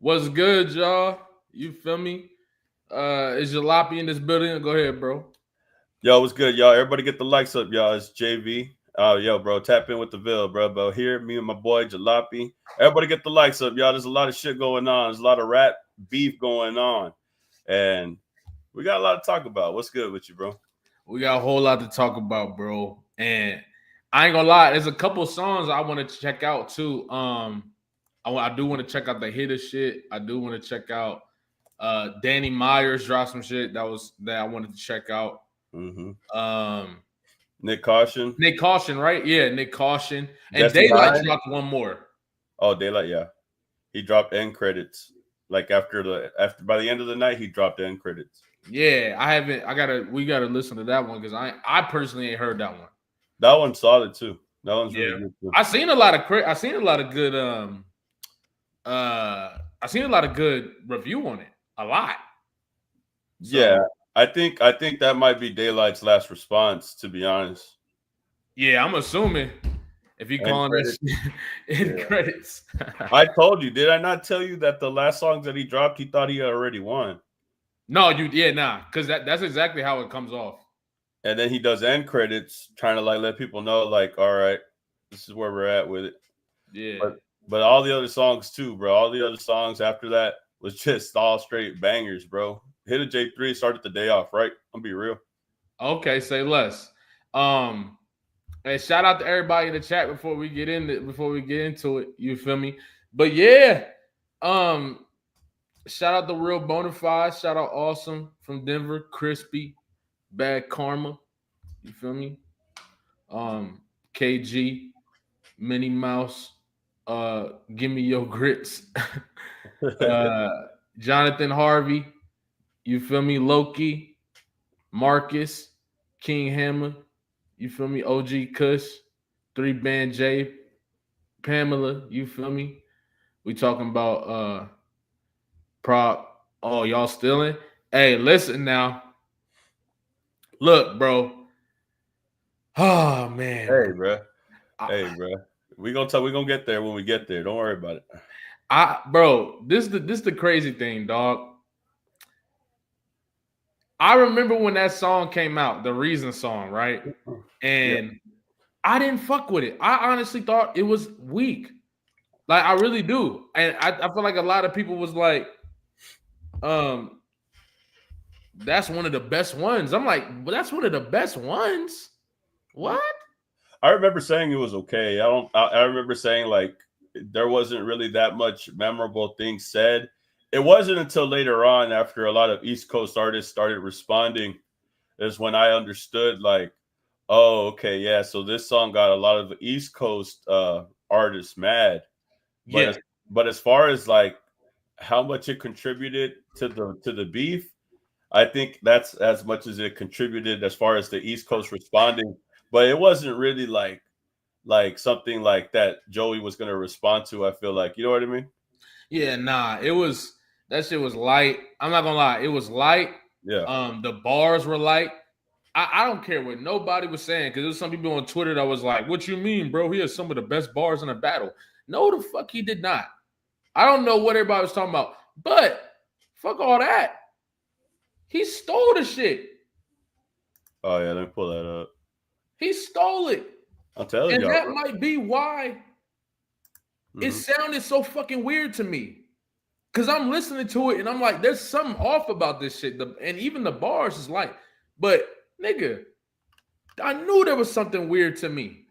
What's good, y'all? You feel me? Is Jalopy in this building? Go ahead, bro. Yo, what's good, y'all? Everybody get the likes up, y'all. It's JV. Yo, bro, tap in with the Vill, bro. But here, me and my boy Jalopy. Everybody get the likes up, y'all. There's a lot of shit going on. There's a lot of rap beef going on, and we got a lot to talk about. What's good with you, bro? We got a whole lot to talk about, bro. And I ain't gonna lie, there's a couple songs I want to check out too. I do want to check out the hitter shit. I do want to check out Danny Myers dropped some shit that I wanted to check out. Mm-hmm. Um, Nick Caution, Nick Caution, right? Yeah, Nick Caution. And Jesse Daylight High. dropped one more. Oh, Daylight, yeah. He dropped end credits. Like after by the end of the night, he dropped end credits. Yeah, I haven't. We gotta listen to that one because I personally ain't heard that one. That one's solid too. That one's Yeah, really good too. I seen a lot of good I seen a lot of good review on it. A lot. So, Yeah, I think that might be Daylight's last response, to be honest. yeah, I'm assuming if you End calling this credits. in Yeah. credits. I told you, did I not tell you that the last songs that he dropped, he thought he had already won? No, because that's exactly how it comes off. And then he does end credits, trying to like let people know, like, all right, this is where we're at with it. Yeah. But all the other songs too, bro. All the other songs after that was just all straight bangers, bro. Hit a J3 started the day off, right? I'm be real. Okay, say less. And shout out to everybody in the chat before we get into it. You feel me? But yeah, shout out the real Bonafide. Shout out Awesome from Denver, Crispy, Bad Karma. You feel me? KG, Minnie Mouse, Give Me Your Grits, Jonathan Harvey. You feel me? Loki, Marcus, King Hammer. You feel me? OG Kush, 3 Band J, Pamela. You feel me? We talking about prop. Oh, y'all stealing? Hey, listen now. Look, bro. Oh man. Hey, bro. Hey, bro. We gonna get there when we get there. Don't worry about it. Bro, this is the crazy thing, dog. I remember when that song came out, the Reason song, right? And Yeah. I didn't fuck with it. I honestly thought it was weak. Like I really do. And I feel like a lot of people was like, that's one of the best ones. I'm like, well, that's one of the best ones. What? I remember saying it was okay. I remember saying like there wasn't really that much memorable things said. It wasn't until later on, after a lot of East Coast artists started responding, is when I understood like, oh, okay, yeah. So this song got a lot of East Coast artists mad. But Yeah. as far as like how much it contributed to the beef, I think that's as much as it contributed as far as the East Coast responding. But it wasn't really like something like that Joey was gonna respond to. I feel like, you know what I mean? Yeah, nah. That shit was light. I'm not gonna lie, it was light. Yeah. The bars were light. I don't care what nobody was saying because there's some people on Twitter that was like, "What you mean, bro? He has some of the best bars in a battle." No, the fuck he did not. I don't know what everybody was talking about, but fuck all that. He stole the shit. Oh yeah, let me pull that up. He stole it, I'm telling and y'all, that bro. might be why it Mhm. sounded so fucking weird to me. Cause I'm listening to it and I'm like, there's something off about this shit. And even the bars is like, but nigga, I knew there was something weird to me.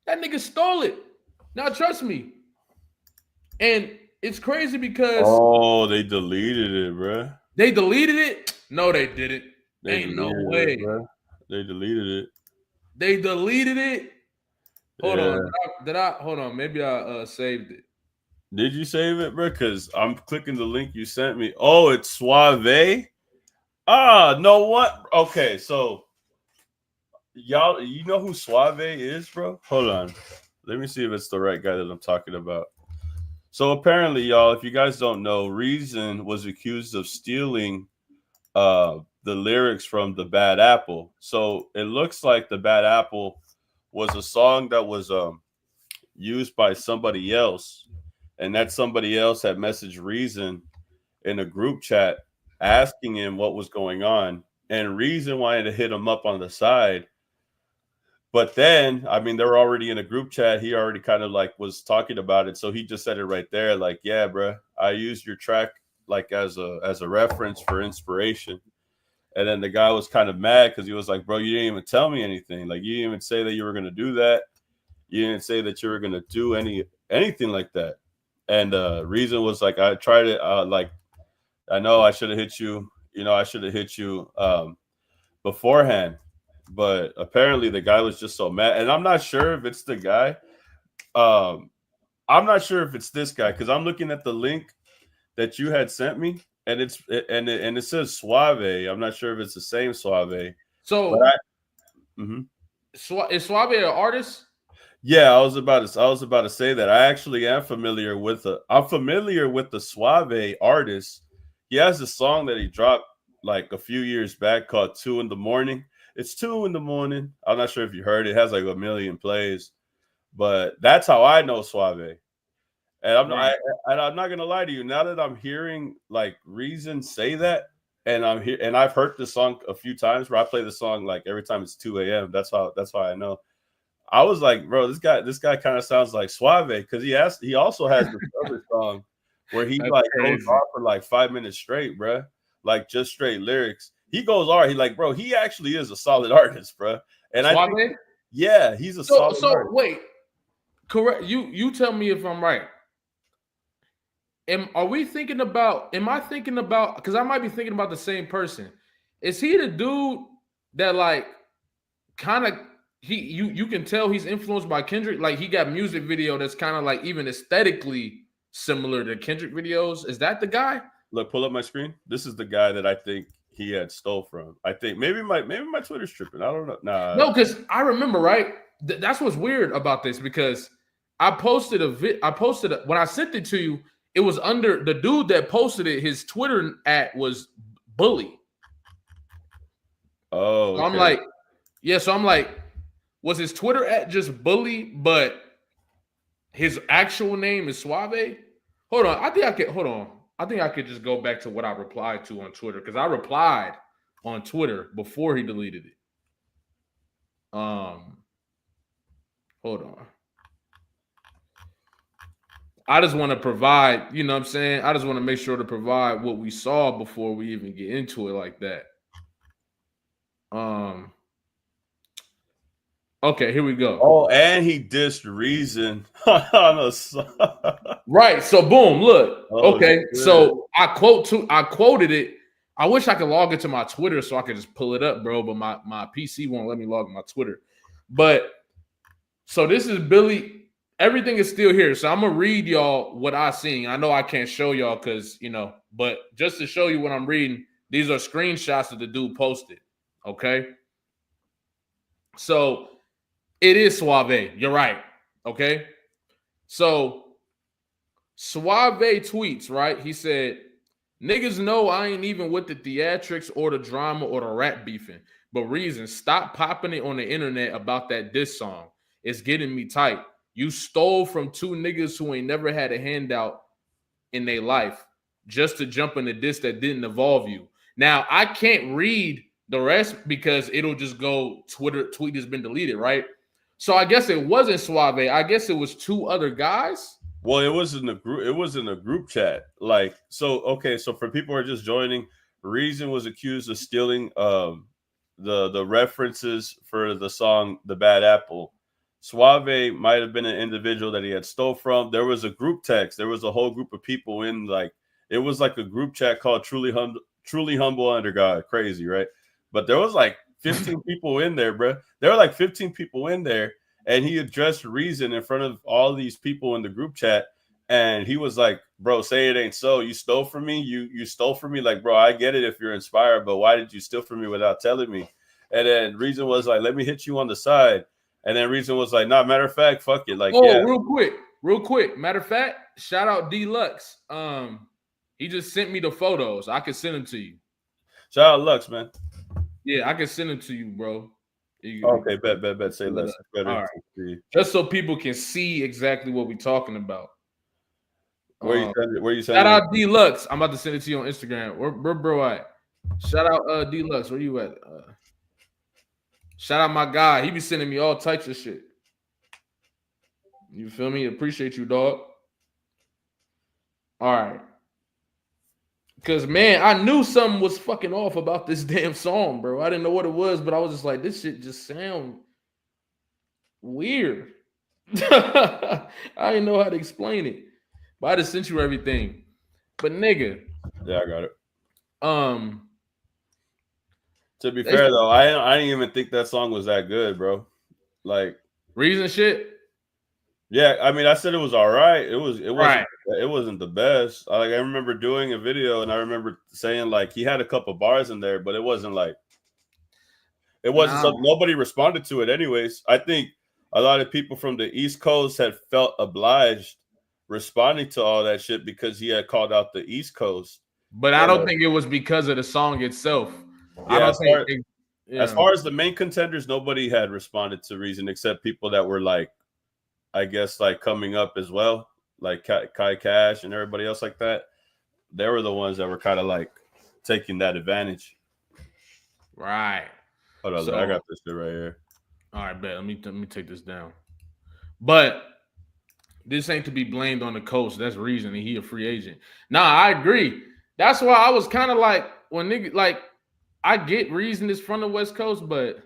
That nigga stole it. Now trust me. And it's crazy because Oh, they deleted it, bro. they deleted it. No, they didn't. They Ain't no deleted it, way. bro. They deleted it. They deleted it. Hold on. Yeah. Hold on? Maybe I saved it. Did you save it, bro? Because I'm clicking the link you sent me. Oh, it's Suave. Ah, no what? Okay, so y'all, you know who Suave is, bro? Hold on. Let me see if it's the right guy that I'm talking about. So apparently, y'all, if you guys don't know, Reason was accused of stealing the lyrics from The Bad Apple. So it looks like The Bad Apple was a song that was used by somebody else. and that somebody else had messaged Reason in a group chat asking him what was going on, and Reason wanted to hit him up on the side. But then, I mean, they were already in a group chat. He already kind of like was talking about it, so he just said it right there, like, "Yeah, bro, I used your track like as a reference for inspiration." And then the guy was kind of mad because he was like, "Bro, you didn't even tell me anything. Like, you didn't even say that you were gonna do that. You didn't say that you were gonna do anything like that." And Reason was like, "I tried it. Like, I know I should have hit you. You know, I should have hit you beforehand." But apparently the guy was just so mad, and I'm not sure if it's the guy. Um, I'm not sure if it's this guy because I'm looking at the link that you had sent me, and it says Suave. I'm not sure if it's the same Suave. So, But is Suave an artist? yeah, I was about to say that I actually am familiar with the Suave artist. He has a song that he dropped like a few years back called 2 in the Morning. It's 2 in the morning. I'm not sure if you heard it. It has like 1 million plays. But that's how I know Suave. And I'm not gonna lie to you. Now that I'm hearing like Reason say that, and I'm here, and I've heard this song a few times where I play the song like every time it's 2 a.m. That's how I know. I was like, bro, this guy kind of sounds like Suave because he also has this other song where he like goes off for like 5 minutes straight, bro, like just straight lyrics. He goes hard. He like, bro, he actually is a solid artist, bro. And Suave? I think, yeah, he's a solid artist. Wait, correct. You tell me if I'm right. Am I thinking about? Because I might be thinking about the same person. Is he the dude that like kind of you can tell he's influenced by Kendrick? Like he got music video that's kind of like even aesthetically similar to Kendrick videos. Is that the guy? Look, pull up my screen. This is the guy that I think he had stole from. I think maybe my Twitter's tripping. I don't know. Nah. No, because I remember, right? That's what's weird about this because I posted when I sent it to you, it was under the dude that posted it, his Twitter @ was Bully. Oh, so I'm like, was his Twitter @ just Bully, but his actual name is Suave? Hold on. I think I could just go back to what I replied to on Twitter because I replied on Twitter before he deleted it. Hold on. I just want to provide, you know what I'm saying? I just want to make sure to provide what we saw before we even get into it like that. Okay, here we go. Oh, and he dissed Reason on a song. Right. So boom, look. Okay. Shit. So I quoted it. I wish I could log into my Twitter so I could just pull it up, bro. But my PC won't let me log in my Twitter. But so this is Billy. Everything is still here. So I'm gonna read y'all what I seen. I know I can't show y'all because but just to show you what I'm reading, these are screenshots that the dude posted. Okay. So it is Suave. You're right. Okay. So Suave tweets, right? He said, "Niggas know I ain't even with the theatrics or the drama or the rap beefing. But Reason, stop popping it on the internet about that diss song. It's getting me tight. You stole from 2 niggas who ain't never had a handout in their life just to jump in a diss that didn't involve you." Now, I can't read the rest because it'll just go tweet has been deleted, right? So I guess it wasn't Suave. I guess it was 2 other guys. Well, it was in a group. It was in a group chat. Like, so okay. So for people who are just joining, Reason was accused of stealing the references for the song "The Bad Apple." Suave might have been an individual that he had stole from. There was a group text. There was a whole group of people in it was like a group chat called Truly Humble Under God. Crazy, right? But there was like 15 people in there, bro. There were like 15 people in there. And he addressed Reason in front of all these people in the group chat. And he was like, "Bro, say it ain't so. You stole from me. You stole from me. Like, bro, I get it if you're inspired, but why did you steal from me without telling me?" And then Reason was like, "Let me hit you on the side." And then Reason was like, "Nah, matter of fact, fuck it." Like, yeah. Real quick. Matter of fact, shout out Deluxe. He just sent me the photos. I can send them to you. Shout out Lux, man. Yeah, I can send them to you, bro. Okay, bet. Say less. All right. Just so people can see exactly what we're talking about. Where you send it? Where you Shout sending it? out Deluxe. I'm about to send it to you on Instagram. Where bro at? Shout out Deluxe. Where you at? Shout out my guy. He be sending me all types of shit. You feel me? Appreciate you, dog. All right. Cause man, I knew something was fucking off about this damn song, bro. I didn't know what it was, but I was just like, this shit just sound weird. I didn't know how to explain it. But I just sent you everything. But nigga. Yeah, I got it. Um To be fair though, I didn't even think that song was that good, bro. Like Reason shit. Yeah, I mean, I said it was all right. It wasn't Right. it wasn't the best. I remember doing a video and I remember saying like he had a couple bars in there, but it wasn't something nobody responded to it anyways. I think a lot of people from the East Coast had felt obliged responding to all that shit because he had called out the East Coast. But I don't think it was because of the song itself. Yeah, I don't think as far as the main contenders, nobody had responded to Reason except people that were like, I guess, like coming up as well, like Kai Cash and everybody else like that. They were the ones that were kind of like taking that advantage. Right. Hold on, I got this shit right here. All right, bet. Let me take this down. But this ain't to be blamed on the coach. That's Reason he a free agent. Nah, I agree. That's why I was kind of like when nigga like I get Reason is from the West Coast, but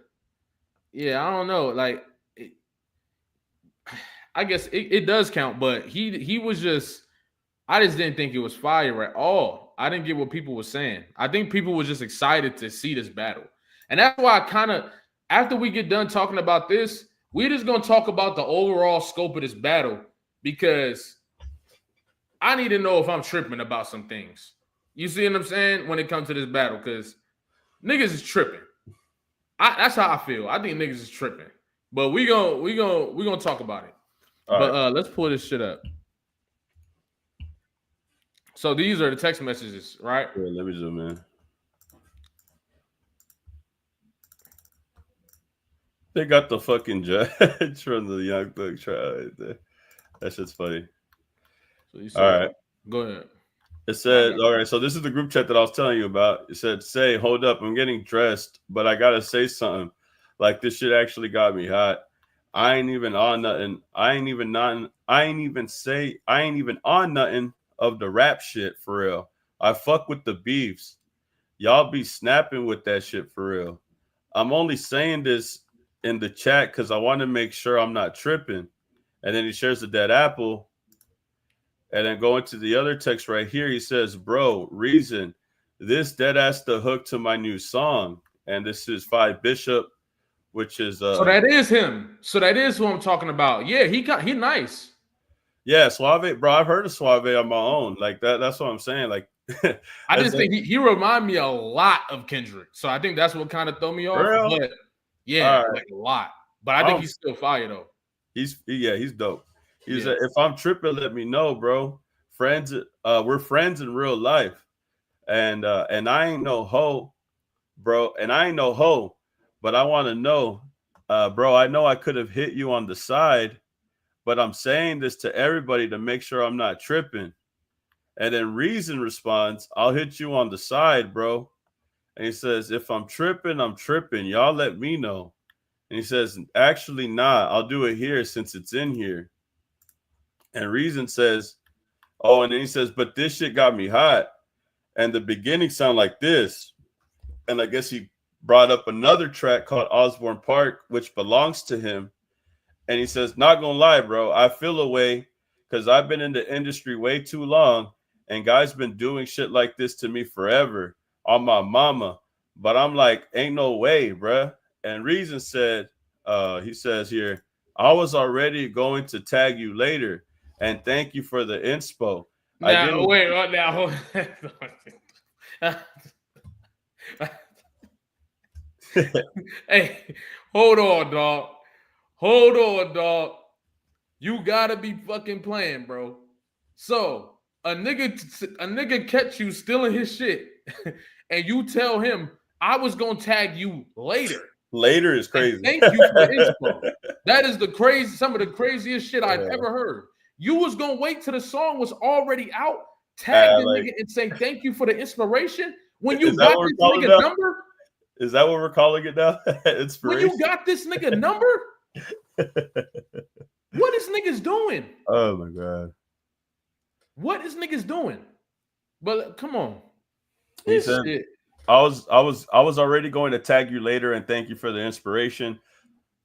yeah, I don't know. Like I guess it does count, but he was just I just didn't think it was fire at all. I didn't get what people were saying. I think people were just excited to see this battle. And that's why I kind of after we get done talking about this, we're just gonna talk about the overall scope of this battle because I need to know if I'm tripping about some things. You see what I'm saying when it comes to this battle? Because niggas is tripping. That's how I feel. I think niggas is tripping. But we gonna talk about it. All right. Let's pull this shit up. So these are the text messages, right? Yeah, let me zoom in. They got the fucking judge from the Young Thug trial right there. That shit's funny. So all right. Go ahead. It said, all right, so this is the group chat that I was telling you about. It said, say, hold up, I'm getting dressed, but I gotta say something. Like this shit actually got me hot. I ain't even on nothing. I ain't even on nothing of the rap shit for real. I fuck with the beefs. Y'all be snapping with that shit for real. I'm only saying this in the chat because I want to make sure I'm not tripping. And then he shares the dead apple. And then going to the other text right here, he says, bro, Reason, this dead ass the hook to my new song. And this is Five Bishop, which is so that is him. So that is who I'm talking about. Yeah, he nice. Yeah, Suave, bro. I've heard of Suave on my own. Like that's what I'm saying. Like I just think he remind me a lot of Kendrick. So I think that's what kind of throw me off. Real? But yeah, like a lot. But I think he's still fire though. He's dope. He's if I'm tripping, let me know, bro. Friends, we're friends in real life. And I ain't no hoe, bro. And I ain't no hoe, but I want to know, bro. I know I could have hit you on the side, but I'm saying this to everybody to make sure I'm not tripping. And then Reason responds, I'll hit you on the side, bro. And he says, if I'm tripping, I'm tripping. Y'all let me know. And he says, actually, nah, I'll do it here since it's in here. And Reason says, oh, and then he says, but this shit got me hot. And the beginning sound like this. And I guess he brought up another track called Osborne Park, which belongs to him. And he says, not gonna lie, bro, I feel a way because I've been in the industry way too long. And guys been doing shit like this to me forever on my mama. But I'm like, ain't no way, bruh. And Reason said, he says here, I was already going to tag you later. And thank you for the inspo. Now, wait, now. Hey, hold on, dog. Hold on, dog. You gotta be fucking playing, bro. So a nigga catch you stealing his shit, and you tell him I was gonna tag you later. Later is crazy. And thank you for the inspo. That is some of the craziest shit I've ever heard. You was gonna wait till the song was already out, tag the like, nigga and say thank you for the inspiration. When is you that got what we're this calling nigga it now? number, Is that what we're calling it now? when Inspiration. you got this nigga number, what is niggas doing? Oh my god. What is niggas doing? But come on. He This said, shit. I was already going to tag you later and thank you for the inspiration.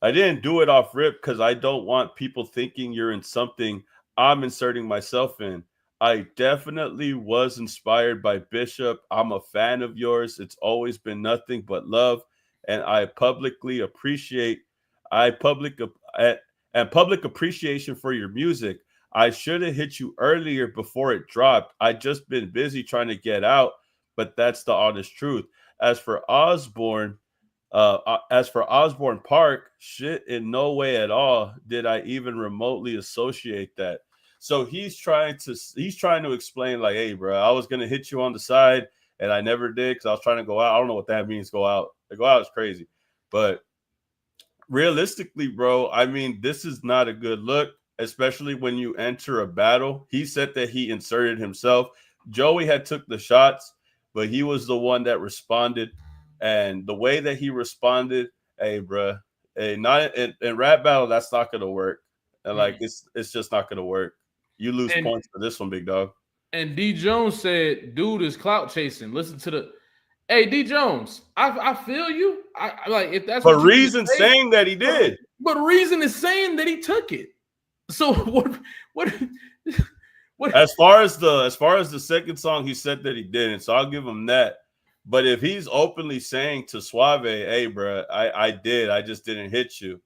I didn't do it off rip because I don't want people thinking you're in something I'm inserting myself in. I definitely was inspired by Bishop. I'm a fan of yours. It's always been nothing but love, and I publicly appreciate I public and public appreciation for your music. I should have hit you earlier before it dropped. I just been busy trying to get out, but that's the honest truth. As for Osborne, as for Osborne Park, shit, in no way at all did I even remotely associate that. So he's trying to explain like, hey, bro, I was gonna hit you on the side and I never did because I was trying to go out. I don't know what that means. Go out. Go out is crazy, but realistically, bro, I mean, this is not a good look, especially when you enter a battle. He said that he inserted himself. Joey had took the shots, but he was the one that responded. And the way that he responded, hey, bro, hey, not in rap battle, that's not gonna work. And like it's just not gonna work. You lose points for this one, big dog. And D Jones said, dude is clout chasing. Listen to the hey D Jones. I feel you. I like if that's But what you Reason say, saying that he did. but Reason is saying that he took it. So what As far as the second song, he said that he didn't, so I'll give him that. But if he's openly saying to Suave, "Hey, bro, I did, I just didn't hit you,"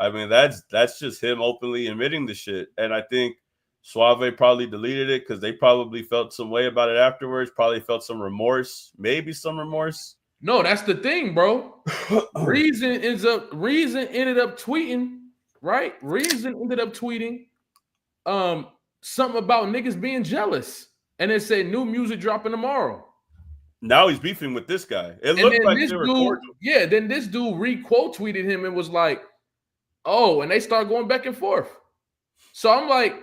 I mean that's just him openly admitting the shit. And I think Suave probably deleted it because they probably felt some way about it afterwards. Probably felt some remorse, maybe some remorse. No, that's the thing, bro. Reason ended up tweeting, right? Reason ended up tweeting something about niggas being jealous. And it said new music dropping tomorrow. Now he's beefing with this guy. It And looked then like this they were dude, cordial. yeah, then this dude re-quote tweeted him and was like, oh, and they start going back and forth. So I'm like,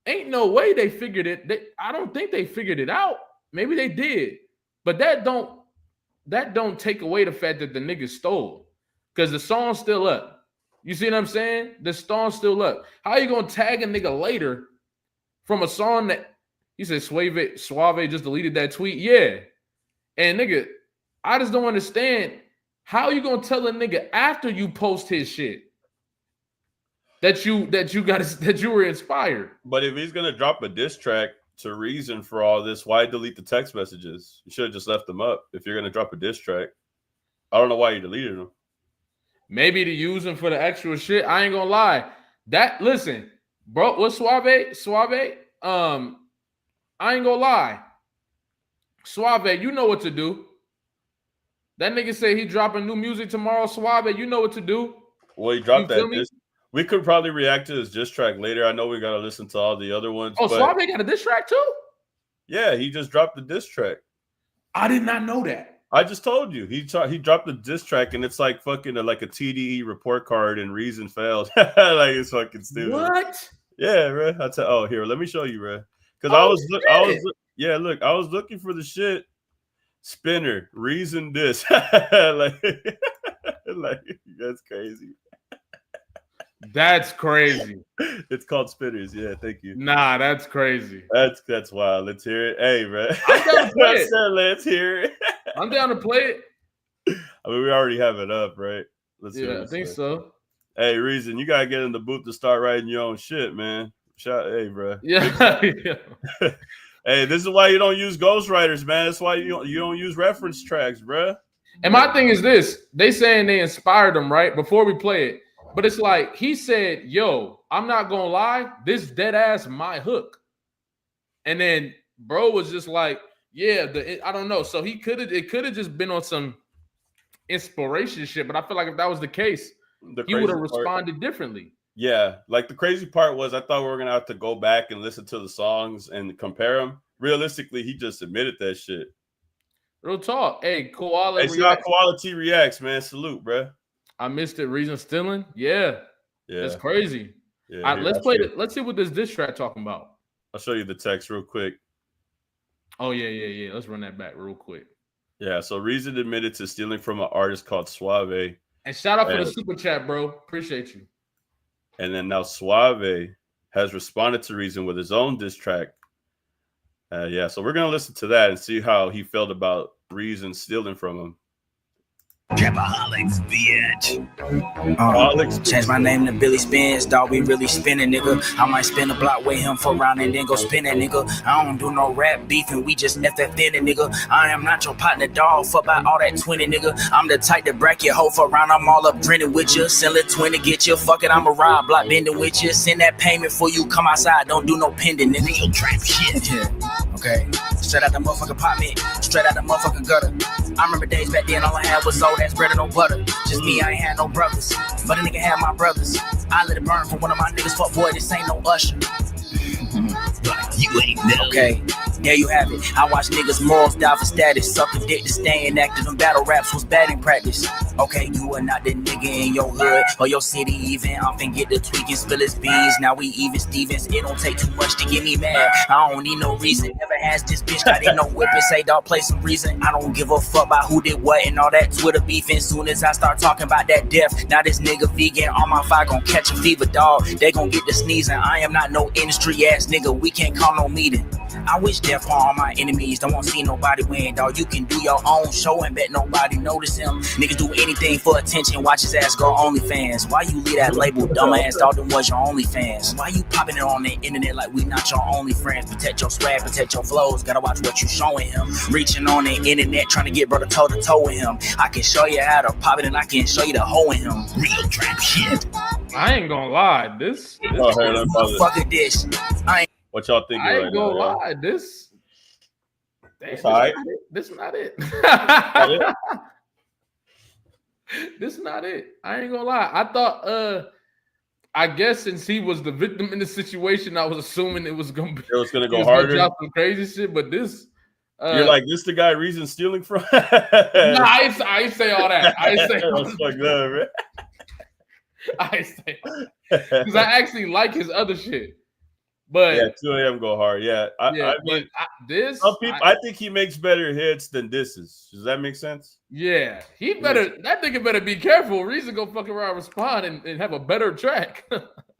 ain't no way they figured it. I don't think they figured it out. Maybe they did, but that don't take away the fact that the nigga stole, because the song's still up. You see what I'm saying? The song's still up. How you gonna tag a nigga later from a song that you said Suave just deleted that tweet? Yeah, and nigga, I just don't understand how you gonna tell a nigga after you post his shit that you were inspired. But if he's gonna drop a diss track to Reason for all this, why delete the text messages? You should have just left them up. If you're gonna drop a diss track, I don't know why you deleted them. Maybe to use them for the extra shit. I ain't gonna lie. That listen, bro. What's Suave? Suave. I ain't gonna lie. Suave, you know what to do. That nigga say he dropping new music tomorrow. Suave, you know what to do. Well, he dropped that diss. We could probably react to his diss track later. I know we gotta listen to all the other ones. Oh, Suave got a diss track too? Yeah, he just dropped the diss track. I did not know that. I just told you. He dropped the diss track and it's like fucking like a TDE report card and Reason failed. Like it's fucking stupid. What? Yeah, bro. Oh, here, let me show you, bro. Because I was looking for the shit. Spinner, Reason diss. like that's crazy. That's crazy. It's called Spinners. Yeah, thank you. Nah, that's crazy. That's wild. Let's hear it. Hey, bro. I'm down to play it. Let's hear it. I'm down to play it. I mean, we already have it up, right? Let's hear it. I think so. Hey, Reason, you gotta get in the booth to start writing your own shit, man. Hey, bro. Yeah. Hey, this is why you don't use ghostwriters, man. That's why you don't use reference tracks, bro. And my thing is this: they saying they inspired them, right? Before we play it. But it's like he said, yo, I'm not gonna lie, this dead ass my hook. And then bro was just like, yeah, I don't know. So it could have just been on some inspiration shit. But I feel like if that was the case, he would have responded differently. Yeah, like the crazy part was I thought we were gonna have to go back and listen to the songs and compare them. Realistically, he just admitted that shit. Real talk. Hey, Koala. It's not Quality Reacts, man. Salute, bro. I missed it. Reason stealing? Yeah. That's crazy. Yeah, here, let's play it. Let's see what this diss track talking about. I'll show you the text real quick. Oh yeah. Let's run that back real quick. Yeah, so Reason admitted to stealing from an artist called Suave. And shout out for the super chat, bro. Appreciate you. And then now Suave has responded to Reason with his own diss track. Yeah, so we're gonna listen to that and see how he felt about Reason stealing from him. Trapaholics, bitch. Change my name to Billy Spins, dog. We really spinning, nigga. I might spin a block with him for a round and then go spin it, nigga. I don't do no rap beefing, we just FFN, nigga. I am not your partner, dog. Fuck about all that 20, nigga. I'm the type to brack your hoe for a round. I'm all up grinning with you. Sell it 20, get you. Fuck it, I'm a ride block bending with you. Send that payment for you. Come outside, don't do no pending, nigga. Real trap shit. Yeah. Okay. Straight out the motherfucking pot man. Straight out the motherfucking gutter. I remember days back then, all I had was old ass bread and no butter. Just me, I ain't had no brothers. But a nigga had my brothers. I let it burn for one of my niggas. Fuck boy, this ain't no Usher. You ain't know. Okay, there you have it. I watch niggas morals die for status. Suck a dick to staying active and battle raps was batting practice. Okay, you are not the nigga in your hood or your city even. I often get the tweaking, spill his beans. Now we even Stevens. It don't take too much to get me mad. I don't need no reason. Never has this bitch got in no whip and say dog play some reason. I don't give a fuck about who did what and all that Twitter beefing. Soon as I start talking about that death, now this nigga vegan on my fire gon' catch a fever, dog. They gon' get the sneezing. I am not no industry ass nigga. We can't call no meeting. I wish death on all my enemies. Don't want to see nobody win, dog. You can do your own show and bet nobody notice him. Niggas do anything for attention. Watch his ass go OnlyFans. Why you leave that label, dumbass dog? Them was your OnlyFans. Why you popping it on the internet like we not your only friends? Protect your swag, protect your flows. Gotta watch what you showing him. Reaching on the internet, trying to get brother toe to toe with him. I can show you how to pop it and I can show you the hoe in him. Real trap shit. I ain't gonna lie. This fuck it, this. What y'all think? I ain't gonna lie. This not it. This not it. I ain't gonna lie. I thought I guess since he was the victim in the situation, I was assuming it was gonna go harder. Some crazy shit, but this you're like, this the guy Reason stealing from? Nah, I ain't say all that. I ain't say all that. Like that, man. I ain't say because I actually like his other shit. But yeah, 2 a.m. go hard. Yeah, I mean, some people. I think he makes better hits than disses. Does that make sense? Yeah, he better. That nigga better be careful. Reason go fucking around, respond, and have a better track.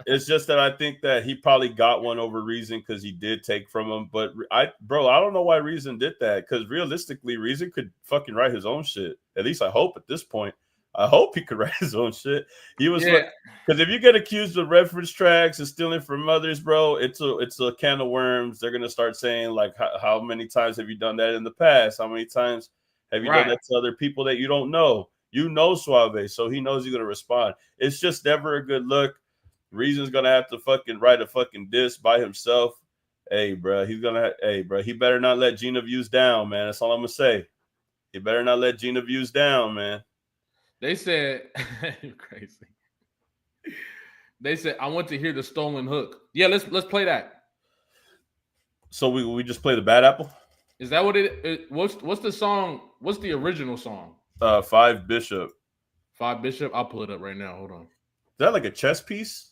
It's just that I think that he probably got one over Reason because he did take from him. But I don't know why Reason did that because realistically, Reason could fucking write his own shit. At least I hope at this point. I hope he could write his own shit. He was because if you get accused of reference tracks and stealing from others, bro, it's a can of worms. They're gonna start saying like, how many times have you done that in the past? How many times have you done that to other people that you don't know? You know Suave, so he knows he's gonna respond. It's just never a good look. Reason's gonna have to fucking write a fucking diss by himself. Hey, bro, he better not let Gina Views down, man. That's all I'm gonna say. He better not let Gina Views down, man. They said, you're crazy. They said, I want to hear the stolen hook. Yeah, let's play that. So we just play the Bad Apple? Is that what it what's the song? What's the original song? 5 Bishop. 5 Bishop? I'll pull it up right now. Hold on. Is that like a chess piece?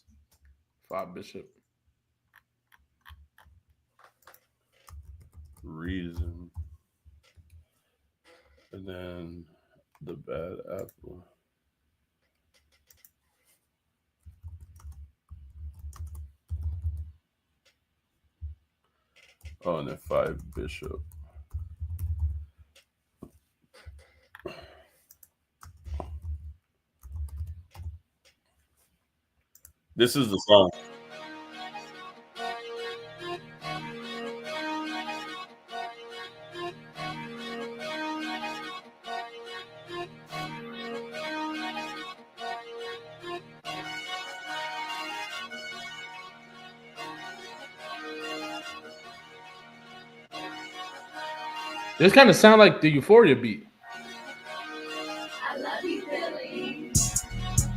5 Bishop. Reason. And then the Bad Apple. Oh, and then 5 Bishop. This is the song. This kind of sound like the Euphoria beat. I love you, Billy.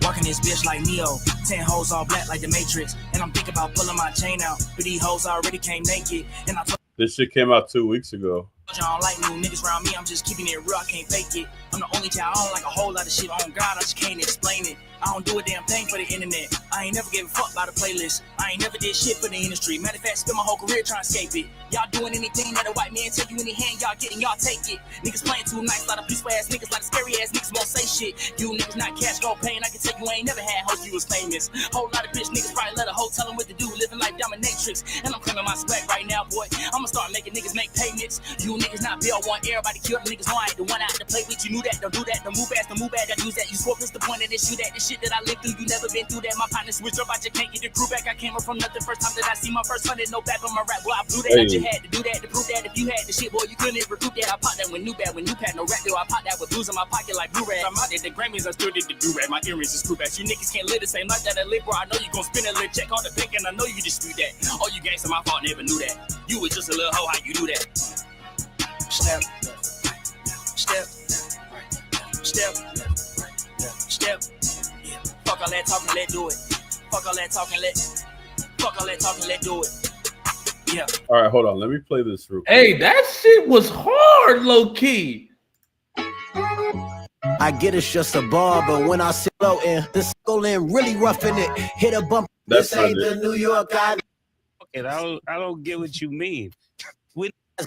Walking this bitch like Neo, 10 hoes all black like the Matrix, and I'm thinking about pulling my chain out, but these hoes already came naked, and I this shit came out 2 weeks ago. I don't like new niggas around me, I'm just keeping it real, I can't fake it. I'm the only child, I don't like a whole lot of shit on God, I just can't explain it. I don't do a damn thing for the internet. I ain't never gave a fuck about a playlist. I ain't never did shit for the industry. Matter of fact, spent my whole career trying to escape it. Y'all doing anything that a white man tell you in the hand, y'all getting, y'all take it. Niggas playing too nice, lot of peaceful ass niggas, like scary ass niggas won't say shit. You niggas not cash, go paying. I can tell you ain't never had hoes, you was famous. Whole lot of bitch niggas probably let a hoe tell them what to do, living life dominatrix. And I'm claiming my swag right now, boy. I'ma start making niggas make payments. You niggas not Bill, want everybody killed. Niggas know I ain't the one out to play with. You knew that, don't do that, don't move fast, don't move bad, don't use that. You score, the point of this, shoot at the shit that I lived through. You never been through that. My partner switch up, I just can't get the crew back. I came up from nothing. First time that I see my first 100, no back on my rap. Well, I blew that. I just had to do that to prove that. If you had the shit, boy, you couldn't recruit that. I popped that when new bad, when you had no rap deal. I popped that with blues in my pocket like Blu-ray. I'm out at the Grammys, I still did the do-rag. My earrings is screw back. You niggas can't live the same life that I live, bro. I know you gon' spend a little check on the bank, and I know you dispute that. All you gangsta, my fault, never knew that. You was just a little hoe, how you do that? Step, step, step, step. Fuck all that talking, let do it. Fuck all that talking, let do it. Yeah. All right, hold on. Let me play this real quick. Hey, that shit was hard, low key. I get it's just a bar, but when I sit low in the skull in really roughing it, hit a bump. That's This ain't the New York guy. And I don't get what you mean.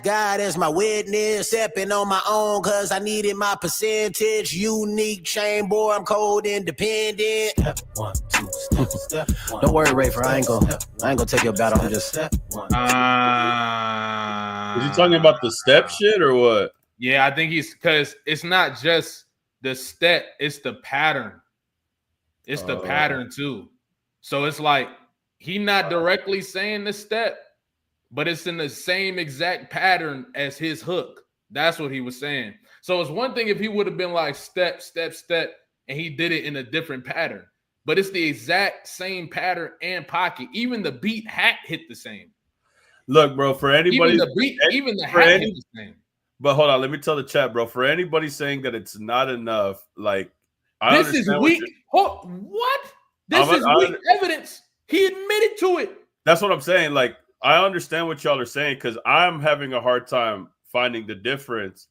God as my witness, stepping on my own, cause I needed my percentage. Unique chain, boy, I'm cold independent. Step one, two, step one. Don't worry, Rafer, I ain't gonna take your battle. I'm just step one. Is he talking about the step shit or what? Yeah, I think he's because it's not just the step, it's the pattern. It's the pattern too. So it's like he not directly saying the step, but it's in the same exact pattern as his hook. That's what he was saying. So it's one thing if he would have been like step, step, step, and he did it in a different pattern. But it's the exact same pattern and pocket. Even the beat hat hit the same. Look, bro, for anybody, even the hat hit the same. But hold on, let me tell the chat, bro. For anybody saying that it's not enough, like this is weak. What? This is weak evidence. He admitted to it. That's what I'm saying. Like, I understand what y'all are saying because I'm having a hard time finding the difference.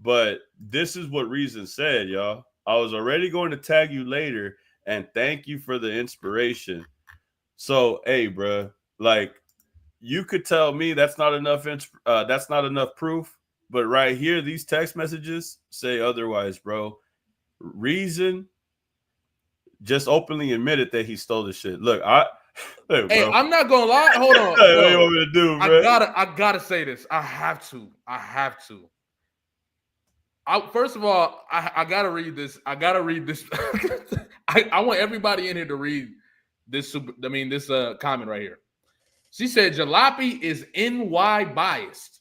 But this is what Reason said, y'all. I was already going to tag you later, and thank you for the inspiration. So, hey, bro, like you could tell me that's not enough. That's not enough proof. But right here, these text messages say otherwise, bro. Reason just openly admitted that he stole the shit. Look, hey, I'm not gonna lie. Hold on. What do you want me to do, bro? I gotta say this. I have to. First of all, I gotta read this. I want everybody in here to read this. This comment right here. She said Jalopy is NY biased.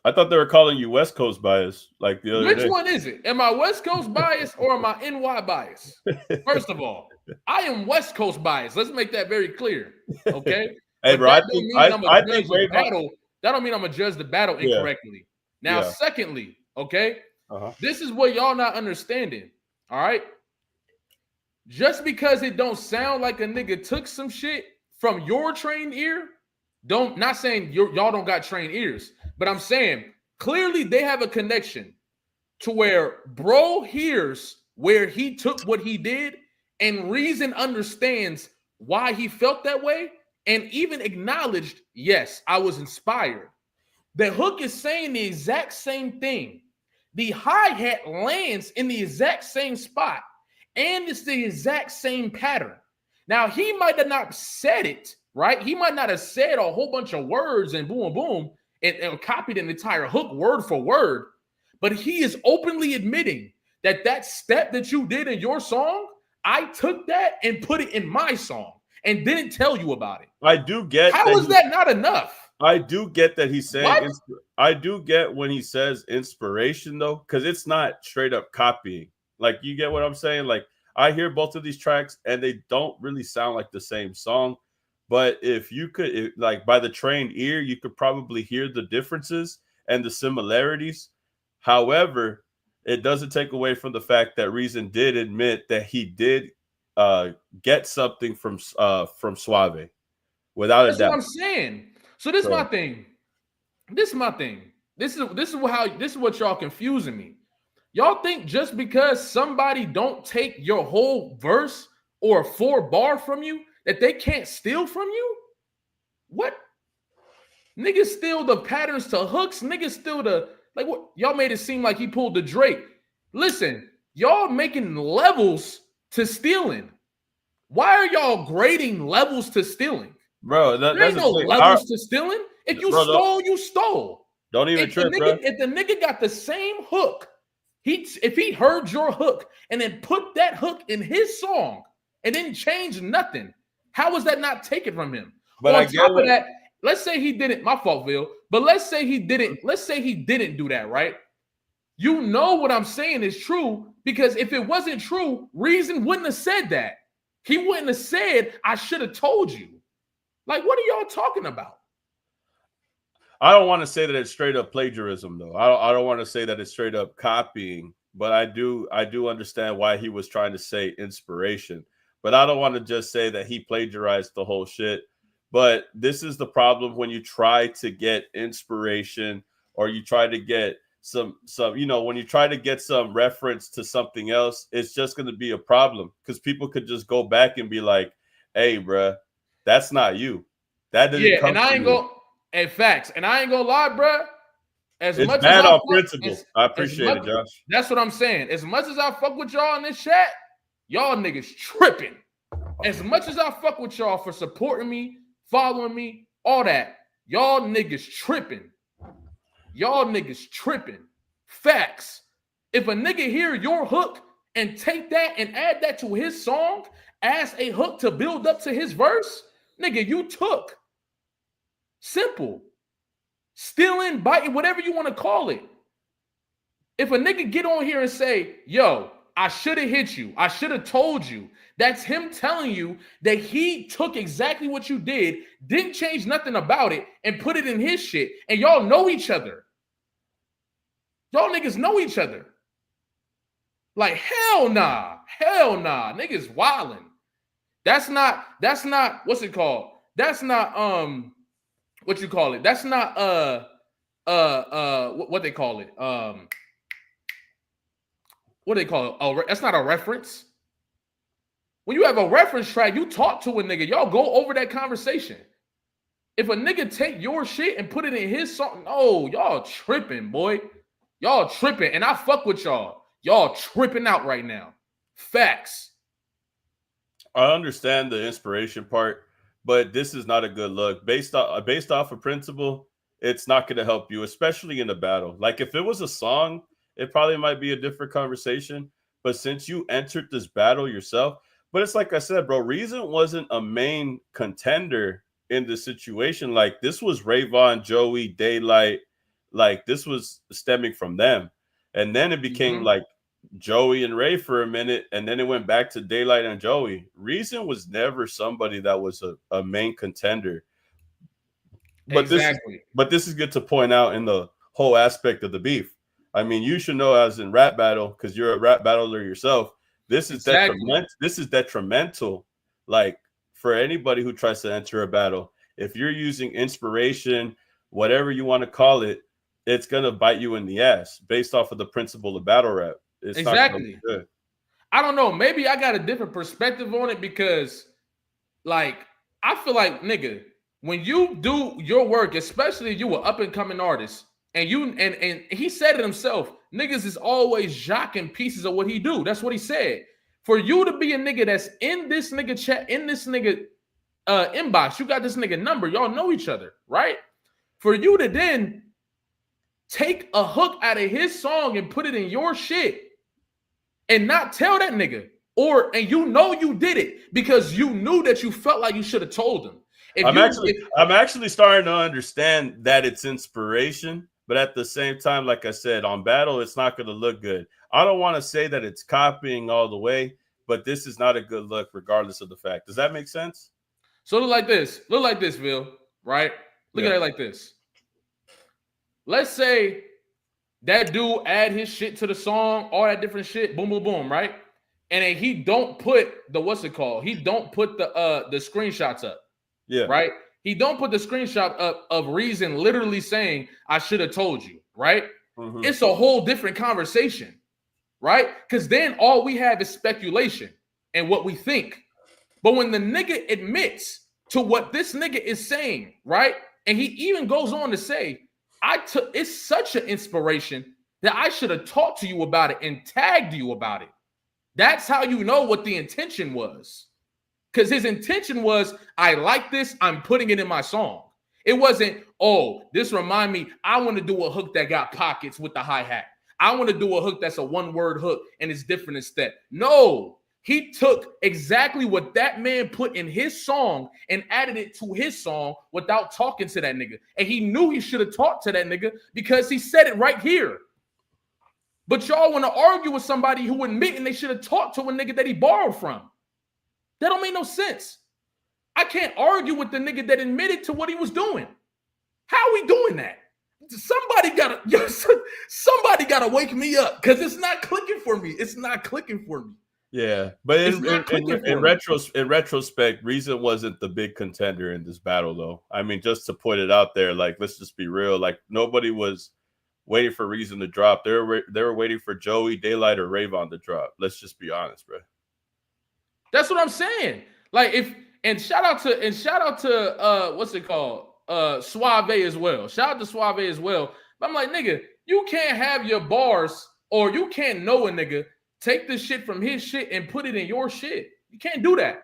I thought they were calling you West Coast bias, like the other day. Which one is it? Am I West Coast bias or am I NY bias? First of all, I am West Coast bias. Let's make that very clear. Okay. Hey, bro, that don't mean I'm gonna judge the battle incorrectly. Now, secondly, okay, this is what y'all not understanding. All right. Just because it don't sound like a nigga took some shit from your trained ear, not saying y'all don't got trained ears, but I'm saying clearly they have a connection to where bro hears where he took what he did and Reason understands why he felt that way and even acknowledged, yes, I was inspired. The hook is saying the exact same thing. The hi-hat lands in the exact same spot and it's the exact same pattern. Now, he might have not said it, right? He might not have said a whole bunch of words and boom, boom, and copied an entire hook word for word, but he is openly admitting that step that you did in your song, I took that and put it in my song and didn't tell you about it. I do get how is that not enough? I do get that he's saying I do get when he says inspiration though, because it's not straight up copying. Like, you get what I'm saying? Like, I hear both of these tracks and they don't really sound like the same song. But if you could, like by the trained ear, you could probably hear the differences and the similarities. However, it doesn't take away from the fact that Reason did admit that he did get something from Suave, without a doubt. That's what I'm saying. So this is my thing. This is what y'all confusing me. Y'all think just because somebody don't take your whole verse or 4-bar from you that they can't steal from you? What? Niggas steal the patterns to hooks. Niggas steal the, like, what? Y'all made it seem like he pulled the Drake. Listen, y'all making levels to stealing. Why are y'all grading levels to stealing? Bro, There ain't no levels to stealing. If you stole, you stole. Don't even trip, bro. If the nigga got the same hook, if he heard your hook and then put that hook in his song and didn't change nothing, how was that not taken from him? But on top of that, let's say he didn't. My fault, Vill. But let's say he didn't. Let's say he didn't do that, right? You know what I'm saying is true, because if it wasn't true, Reason wouldn't have said that. He wouldn't have said, "I should have told you." Like, what are y'all talking about? I don't want to say that it's straight up plagiarism, though. I don't want to say that it's straight up copying, but I do understand why he was trying to say inspiration. But I don't want to just say that he plagiarized the whole shit. But this is the problem when you try to get inspiration, or you try to get some, when you try to get some reference to something else, it's just going to be a problem, because people could just go back and be like, "Hey, bruh, that's not you. That didn't come and I ain't go. Hey, facts. And I ain't gonna lie, bro. It's much bad on principle. I appreciate it, Josh. That's what I'm saying. As much as I fuck with y'all in this chat, y'all niggas tripping. As much as I fuck with y'all for supporting me, following me, all that, y'all niggas tripping. Y'all niggas tripping. Facts. If a nigga hear your hook and take that and add that to his song as a hook to build up to his verse, nigga, you took. Simple. Stealing, biting, whatever you want to call it. If a nigga get on here and say, "Yo, I should have hit you, I should have told you," that's him telling you that he took exactly what you did, didn't change nothing about it, and put it in his shit. And y'all know each other. Y'all niggas know each other. Like, hell nah. Hell nah. Niggas wildin'. That's not, what's it called? That's not, what you call it? That's not what they call it? What do they call it? Oh, that's not a reference. When you have a reference track, you talk to a nigga. Y'all go over that conversation. If a nigga take your shit and put it in his song, no, y'all tripping, boy. Y'all tripping. And I fuck with y'all. Y'all tripping out right now. Facts. I understand the inspiration part, but this is not a good look. Based off of principle, it's not going to help you, especially in a battle. Like, if it was a song, it probably might be a different conversation. But since you entered this battle yourself, but it's like I said, bro, Reason wasn't a main contender in this situation. Like, this was Rayvon, Joey, Daylight. Like, this was stemming from them. And then it became like Joey and Ray for a minute, and then it went back to Daylight and Joey. Reason was never somebody that was a main contender. But this is good to point out in the whole aspect of the beef. I mean, you should know, as in rap battle, because you're a rap battler yourself, this is detrimental. This is detrimental, like, for anybody who tries to enter a battle. If you're using inspiration, whatever you want to call it, it's gonna bite you in the ass based off of the principle of battle rap. It's exactly. Not gonna be good. I don't know. Maybe I got a different perspective on it, because, like, I feel like, nigga, when you do your work, especially if you were up and coming artist, and he said it himself, niggas is always jocking pieces of what he do. That's what he said. For you to be a nigga that's in this nigga chat, in this nigga inbox, you got this nigga number, y'all know each other, right? For you to then take a hook out of his song and put it in your shit and not tell that nigga, and you know you did it because you knew that you felt like you should have told him. I'm actually starting to understand that it's inspiration, but at the same time, like I said, on battle, it's not going to look good. I don't want to say that it's copying all the way, but this is not a good look regardless of the fact. Does that make sense? So look like this, Vill, right? Look at it like this. Let's say that dude add his shit to the song, all that different shit, boom, boom, boom, right? And then he don't put the, what's it called? He don't put the screenshots up. Yeah. Right? He don't put the screenshot up of Reason literally saying, "I should have told you," right? Mm-hmm. It's a whole different conversation. right? Because then all we have is speculation and what we think. But when the nigga admits to what this nigga is saying, right? And he even goes on to say, it's such an inspiration that I should have talked to you about it and tagged you about it. That's how you know what the intention was. Because his intention was, I like this, I'm putting it in my song. It wasn't, oh, this remind me, I want to do a hook that got pockets with the hi-hat. I want to do a hook that's a one-word hook and it's different instead. No, he took exactly what that man put in his song and added it to his song without talking to that nigga. And he knew he should have talked to that nigga because he said it right here. But y'all want to argue with somebody who admitting they should have talked to a nigga that he borrowed from. That don't make no sense. I can't argue with the nigga that admitted to what he was doing. How are we doing that? Somebody gotta wake me up because it's not clicking for me. It's not clicking for me. Yeah, but in retrospect, Reason wasn't the big contender in this battle, though. I mean, just to put it out there, like, let's just be real. Like, nobody was waiting for Reason to drop. They were waiting for Joey, Daylight, or Rayvon to drop. Let's just be honest, bro. That's what I'm saying. Like, shout out to what's it called? Suave as well. Shout out to Suave as well. But I'm like, nigga, you can't have your bars, or you can't know a nigga, take this shit from his shit and put it in your shit. You can't do that.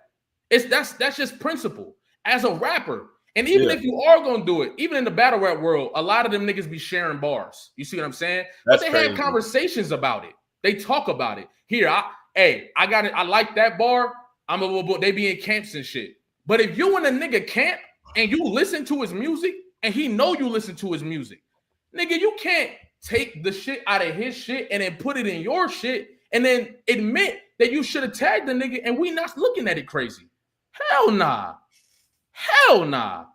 That's just principle as a rapper. And even if you are gonna do it, even in the battle rap world, a lot of them niggas be sharing bars. You see what I'm saying? But they have conversations about it. They talk about it. Here, I got it. I like that bar. They be in camps and shit. But if you in a nigga camp and you listen to his music and he know you listen to his music, nigga, you can't take the shit out of his shit and then put it in your shit and then admit that you should have tagged the nigga and we not looking at it crazy. Hell nah. Hell nah.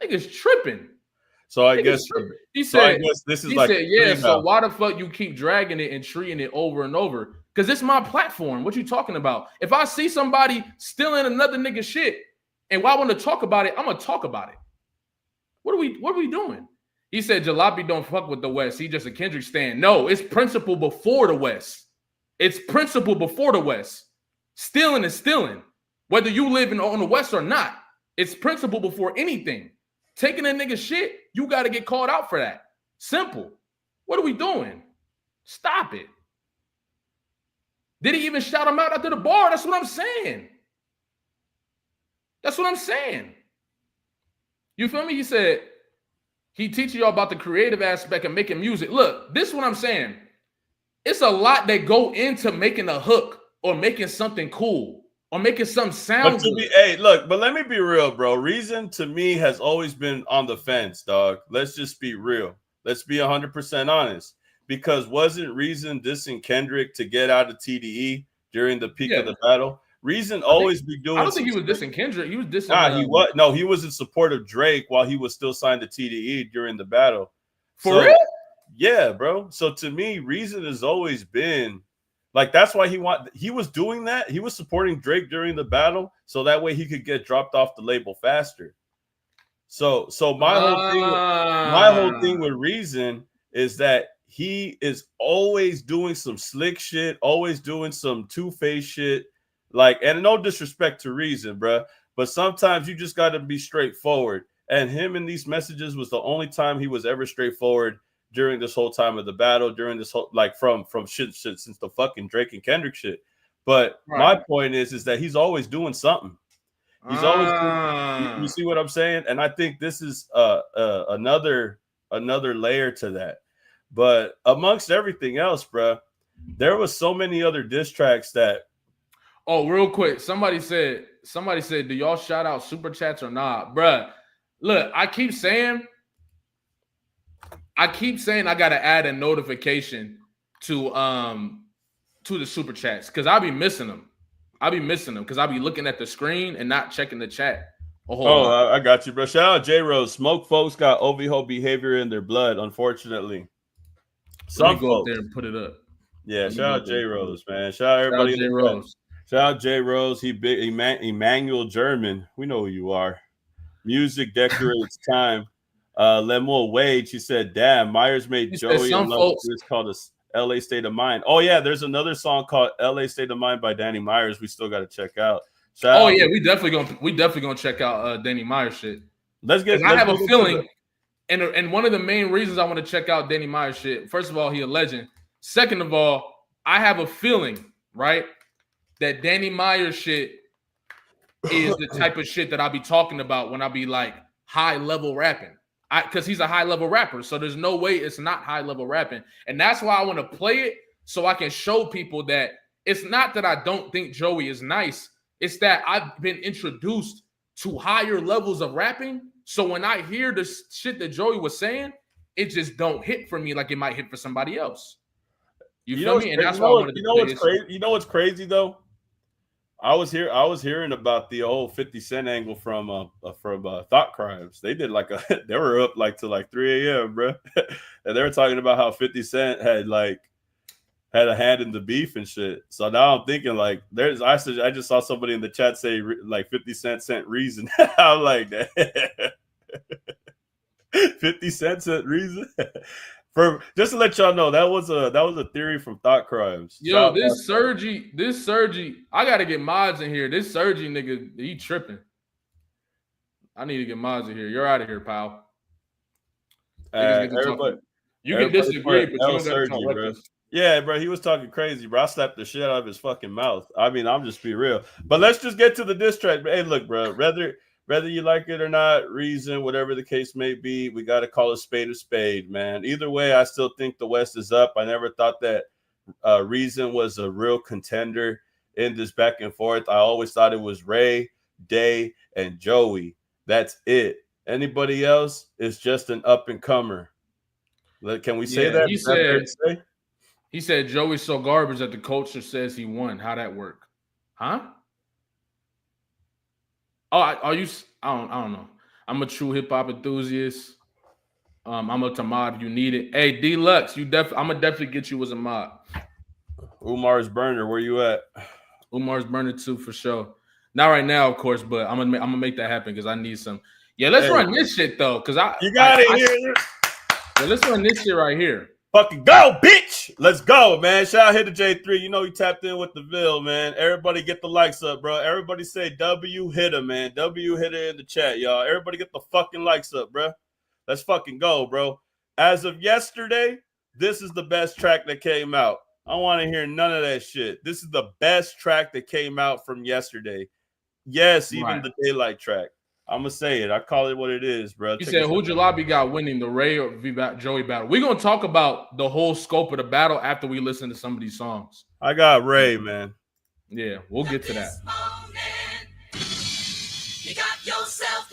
Niggas tripping. So I guess he said, this is so why the fuck you keep dragging it and treating it over and over? Because it's my platform. What you talking about? If I see somebody stealing another nigga shit and I want to talk about it, I'm gonna talk about it. What are we doing? He said Jalopy don't fuck with the West. He just a Kendrick stan. No, it's principle before the West. It's principle before the West. Stealing is stealing. Whether you live on the West or not. It's principle before anything. Taking a nigga shit, you got to get called out for that. Simple. What are we doing? Stop it. Did he even shout him out after the bar? That's what I'm saying. That's what I'm saying. You feel me? He said he teaches y'all about the creative aspect of making music. Look, this is what I'm saying. It's a lot that go into making a hook or making something cool. Or making some sound. But let me be real, bro. Reason to me has always been on the fence, dog. Let's just be real. Let's be 100% honest. Because wasn't Reason dissing Kendrick to get out of TDE during the peak of the battle? Reason always be doing. I don't think he was dissing Kendrick. He was dissing. He was in support of Drake while he was still signed to TDE during the battle. For real? Yeah, bro. So to me, Reason has always been. Like, that's why he was doing that. He was supporting Drake during the battle, so that way he could get dropped off the label faster. So my whole thing with Reason is that he is always doing some slick shit, always doing some two-faced shit. Like, and no disrespect to Reason, bro, but sometimes you just got to be straightforward. And him in these messages was the only time he was ever straightforward during this whole time of the battle, during this whole, like, from shit since the fucking Drake and Kendrick shit. But my point is that he's always doing something. He's always doing, you see what I'm saying? And I think this is another layer to that. But amongst everything else, bro, there was so many other diss tracks that. Oh, real quick, somebody said, do y'all shout out super chats or not, bruh? Look, I keep saying I gotta add a notification to the super chats because I'll be missing them. Because I'll be looking at the screen and not checking the chat. I got you, bro. Shout out J Rose. Smoke folks got OVO behavior in their blood, unfortunately. Let me go up there and put it up. Yeah, shout out J Rose, man. Shout out everybody. J Rose. Shout out J Rose. He big Emmanuel German. We know who you are. Music decorates time. Lemuel Wade, she said, damn, Myers made Joey a love this called LA State of Mind. Oh yeah, there's another song called LA State of Mind by Danny Myers. We still got to check out. We definitely gonna check out Danny Myers shit. I have a feeling, and one of the main reasons I want to check out Danny Myers shit. First of all, he a legend. Second of all, I have a feeling, right, that Danny Myers shit is the type of shit that I'll be talking about when I be like high level rapping. Because he's a high level rapper, so there's no way it's not high level rapping, and that's why I want to play it so I can show people that it's not that I don't think Joey is nice. It's that I've been introduced to higher levels of rapping. So when I hear the shit that Joey was saying, it just don't hit for me like it might hit for somebody else. You feel me? And that's why I wanted to play what's crazy. You know what's crazy though? I was hearing about the old 50 Cent angle from Thought Crimes. They did they were up to 3 a.m., bro, and they were talking about how 50 Cent had a hand in the beef and shit. So now I'm thinking I just saw somebody in the chat say 50 Cent sent Reason. I'm like that. 50 Cent sent Reason. For just to let y'all know, that was a theory from Thought Crimes. Yo, this Sergi, I gotta get mods in here. This Sergi nigga, he tripping. I need to get mods in here. You're out of here, pal. You can disagree, but you don't gotta talk reckless. Yeah, bro, he was talking crazy, bro. I slapped the shit out of his fucking mouth. I mean, I'm just being real. But let's just get to the diss track. Hey, look, bro, whether you like it or not, Reason, whatever the case may be, we got to call a spade, man. Either way, I still think the West is up. I never thought that Reason was a real contender in this back and forth. I always thought it was Ray, Day, and Joey. That's it. Anybody else is just an up-and-comer. Can we say that? He said Joey's so garbage that the culture says he won. How'd that work? Huh? Oh, are you? I don't know. I'm a true hip hop enthusiast. I'm a mod. You need it. Hey, Deluxe, I'm gonna definitely get you as a mod. Umar's Burner, where you at? Umar's Burner 2 for sure. Not right now, of course, but I'm gonna make that happen because I need some. Yeah, let's run this shit though, because you got it here. Yeah, let's run this shit right here. Fucking go, bitch! Let's go, man. Shout out here to J3. You know he tapped in with the Vill, man. Everybody get the likes up, bro. Everybody say W hitter, man. W hitter in the chat, y'all. Everybody get the fucking likes up, bro. Let's fucking go, bro. As of yesterday, this is the best track that came out. I don't want to hear none of that shit. This is the best track that came out from yesterday. Yes, even the Daylight track. I'm going to say it. I call it what it is, bro. He said, who Jalopy got winning, the Ray or Joey battle? We're going to talk about the whole scope of the battle after we listen to some of these songs. I got Ray, man. Yeah, we'll get to that. You got yourself.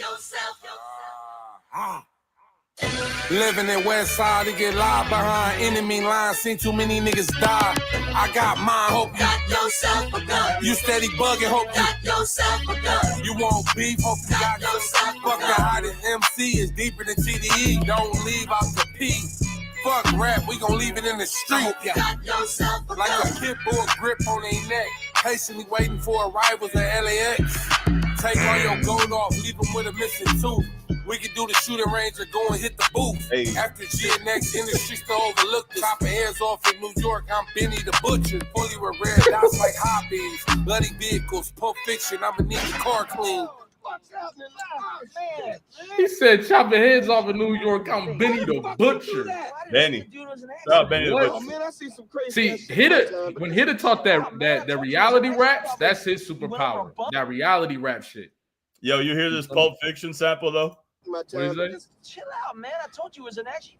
Living in West Side to get live behind enemy lines. Seen too many niggas die. I got mine. Hope you got yourself a gun. You steady bugging. Hope you got yourself a gun. You want beef. Hope you got yourself a gun. Fuck the hottest MC is deeper than TDE. Don't leave out the P. Fuck rap, we gon' leave it in the street. Got yourself a like gun. a pit bull grip on their neck. Patiently waiting for arrivals at LAX. Take all your gold off, leave them with a missing tooth. We can do the shooting range or go and hit the booth. Hey. After GNX industry store overlooked, chopping heads off in New York. I'm Benny the Butcher, fully with rare dots like hobbies. Bloody vehicles, Pulp Fiction. I'ma need the car clean. He said, chopping heads off in New York. I'm Benny the Butcher. Benny. Benny the Butcher. Man, I see some crazy. See, when Hitter taught that reality raps, that's his superpower. That reality rap shit. Yo, you hear this Pulp Fiction sample though? What is that? Just chill out, man. I told you it was an action.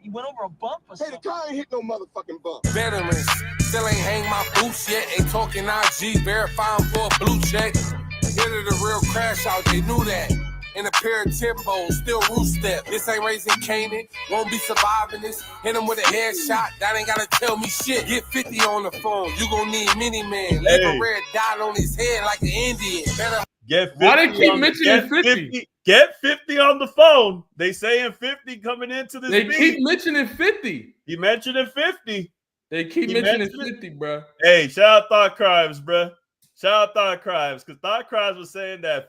You went over a bump or something. Hey, the car ain't hit no motherfucking bump. Veterans, still ain't hang my boots yet. Ain't talking IG, verifying for a blue check. Hit it a real crash out, they knew that. In a pair of Timbos, still roof step. This ain't raising Canaan, won't be surviving this. Hit him with a headshot, that ain't gotta tell me shit. Get 50 on the phone, you gon' need Mini-Man. Leave a red dot on his head like an Indian. Better Get 50. Why they keep mentioning 50? Get 50 on the phone. They saying 50 coming into this They beat. keep mentioning 50. He mentioned 50. They keep mentioning 50, bro. Hey, shout out Thought Crimes, bro. Shout out Thought Crimes, because Thought Crimes was saying that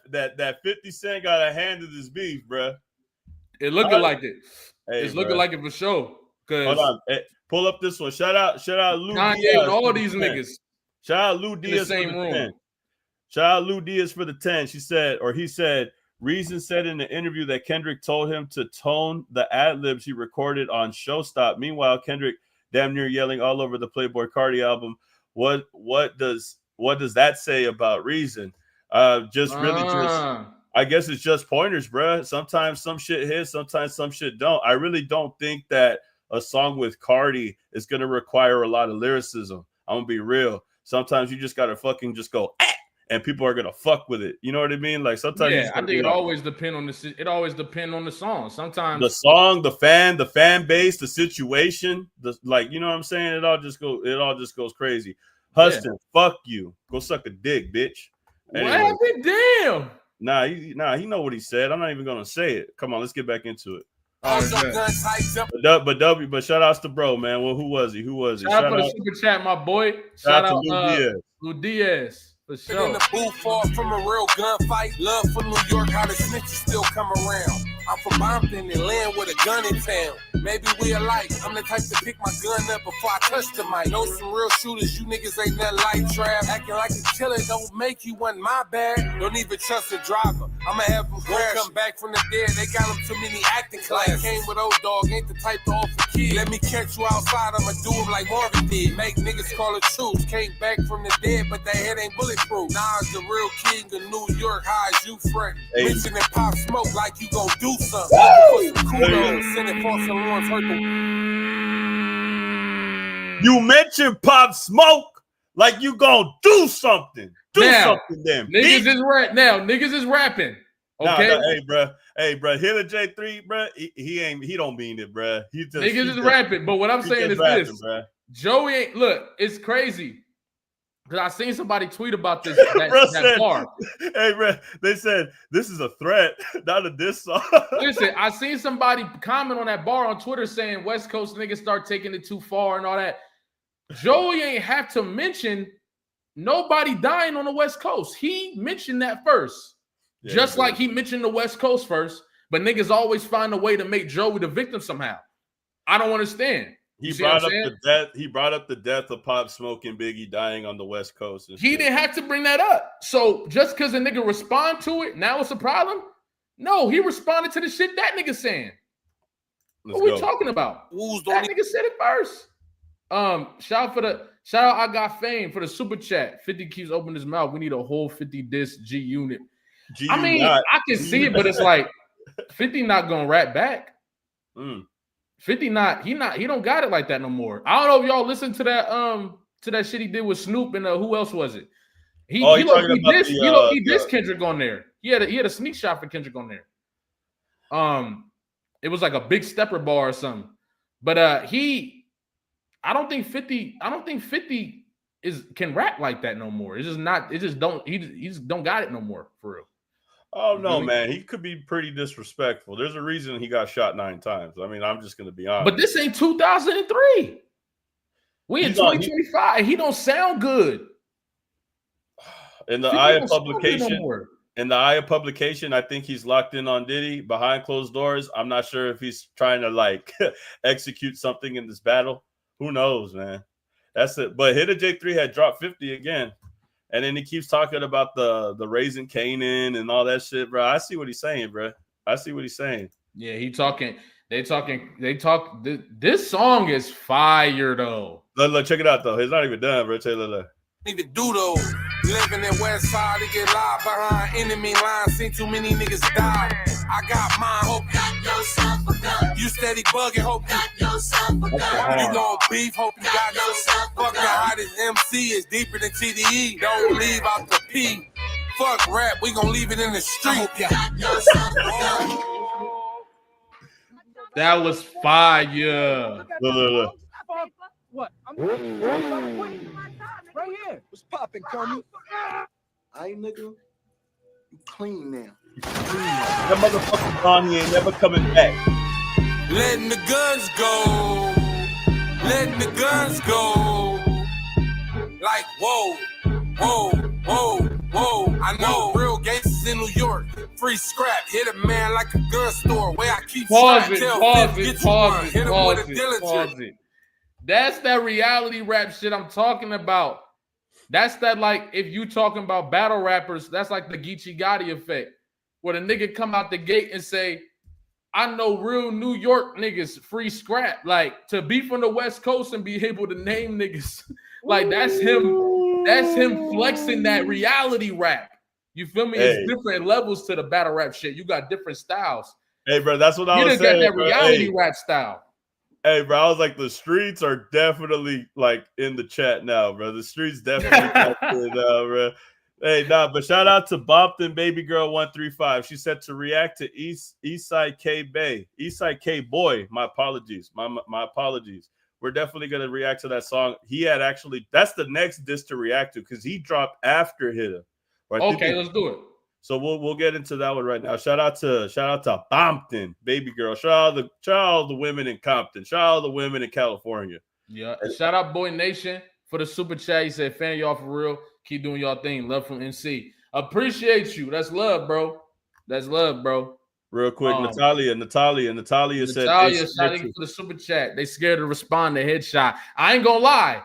50 Cent got a hand in this beef, bro. It looking like it. Hey, it's looking like it for sure. Hold on. Pull up this one. Shout out Lou Kanye Diaz and all for the these 10. niggas Shout out Lou in the Diaz for same the room. 10. Shout out Lou Diaz for the 10. He said, Reason said in the interview that Kendrick told him to tone the ad-libs he recorded on Showstop. Meanwhile, Kendrick damn near yelling all over the Playboi Carti album. What does that say about Reason? I guess it's just pointers, bro. Sometimes some shit hits, sometimes some shit don't. I really don't think that a song with Carti is gonna require a lot of lyricism. I'm gonna be real. Sometimes you just gotta fucking just go, and people are gonna fuck with it. You know what I mean? Like sometimes, I think it always depends on the. It always depends on the song. Sometimes the song, the fan base, the situation, you know what I'm saying. It all just goes crazy. Huston, fuck you. Go suck a dick, bitch. What happened? Damn. Nah, he know what he said. I'm not even gonna say it. Come on, let's get back into it. But shout outs to bro, man. Well, who was he? Shout out for the super chat, my boy. Shout out to Lou Diaz. For sure. In the booth, far from a real gunfight. Love for New York, how the snitches still come around. I'm from Bompton and land with a gun in town. Maybe we alike. I'm the type to pick my gun up before I touch the mic. Know some real shooters, you niggas ain't nothing like trap. Acting like a killer don't make you one my bad. Don't even trust the driver. I'ma have them come back from the dead. They got them too many acting classes. Came with old dog, ain't the type to offer kid. Let me catch you outside, I'ma do them like Marvin did. Make niggas call it truth. Came back from the dead, but that head ain't bulletproof. Nas the real king of New York. How is you, Fred? Mentioning Pop Smoke like you gon' do something. You mentioned Pop Smoke like you gonna do something. Something, then. Niggas is rapping. Okay. Hey, bro. Hit a J3, bro. He don't mean it, bro. Niggas is rapping. But what I'm saying is rapping, this: bro. Joey ain't. Look, it's crazy. Because I seen somebody tweet about this that bar. Hey, bro, they said this is a threat, not a diss song. Listen, I seen somebody comment on that bar on Twitter saying West Coast niggas start taking it too far and all that. Joey ain't have to mention nobody dying on the West Coast. He mentioned that first. Yeah, just like he mentioned the West Coast first. But niggas always find a way to make Joey the victim somehow. I don't understand. He brought up the death of Pop Smoke and Biggie dying on the West Coast. He didn't have to bring that up. So just because a nigga respond to it, now it's a problem? No, he responded to the shit that nigga saying. What we talking about? That nigga said it first. Shout out I Got Fame for the super chat. 50 keeps opening his mouth. We need a whole 50 disc G unit. I mean, I can see it, but it's like 50 not gonna rap back. 50 he don't got it like that no more. I don't know if y'all listened to that shit he did with Snoop and who else was it? He dissed Kendrick on there. He had a sneak shot for Kendrick on there. It was like a big stepper bar or something. But I don't think 50 can rap like that no more. He just don't got it no more for real. Oh no, man. He could be pretty disrespectful. There's a reason he got shot 9 times. I mean, I'm just gonna be honest. But this ain't 2003. We in 2025. He don't sound good. In the eye of publication, I think he's locked in on Diddy behind closed doors. I'm not sure if he's trying to like execute something in this battle. Who knows, man? That's it. But Hit a J3 had dropped 50 again. And then he keeps talking about the Raising Canaan and all that shit, bro. I see what he's saying, bro. I see what he's saying. Yeah, they talk. This song is fire, though. Look, check it out, though. It's not even done, bro. Taylor. Need to do those. Living in West Side to get live behind enemy lines. Seen too many niggas die. I got mine. Hope you got yourself a gun. You steady bugging. Hope you got yourself a gun. You gon' beef. Hope you got yourself a gun. Fuck the hottest MC is deeper than TDE. Don't leave out the P. Fuck rap. We gon' leave it in the street. Hope you got yourself a gun. That was fire. Look. What? I'm right here. What's poppin', Kermit? I ain't nigga. You clean now. That motherfucker gone. He ain't never coming back. Letting the guns go. Letting the guns go. Like whoa, whoa, whoa, whoa. I know real gangsters in New York. Free scrap. Hit a man like a gun store. Where I keep pause it. That's that reality rap shit I'm talking about. That's that, like, if you talking about battle rappers, that's like the Geechee Gotti effect, where the nigga come out the gate and say, I know real New York niggas free scrap. Like, to be from the West Coast and be able to name niggas, like, that's him. That's him flexing that reality rap. You feel me? Hey. It's different levels to the battle rap shit. You got different styles. Hey, bro, that's what I You was done saying. got that bro. reality Hey. rap style. Hey, bro, I was like, the streets are definitely like in the chat now, bro. The streets definitely now, bro. Hey, nah, but shout out to Bompton Baby Girl 135. She said to react to Eastside K Boy. My apologies. My apologies. We're definitely gonna react to that song. He had actually, that's the next diss to react to because he dropped after Hitter. Okay, let's do it. So we'll get into that one right now. Shout out to Bompton Baby Girl. Shout out the women in Compton. Shout out the women in California. Yeah. Shout out Boy Nation for the super chat. He said, fan y'all for real. Keep doing y'all thing. Love from NC. Appreciate you. That's love, bro. That's love, bro. Real quick, Natalia said, Natalia, shout out for the super chat. They scared to respond to headshot. I ain't gonna lie.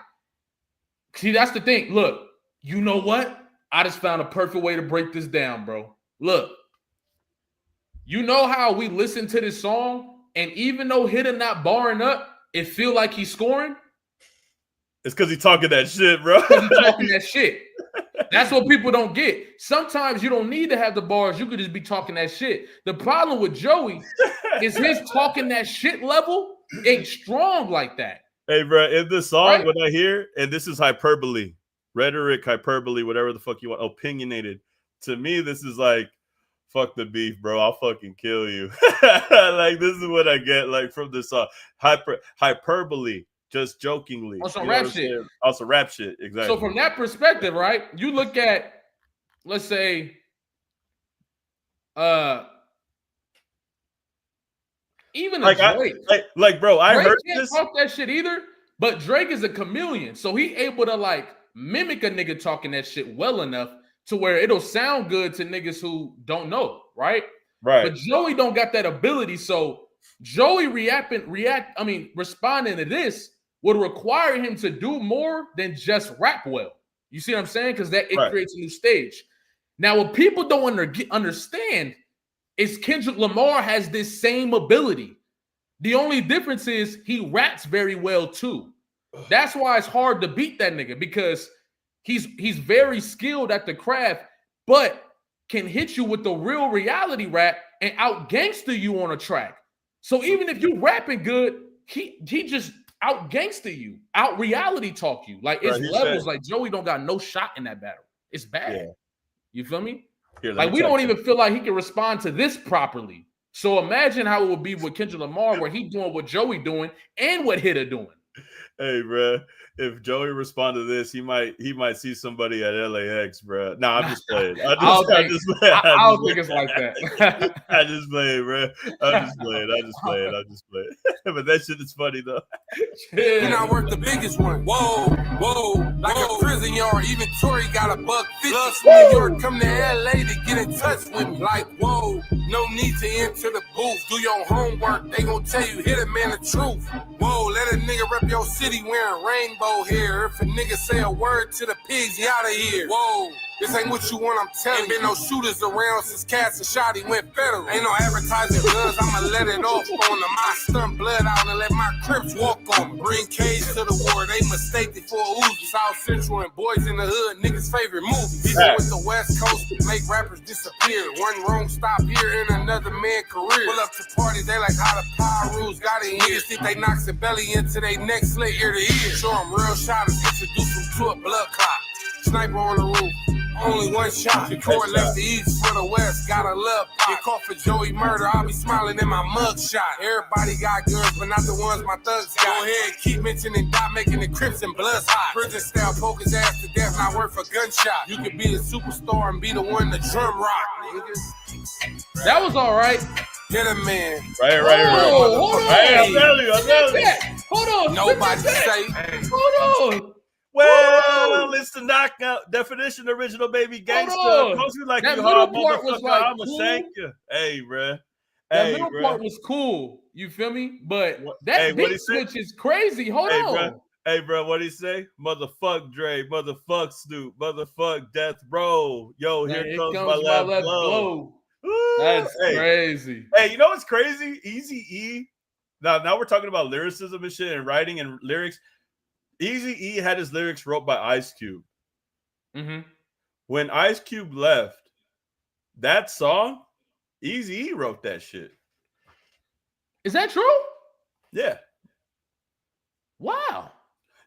See, that's the thing. Look, you know what? I just found a perfect way to break this down, bro. Look, you know how we listen to this song, and even though Hitter not barring up, it feel like he's scoring? It's because he's talking that shit, bro. Because he's talking that shit. That's what people don't get. Sometimes you don't need to have the bars. You could just be talking that shit. The problem with Joey is his talking that shit level ain't strong like that. Hey, bro, in this song, Right? what I hear, and this is hyperbole, rhetoric, hyperbole, whatever the fuck you want, opinionated. To me, this is like, fuck the beef, bro. I'll fucking kill you. Like, this is what I get, like, from this song. Hyperbole, just jokingly. On some rap shit. Also rap shit, exactly. So from that perspective, right, you look at, let's say, even like, Drake. Bro, I Drake heard can't this. talk that shit either, but Drake is a chameleon. So he able to, like, mimic a nigga talking that shit well enough to where it'll sound good to niggas who don't know, right? Right. But Joey don't got that ability. So Joey responding to this would require him to do more than just rap well. You see what I'm saying? Because that it creates a new stage. Now, what people don't understand is Kendrick Lamar has this same ability. The only difference is he raps very well too. That's why it's hard to beat that nigga, because he's very skilled at the craft, but can hit you with the real reality rap and out gangster you on a track. So even if you rapping good, he just out gangster you, out reality talk you. Like, it's levels. Like, Joey don't got no shot in that battle. It's bad. Yeah. You feel me? Here, like, we don't even feel like he can respond to this properly. So imagine how it would be with Kendrick Lamar, where he doing what Joey doing and what Hitter doing. Hey, bro, if Joey respond to this, he might see somebody at LAX, bro. No, I'm just playing. I don't think it's like that. I just playing, bro. I'm just playing. But that shit is funny though. And I work the biggest one. Whoa, like a prison yard. Even Tory got a $150. Plus New York, come to LA to get in touch with me. Like, whoa, no need to enter the booth. Do your homework. They gonna tell you, hit a man the truth. Whoa, let a nigga rep your city wearing rainbow hair. If a nigga say a word to the pigs, he out of here. Whoa, this ain't what you want, I'm telling you. Ain't been no shooters around since Cass and Shotty went federal. Ain't no advertising guns, I'ma let it off on them. I stunt blood out and let my Crips walk on them. Bring K's to the war, they mistake it for a Uzi. South Central and Boys in the Hood, niggas' favorite movie. Beefing with the West Coast, make rappers disappear. One wrong stop here and another man career. Pull up to parties, they like how the power rules got in here. Niggas think they knocks the belly into they neck slit ear to ear. Show them real shotters, introduce them to a blood clot. Sniper on the roof. Only one shot. The court left the east for the west. Got a love pot. Get caught for Joey murder. I'll be smiling in my mug shot. Everybody got guns, but not the ones my thugs got. Go ahead, keep mentioning Dot, making the Crips and Bloods hot. Prison style, poke his ass to death, not worth a gunshot. You could be the superstar and be the one to drum rock, niggas. That was all right. Get a man. Right. Hold on. I'm telling you. Hold on. Nobody say. Hold on. Well, it's the knockout definition, original baby gangster. Close me like that you little hard part was motherfucker. like, I'ma shank you. Hey, bro. That Hey, middle bro. part was cool. You feel me? But What- that hey, what'd he beat say? switch is crazy. Hold Hey, on. bro. Hey, bro, what'd he say? Motherfuck Dre, motherfuck Snoop, motherfuck Death Row. Yo, Now, here comes my left blow. Woo! That's Hey, crazy. hey, you know what's crazy? Easy E. Now we're talking about lyricism and shit and writing and lyrics. Easy E had his lyrics wrote by Ice Cube. Mm-hmm. When Ice Cube left, that song, Easy E wrote that shit. Is that true? Yeah. Wow.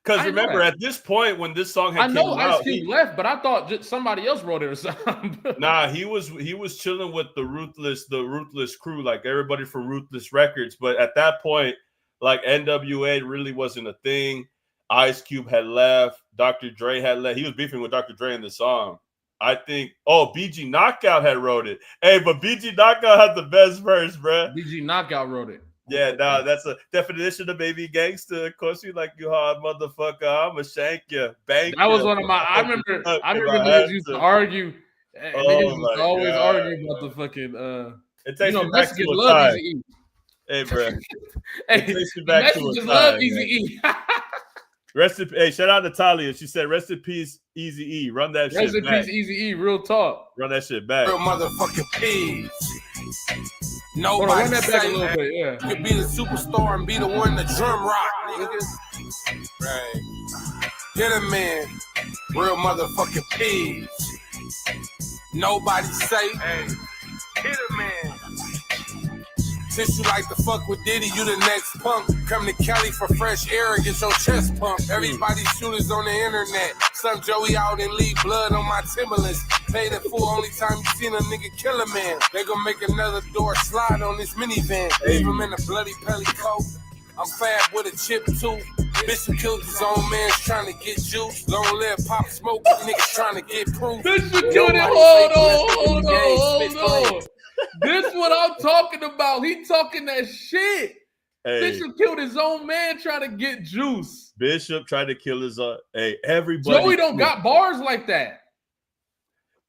Because I didn't know remember, that. at this point when this song I had know came Ice out, Cube left, but I thought just somebody else wrote it or something. nah, he was chilling with the Ruthless crew, like everybody from Ruthless Records. But at that point, like NWA really wasn't a thing. Ice Cube had left. Dr. Dre had left. He was beefing with Dr. Dre in the song. I think. Oh, BG Knockout had wrote it. Hey, but BG Knockout had the best verse, bruh. BG Knockout wrote it. Yeah, nah, that's a definition of baby gangster. Of course, you like you hard motherfucker. I'ma shank you. Bank That was you. one of my. I remember If I niggas had used to to. argue. Oh Niggas used my to always God, argue about the fucking. It takes me back Mexicans to a love time. Easy E. Hey, bro. Hey, It takes me the back to a Mexicans time, love man. Easy E. Rest in hey, shout out to Talia. She said, "Rest in peace, Easy E. Run that Rest shit in back. peace, Easy E. Real talk. Run that shit back." Real motherfucking pigs. Hold on, Nobody run that back a say little bit. Yeah. you could be the superstar and be the one to drum rock, niggas. Right. Hit a man. Real motherfucking pigs. Nobody say, hey, hit a man. Since you like to fuck with Diddy, you the next punk. Come to Cali for fresh air and get your chest pumped. Everybody shooters on the internet. Some Joey out and leave blood on my Timberlands. Paid it full, only time you seen a nigga kill a man. They gon' make another door slide on this minivan. Leave him in a bloody pelly coat. I'm fab with a chip too. Bishop killed his own man trying to get juice. Long live Pop Smoke, niggas trying to get proof. Bishop killed him. Hold on. This what I'm talking about. He talking that shit. Hey, Bishop killed his own man trying to get juice. Bishop tried to kill his hey, everybody. Joey don't got bars like that.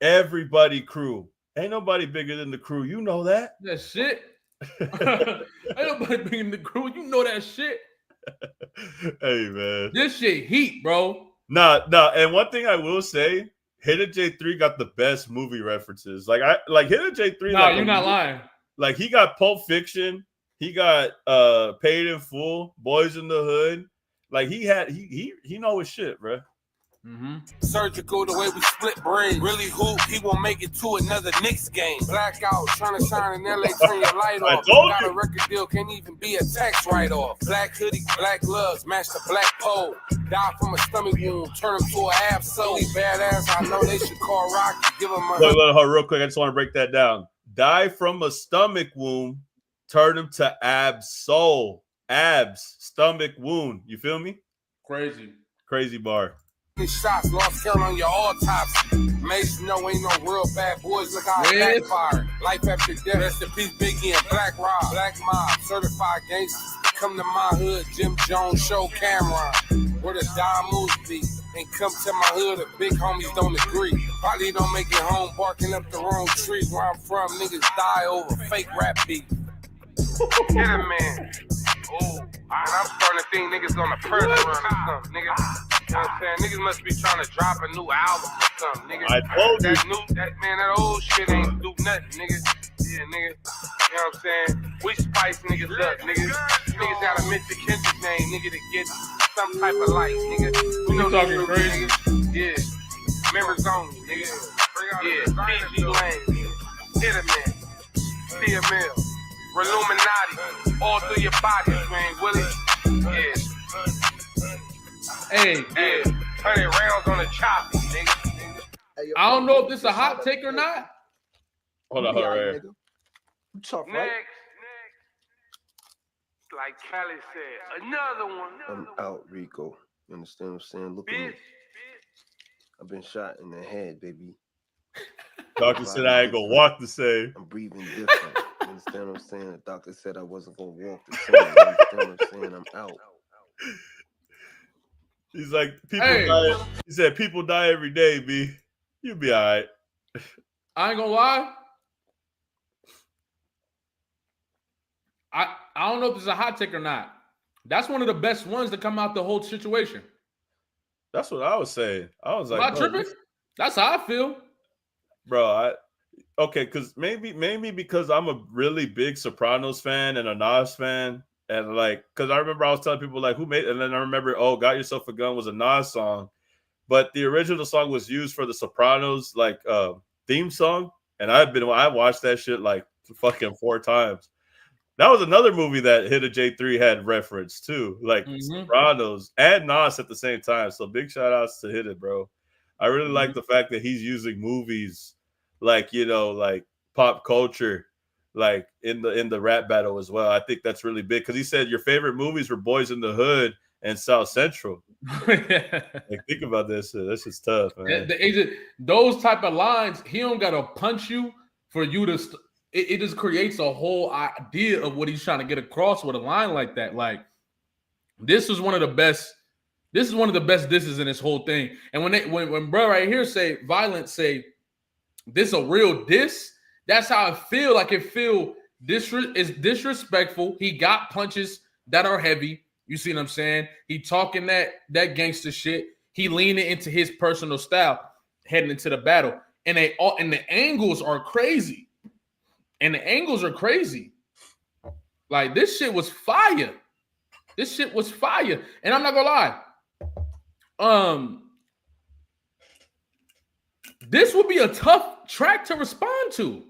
Everybody crew. Ain't nobody bigger than the crew. You know that. That shit. Ain't nobody bigger than the crew. You know that shit. Hey, man. This shit heat, bro. Nah. And one thing I will say, Hidden J3 got the best movie references. Like Hidden J3. No, like, you're not lying. Like he got Pulp Fiction, he got Paid in Full, Boys in the Hood. Like he know his shit, bro. Mm-hmm. Surgical, the way we split brains. Really hoop, he won't make it to another Knicks game. Blackout, trying to shine in LA, turn your light I off. told Got you. a record deal, can't even be a tax write-off. Black hoodie, black gloves, match the black pole. Die from a stomach wound, turn him to an absol. Badass, I know they should call Rocky. Give him a Hold on, real quick. I just want to break that down. Die from a stomach wound, turn him to absol. Abs, stomach wound. You feel me? Crazy bar. shots, lost count on your autopsy. Mason, no, ain't no real bad boys. Look how I backfired. Life after death. Rest in peace, Biggie and Black Rob. Black Mob, certified gangsters. Come to my hood, Jim Jones, show Cameron. Where the dime moves be. And come to my hood, the big homies don't agree. Probably don't make it home, barking up the wrong tree. Where I'm from, niggas die over fake rap beef. Get a man. Oh, I'm starting to think niggas on a press run or something, nigga. You know what I'm saying? Niggas must be trying to drop a new album or something, nigga. I told you. That old shit ain't do nothing, nigga. Yeah, nigga. You know what I'm saying? We spice niggas up, nigga. Niggas gotta mention Kendrick's name, nigga, to get some type of light, nigga. We know talking crazy. Nigga. Yeah. Members only, nigga. Yeah. PG Lane, nigga. Hit a man. See a mill. Reluminati. All through your body, man, Willie. Yeah. Hey, 100 rounds on the choppy, nigga. Hey, yo, I don't know if this is a hot take or not. Hold on, right here. You tough, right? Next. Like Kelly said, another one. I'm out, Rico. You understand what I'm saying? Look at me. Bitch. I've been shot in the head, baby. Doctor said I ain't gonna walk the same. I'm breathing different. You understand what I'm saying? The doctor said I wasn't gonna walk the same. You understand what I'm saying? I'm out. He's like, people die. He said, people die every day, B. You'll be all right. I ain't gonna lie. I don't know if this is a hot take or not. That's one of the best ones to come out the whole situation. That's what I was saying. I was Am like, I tripping? That's how I feel. bro, okay, because maybe because I'm a really big Sopranos fan and a Nas fan, and like, because I remember I was telling people like who made, and then I remember, oh, "Got Yourself a Gun" was a Nas song, but the original song was used for the Sopranos like theme song, and I watched that shit like fucking 4 times. That was another movie that Hit a J3 had reference too, like Sopranos and Nas at the same time. So big shout outs to Hit It, bro. I really like the fact that he's using movies like, like pop culture, like in the rap battle as well. I think that's really big because he said your favorite movies were Boys in the Hood and South Central. Like, think about this. This is tough, man. Those type of lines, he don't gotta punch you for you to. It just creates a whole idea of what he's trying to get across with a line like that. Like, this is one of the best. This is one of the best disses in this whole thing. And when bro right here say Violent say this a real diss, that's how I feel. Like it feel is disrespectful. He got punches that are heavy. You see what I'm saying? He talking that gangster shit. He leaning into his personal style, heading into the battle, and the angles are crazy. And the angles are crazy. Like, this shit was fire. This shit was fire. And I'm not gonna lie. This would be a tough track to respond to.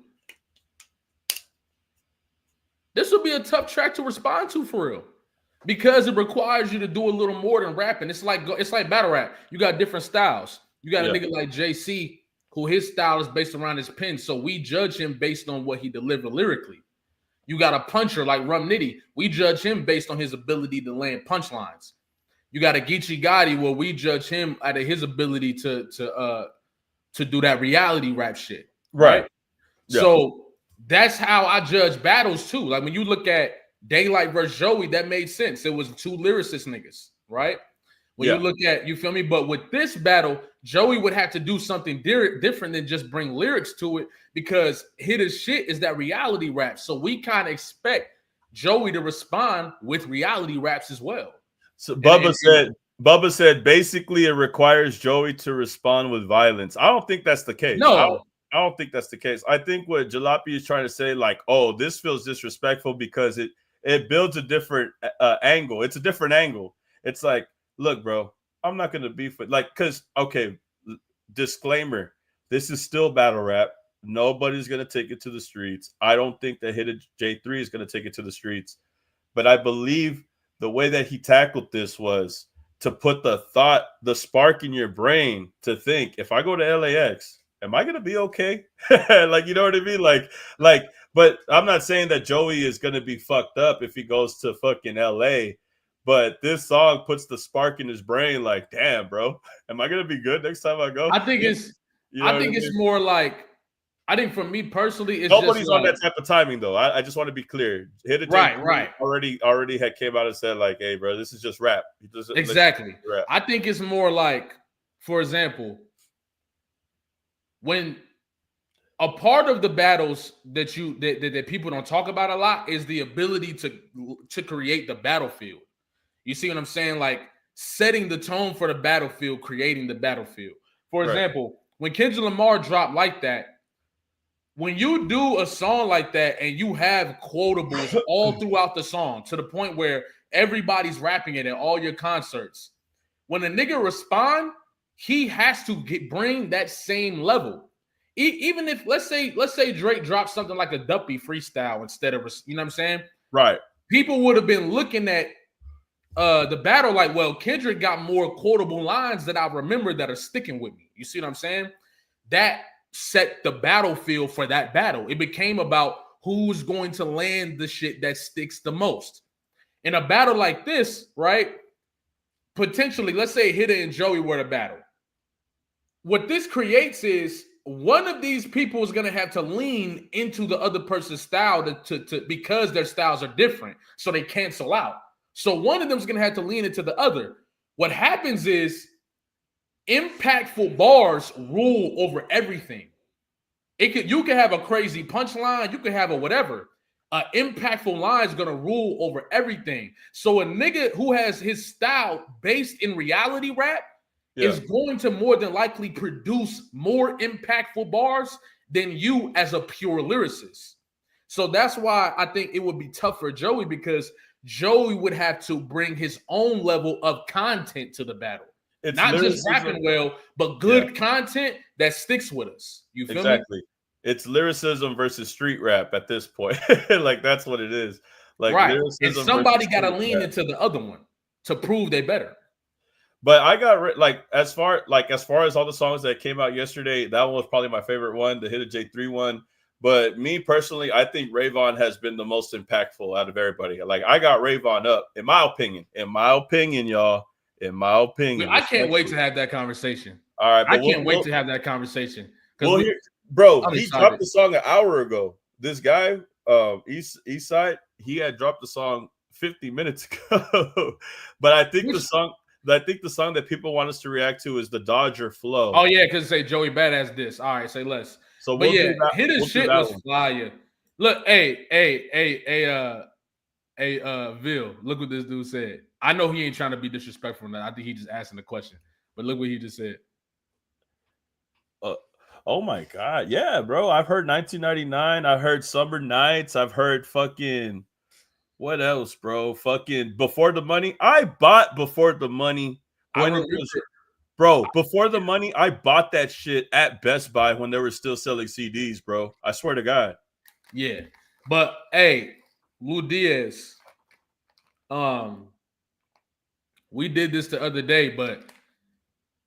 This would be a tough track to respond to for real. Because it requires you to do a little more than rapping. It's like battle rap. You got different styles. You got a nigga like JC, who his style is based around his pen. So we judge him based on what he delivered lyrically. You got a puncher like Rum Nitty. We judge him based on his ability to land punchlines. You got a Geechee Gotti where we judge him out of his ability to do that reality rap shit. Right. Yeah. So that's how I judge battles too. Like when you look at Daylight versus Joey, that made sense. It was 2 lyricist niggas, right? When you look at, you feel me? But with this battle, Joey would have to do something different than just bring lyrics to it because his shit is that reality rap. So we kind of expect Joey to respond with reality raps as well. So Bubba said basically it requires Joey to respond with violence. I don't think that's the case. No. I don't think that's the case. I think what Jalopy is trying to say, like, oh, this feels disrespectful because it builds a different angle. It's a different angle. It's like, look, bro, I'm not going to beef with, like, because, okay, disclaimer, this is still battle rap. Nobody's going to take it to the streets. I don't think that Hit J3 is going to take it to the streets. But I believe the way that he tackled this was to put the spark in your brain to think, if I go to LAX, am I going to be okay? Like, you know what I mean? Like, but I'm not saying that Joey is going to be fucked up if he goes to fucking LA. But this song puts the spark in his brain, like, damn, bro, am I gonna be good next time I go? I think it's more like, I think for me personally, it's nobody's just on like, that type of timing though. I just want to be clear. Right. Already had came out and said like, hey, bro, this is just rap. Exactly. Rap. I think it's more like, for example, when a part of the battles that people don't talk about a lot is the ability to create the battlefield. You see what I'm saying? Like setting the tone for the battlefield, creating the battlefield. For example, when Kendrick Lamar dropped Like That, when you do a song like that and you have quotables all throughout the song to the point where everybody's rapping it at all your concerts, when a nigga respond, he has to bring that same level. Even if let's say Drake dropped something like a Duppy freestyle instead of, you know what I'm saying? Right. People would have been looking at the battle like, well, Kendrick got more quotable lines that I remember that are sticking with me. You see what I'm saying? That set the battlefield for that battle. It became about who's going to land the shit that sticks the most. In a battle like this, right? Potentially, let's say Hitta and Joey were to battle. What this creates is one of these people is going to have to lean into the other person's style to because their styles are different, so they cancel out. So one of them is going to have to lean into the other. What happens is impactful bars rule over everything. You can have a crazy punchline, you can have a whatever. An impactful line is gonna rule over everything. So a nigga who has his style based in reality rap is going to more than likely produce more impactful bars than you as a pure lyricist. So that's why I think it would be tough for Joey, because Joey would have to bring his own level of content to the battle. It's not just rapping well, but good content that sticks with us. You feel me? Exactly. It's lyricism versus street rap at this point. Like, that's what it is. Like, right. And somebody got to lean rap. into the other one to prove they better. But I got as far as all the songs that came out yesterday, that one was probably my favorite one, the Hit of J3 one. But me personally, I think Rayvon has been the most impactful out of everybody. Like, I got Rayvon up, in my opinion, y'all. In my opinion, I can't wait to have that conversation. All right, I can't wait to have that conversation. Well, bro, he dropped the song an hour ago. This guy, Eastside, he had dropped the song 50 minutes ago. But I think the song that people want us to react to is the Dodger Flow. Oh yeah, because say Joey Badass this. All right, say less. So but yeah, his shit was fire. Look, Vill, look what this dude said. I know he ain't trying to be disrespectful. I think he just asking the question. But look what he just said. Oh my God. Yeah, bro. I've heard 1999. I heard Summer Nights. I've heard fucking what else, bro? Fucking Before the Money. I bought Before the Money Before the Money, I bought that shit at Best Buy when they were still selling CDs, bro. I swear to God. Yeah. But hey, Lou Diaz, we did this the other day, but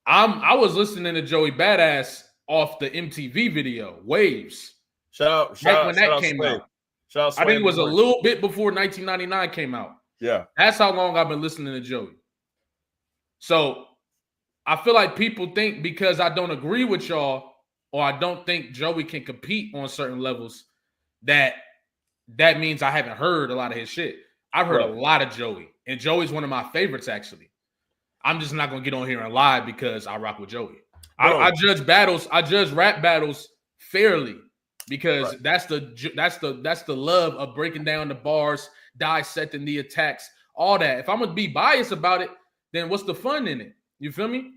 I was listening to Joey Badass off the MTV video, Waves. Shout out, when that came out. I think it was a little bit before 1999 came out. Yeah. That's how long I've been listening to Joey. So I feel like people think because I don't agree with y'all or I don't think Joey can compete on certain levels that means I haven't heard a lot of his shit. I've heard a lot of Joey, and Joey's one of my favorites, actually. I'm just not going to get on here and lie because I rock with Joey. I judge battles. I judge rap battles fairly because that's the love of breaking down the bars, dissecting the attacks, all that. If I'm going to be biased about it, then what's the fun in it? You feel me?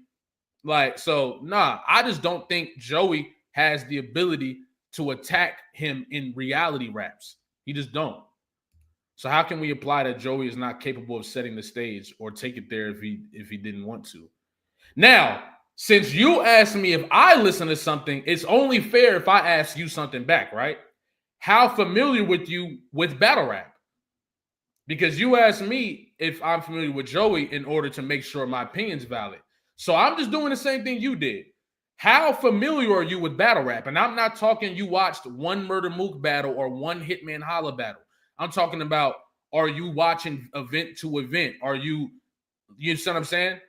Like, so, I just don't think Joey has the ability to attack him in reality raps. He just don't. So how can we apply that Joey is not capable of setting the stage or take it there if he didn't want to? Now, since you asked me if I listen to something, it's only fair if I ask you something back, right? How familiar with you with battle rap? Because you asked me if I'm familiar with Joey in order to make sure my opinion's valid. So I'm just doing the same thing you did. How familiar are you with battle rap? And I'm not talking you watched one Murder Mook battle or one Hitman Holla battle. I'm talking about, are you watching event to event? Are you see what I'm saying?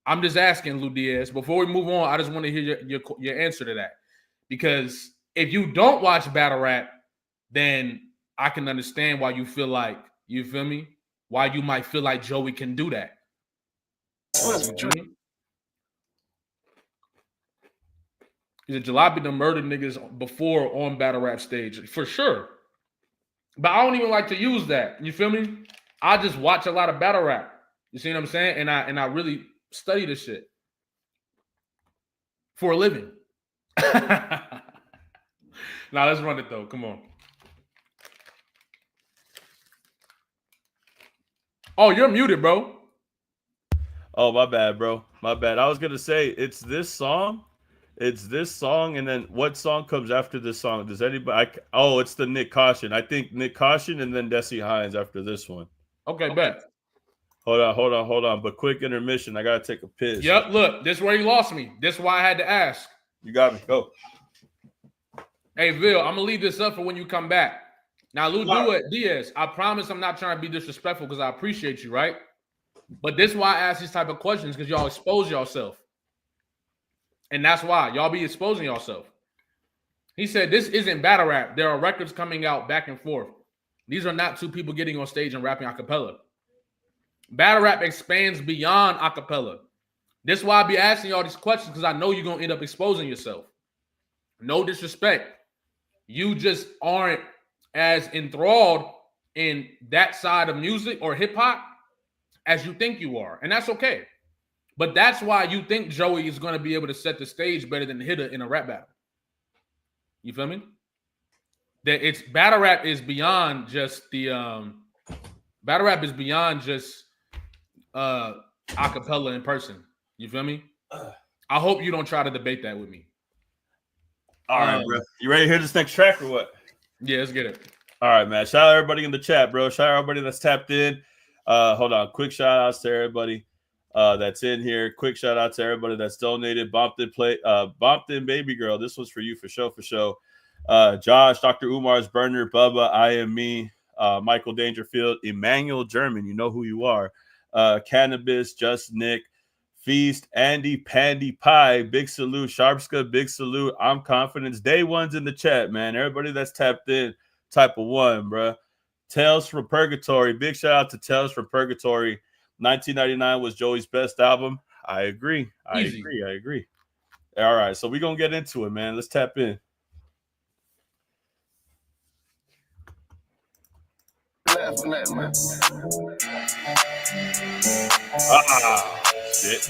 I'm just asking, Lou Diaz. Before we move on, I just want to hear your answer to that. Because if you don't watch battle rap, then I can understand why you feel like, you feel me? Why you might feel like Joey can do that. Is it Jalopy the murder niggas before on battle rap stage? For sure. But I don't even like to use that. You feel me? I just watch a lot of battle rap. You see what I'm saying? And I really study this shit for a living. Now let's run it though. Come on. Oh, you're muted, bro. Oh, my bad, bro. My bad. I was gonna say it's this song. It's this song, and then what song comes after this song? Does anybody? It's the Nick Caution. I think Nick Caution, and then Desi Hines after this one. Okay, bet. Hold on. But quick intermission. I gotta take a piss. Yep. Look, this is where you lost me. This is why I had to ask. You got me. Go. Hey, Vill, I'm gonna leave this up for when you come back. Now, Lou Diaz, I promise I'm not trying to be disrespectful because I appreciate you, right? But this is why I ask these type of questions because y'all expose yourself. And that's why y'all be exposing yourself. He said, this isn't battle rap. There are records coming out back and forth. These are not two people getting on stage and rapping a cappella. Battle rap expands beyond a cappella. This is why I be asking y'all these questions because I know you're going to end up exposing yourself. No disrespect. You just aren't as enthralled in that side of music or hip hop as you think you are, and that's okay. But that's why you think Joey is going to be able to set the stage better than Hitter in a rap battle. You feel me? That it's battle rap is beyond just the battle rap is beyond just acapella in person. You feel me? I hope you don't try to debate that with me. All right, bro. You ready to hear this next track or what? Yeah, let's get it. All right, man. Shout out everybody in the chat, bro. Shout out everybody that's tapped in. Hold on. Quick shout outs to everybody that's in here. Quick shout out to everybody that's donated. Bompton Baby Girl. This was for you for show. Josh, Dr. Umar's Burner, Bubba, I Am Me, Michael Dangerfield, Emmanuel German. You know who you are. Cannabis, Just Nick, Feast, Andy, Pandy, Pie, big salute, Sharpska, big salute. I'm Confidence. Day one's in the chat, man. Everybody that's tapped in, type of one, bro. Tales from Purgatory. Big shout out to Tales from Purgatory. 1999 was Joey's best album. I agree. I agree. All right, so we're going to get into it, man. Let's tap in. Shit.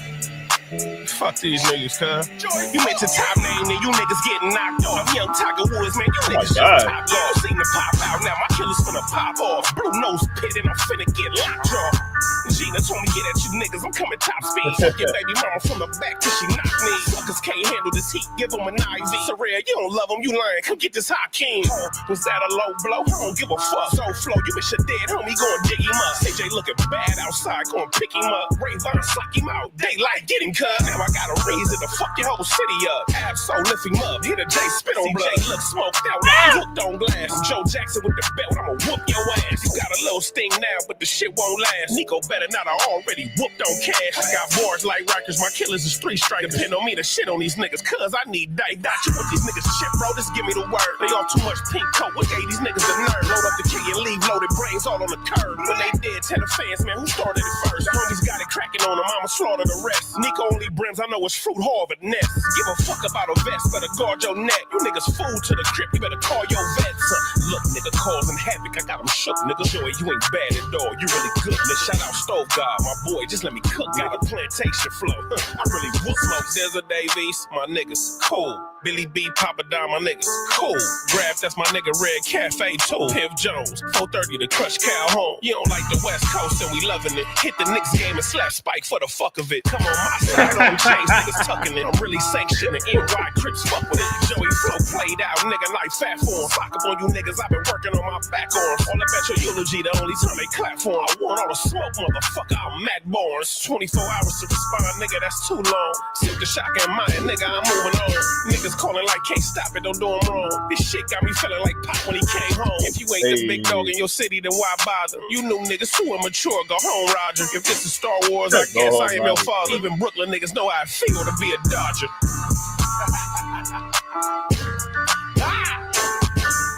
Fuck these niggas, cuz. You mention top name and you niggas getting knocked off. Young Tiger Woods, man, you niggas just top off. Seen the pop out, now my killer's finna pop off. Blue nose pit and I'm finna get locked off. Gina told me get at you niggas, I'm coming top speed. Fuck your baby mama from the back till she knock me. Suckers can't handle this heat, give them an IV. Soraya, you don't love them, you lying, come get this Hakeem. Was that a low blow? I don't give a fuck. So flow, you wish a dead homie, go and dig him up. CJ looking bad outside, go and pick him up. Ray Vaughn, suck him out. Daylight, get him cut. Now I got a reason to fuck your whole city up. Absol, lift him up. Hit a J, spit on blood. Look smoked out, now hooked on glass. I'm Joe Jackson with the belt, I'ma whoop your ass. You got a little sting now, but the shit won't last. Nico better not, I already whooped on cash. I got bars like Rikers, my killers is street strikers. Depend on me to shit on these niggas, cuz I need dice. Dot you with these niggas shit, bro, just give me the word. They all too much pink coat, what gave these niggas the nerve? Load up the key and leave loaded brains all on the curb. When they dead, tell the fans, man, who started it first? The homies got it cracking on them, I'ma slaughter the rest. Nico only brims, I know it's fruit Harvard nest. Give a fuck about a vest, better guard your neck. You niggas fool to the crib, you better call your vets. Look, nigga, causing havoc, I got them shook, nigga. Joey, you ain't bad at all, you really good. Let's shout out Stove God, my boy, just let me cook. Got a plantation flow, I really whoop smoke. Desert Davies, my niggas, cool. Billy B, Papa Don, my niggas, cool. Grab, that's my nigga Red Cafe too. Piv Jones, 430 to crush Calhoun. You don't like the West Coast and we loving it. Hit the Knicks game and slap Spike for the fuck of it. Come on my side, on chains, niggas tucking it. I'm really sanctioning NY Crips, fuck with it. Joey Flow played out, nigga like fat form. Fuck up on you niggas, I've been working on my back arms. All up at your eulogy, the only time they clap for 'em. I want all the smoke, motherfucker, I'm Matt Barnes. 24 hours to respond, nigga, that's too long. Silk the shock and mine, nigga, I'm moving on. Niggas calling like, can't stop it, don't do him wrong. This shit got me feeling like Pop when he came home. If you ain't this big dog in your city, then why bother? You new niggas too immature, go home, Roger. If this is Star Wars, I guess I am your father. Even Brooklyn niggas know how I feel to be a Dodger.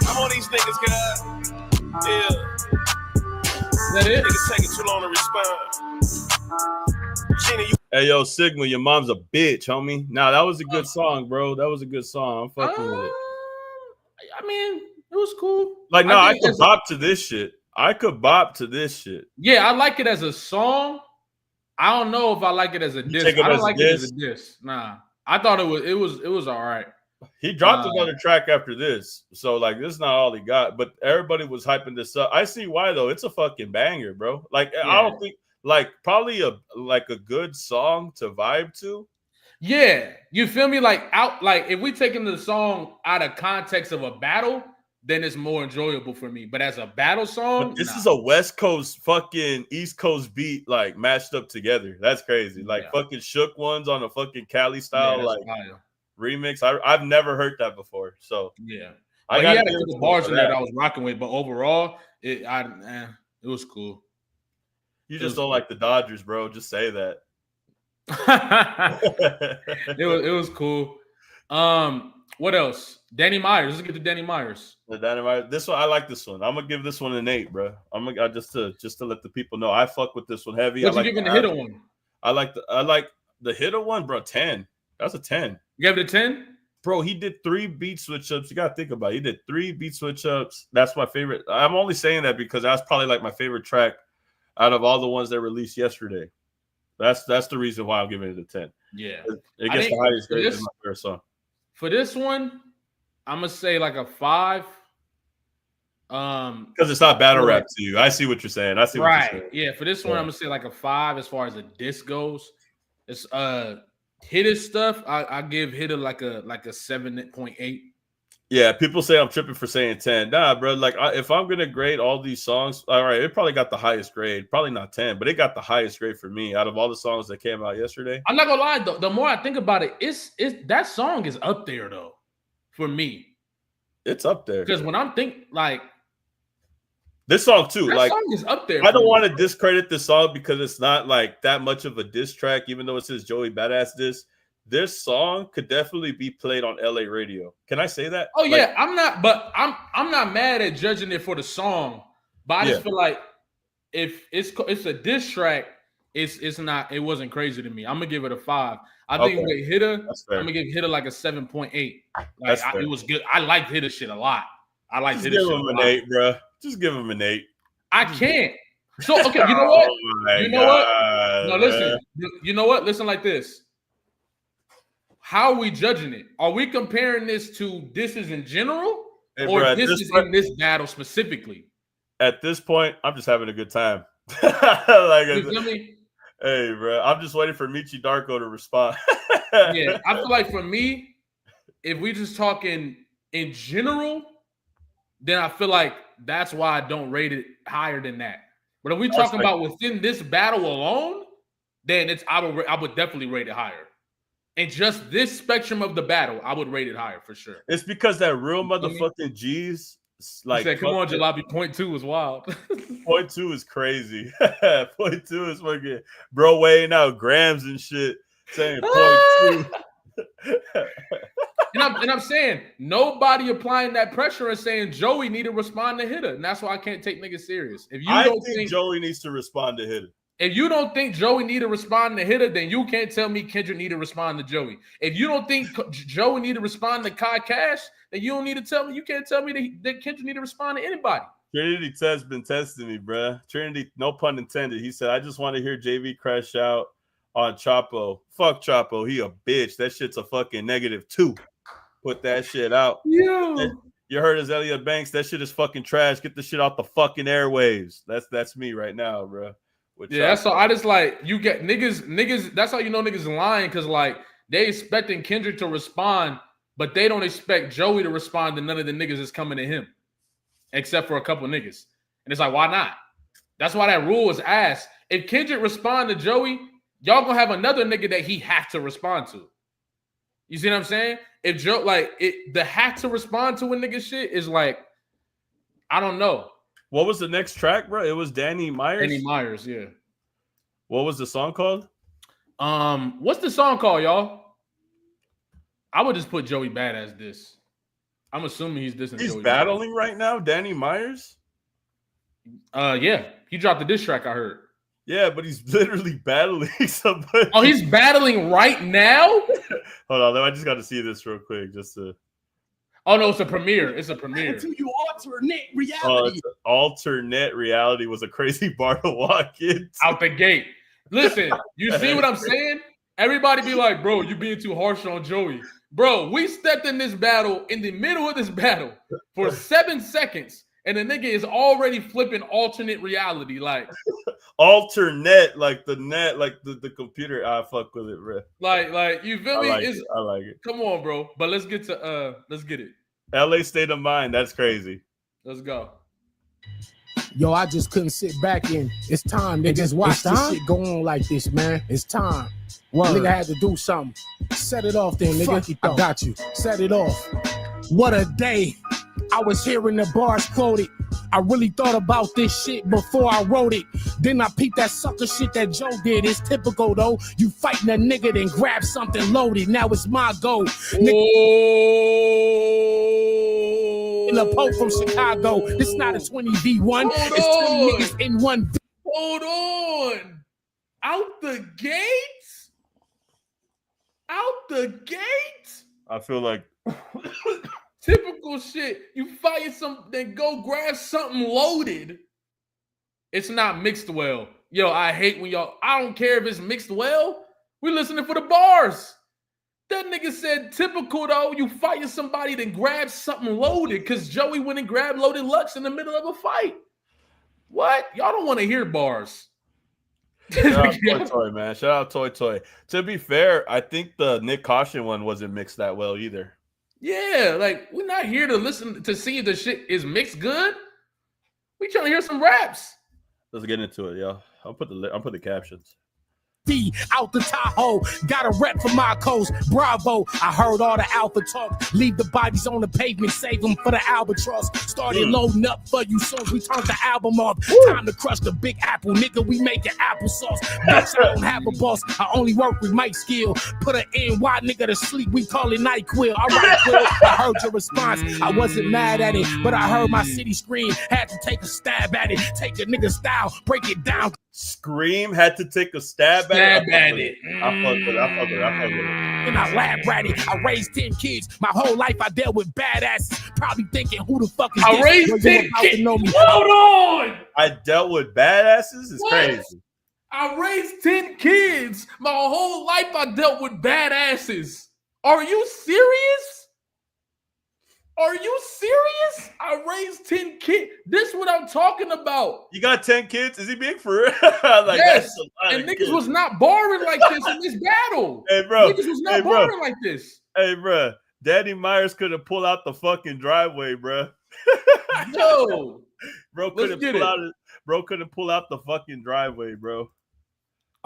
I'm on these niggas, guys. Yeah. Is that it? Niggas taking too long to respond. Gina, you. Hey, yo, Sigma, your mom's a bitch, homie. Nah, that was a good song, bro. That was a good song. I'm fucking with it. I mean, it was cool. Like, no, I could bop to this shit. Yeah, I like it as a song. I don't know if I like it as a diss. I don't like it as a diss. Nah, I thought it was all right. He dropped another track after this, so like this is not all he got. But everybody was hyping this up. I see why though. It's a fucking banger, bro. Like I don't think like probably a good song to vibe to. Yeah, you feel me? Like if we taking the song out of context of a battle, then it's more enjoyable for me. But as a battle song, but this is a West Coast fucking East Coast beat like mashed up together. That's crazy. Like fucking shook ones on a fucking Cali style remix. I've never heard that before. So yeah, I got a couple bars in there that I was rocking with, but overall, it was cool. You just don't like the Dodgers, bro. Just say that. it was cool. What else? Danny Myers. Let's get to Danny Myers. Danny Myers. This one, I like this one. I'm gonna give this one an 8, bro. Just to let the people know I fuck with this one heavy. What you giving the hitter one? I like the hitter one, bro. 10. That's a 10. You gave it a 10? bro, he did 3 beat switch ups. You gotta think about it. He did 3 beat switch ups. That's my favorite. I'm only saying that because that's probably like my favorite track out of all the ones that released yesterday. That's the reason why I'm giving it a 10. Yeah. It gets the highest grade in my favorite song. For this one, I'm gonna say like a 5. Because it's not battle rap to you. I see what you're saying. I see what you're saying. Yeah, for this one, I'm gonna say like a 5 as far as the disc goes. It's Hitter stuff. I give Hitter like a 7.8. Yeah, people say I'm tripping for saying 10. Nah, bro. Like, if I'm gonna grade all these songs, all right, it probably got the highest grade. Probably not 10, but it got the highest grade for me out of all the songs that came out yesterday. I'm not gonna lie though. The more I think about it, it's that song is up there though, for me. It's up there because when I'm thinking like this song too, that like song is up there. I don't want to discredit this song because it's not like that much of a diss track, even though it says Joey Badass diss. This song could definitely be played on LA radio. Can I say that? Oh yeah, I'm not mad at judging it for the song, but I just feel like if it's a diss track, it wasn't crazy to me. I'm gonna give it a 5. I think with Hitter, I'm gonna give Hitter like a 7.8. Like it was good. I liked Hitter shit a lot. I liked Hitter shit. Give him an 8, bro. Just give him an 8. I can't. So okay, you know what? You know what? No, listen. You know what? Listen like this. How are we judging it? Are we comparing this to disses in general, or this is in this battle specifically? At this point, I'm just having a good time. Like, you feel me? Hey, bro, I'm just waiting for Michi Darko to respond. Yeah, I feel like for me, if we just talking in general, then I feel like that's why I don't rate it higher than that. But if we talking about within this battle alone, then I would definitely rate it higher. And just this spectrum of the battle, I would rate it higher for sure. It's because that real motherfucking G's like said, come on, Jalopy, 0.2 is wild. 0.2 is crazy. 0.2 is fucking bro weighing out grams and shit, saying 0.2. and I'm saying nobody applying that pressure and saying Joey need to respond to Hitter, and that's why I can't take niggas serious. If you don't think Joey needs to respond to Hitter. If you don't think Joey need to respond to Hitter, then you can't tell me Kendrick need to respond to Joey. If you don't think Joey need to respond to Kai Cash, then you don't need to tell me. You can't tell me that Kendrick need to respond to anybody. Trinity Ted's been testing me, bruh. Trinity, no pun intended. He said, I just want to hear JV crash out on Chapo. Fuck Chapo. He a bitch. That shit's a fucking -2. Put that shit out. Yeah. You heard his Elliot Banks. That shit is fucking trash. Get the shit off the fucking airwaves. That's me right now, bruh. Yeah, that's all. I just like you get niggas. That's how you know niggas lying, because like they expecting Kendrick to respond, but they don't expect Joey to respond to none of the niggas that's coming to him, except for a couple niggas. And it's like, why not? That's why that rule is asked. If Kendrick respond to Joey, y'all gonna have another nigga that he have to respond to. You see what I'm saying? If Joe the have to respond to a nigga shit is like, I don't know. What was the next track, bro? It was Danny Myers. Danny Myers, yeah. What was the song called? What's the song called, y'all? I would just put Joey Badass diss. I'm assuming he's dissing. He's Joey battling Badass right now, Danny Myers. Yeah, he dropped the diss track. I heard. Yeah, but he's literally battling somebody. Oh, he's battling right now. Hold on, I just got to see this real quick, just to. Oh no, it's a premiere. It's a premiere. To you alternate reality. Alternate reality was a crazy bar to walk into. Out the gate. Listen, you see what I'm saying? Everybody be like, bro, you being too harsh on Joey. Bro, we stepped in this battle, in the middle of this battle, for 7 seconds, and the nigga is already flipping alternate reality. Like alternate, like the net, like the computer. I fuck with it, bro. Like you feel me? I like it. Come on, bro. But let's get it. LA State of Mind. That's crazy. Let's go. Yo, I just couldn't sit back in. It's time, nigga. Just watch this shit go on like this, man. It's time. Nigga had to do something. Set it off then, nigga. I got you. Set it off. What a day. I was hearing the bars quoted. I really thought about this shit before I wrote it. Then I peeped that sucker shit that Joe did. It's typical though. You fighting a nigga, then grab something loaded. Now it's my go. In a poke from Chicago. This not a 20v1. It's 20 niggas in one. Hold on. Out the gates? Out the gates? I feel like typical shit. You fire something, go grab something loaded. It's not mixed well. Yo, I hate when y'all. I don't care if it's mixed well. We listening for the bars. That nigga said typical though. You fire somebody, then grab something loaded because Joey went and grabbed loaded Lux in the middle of a fight. What? Y'all don't want to hear bars. Shout out Toy, man. Shout out Toy. To be fair, I think the Nick Caution one wasn't mixed that well either. Yeah, like we're not here to listen to see if the shit is mixed good. We trying to hear some raps. Let's get into it, yo. I'll put the captions. Out the Tahoe, got a rep for my coast. Bravo, I heard all the alpha talk. Leave the bodies on the pavement, save them for the albatross. Started loading up for you soon as we turned the album off. Time to crush the big apple, nigga. We making applesauce. Bitch, I don't have a boss. I only work with Mike Skill. Put an NY nigga to sleep. We call it NyQuil. All right, Quill. I heard your response. I wasn't mad at it, but I heard my city scream. Had to take a stab at it. Take a nigga style, break it down. Scream had to take a stab at it. I fuck with it. And I lab ratty. I raised 10 kids. My whole life I dealt with badasses. Probably thinking, who the fuck is this? I raised 10 kids. Hold on. I dealt with badasses? It's crazy. I raised 10 kids. My whole life I dealt with badasses. Are you serious? Are you serious? I raised 10 kids. This is what I'm talking about. You got 10 kids? Is he big for real? Like, yes. And niggas kids. Was not barring like this in this battle. Hey, bro. Niggas was not barring like this. Hey, bro. Danny Myers could have pulled out the fucking driveway, bro. Yo. Bro couldn't pull out the fucking driveway, bro.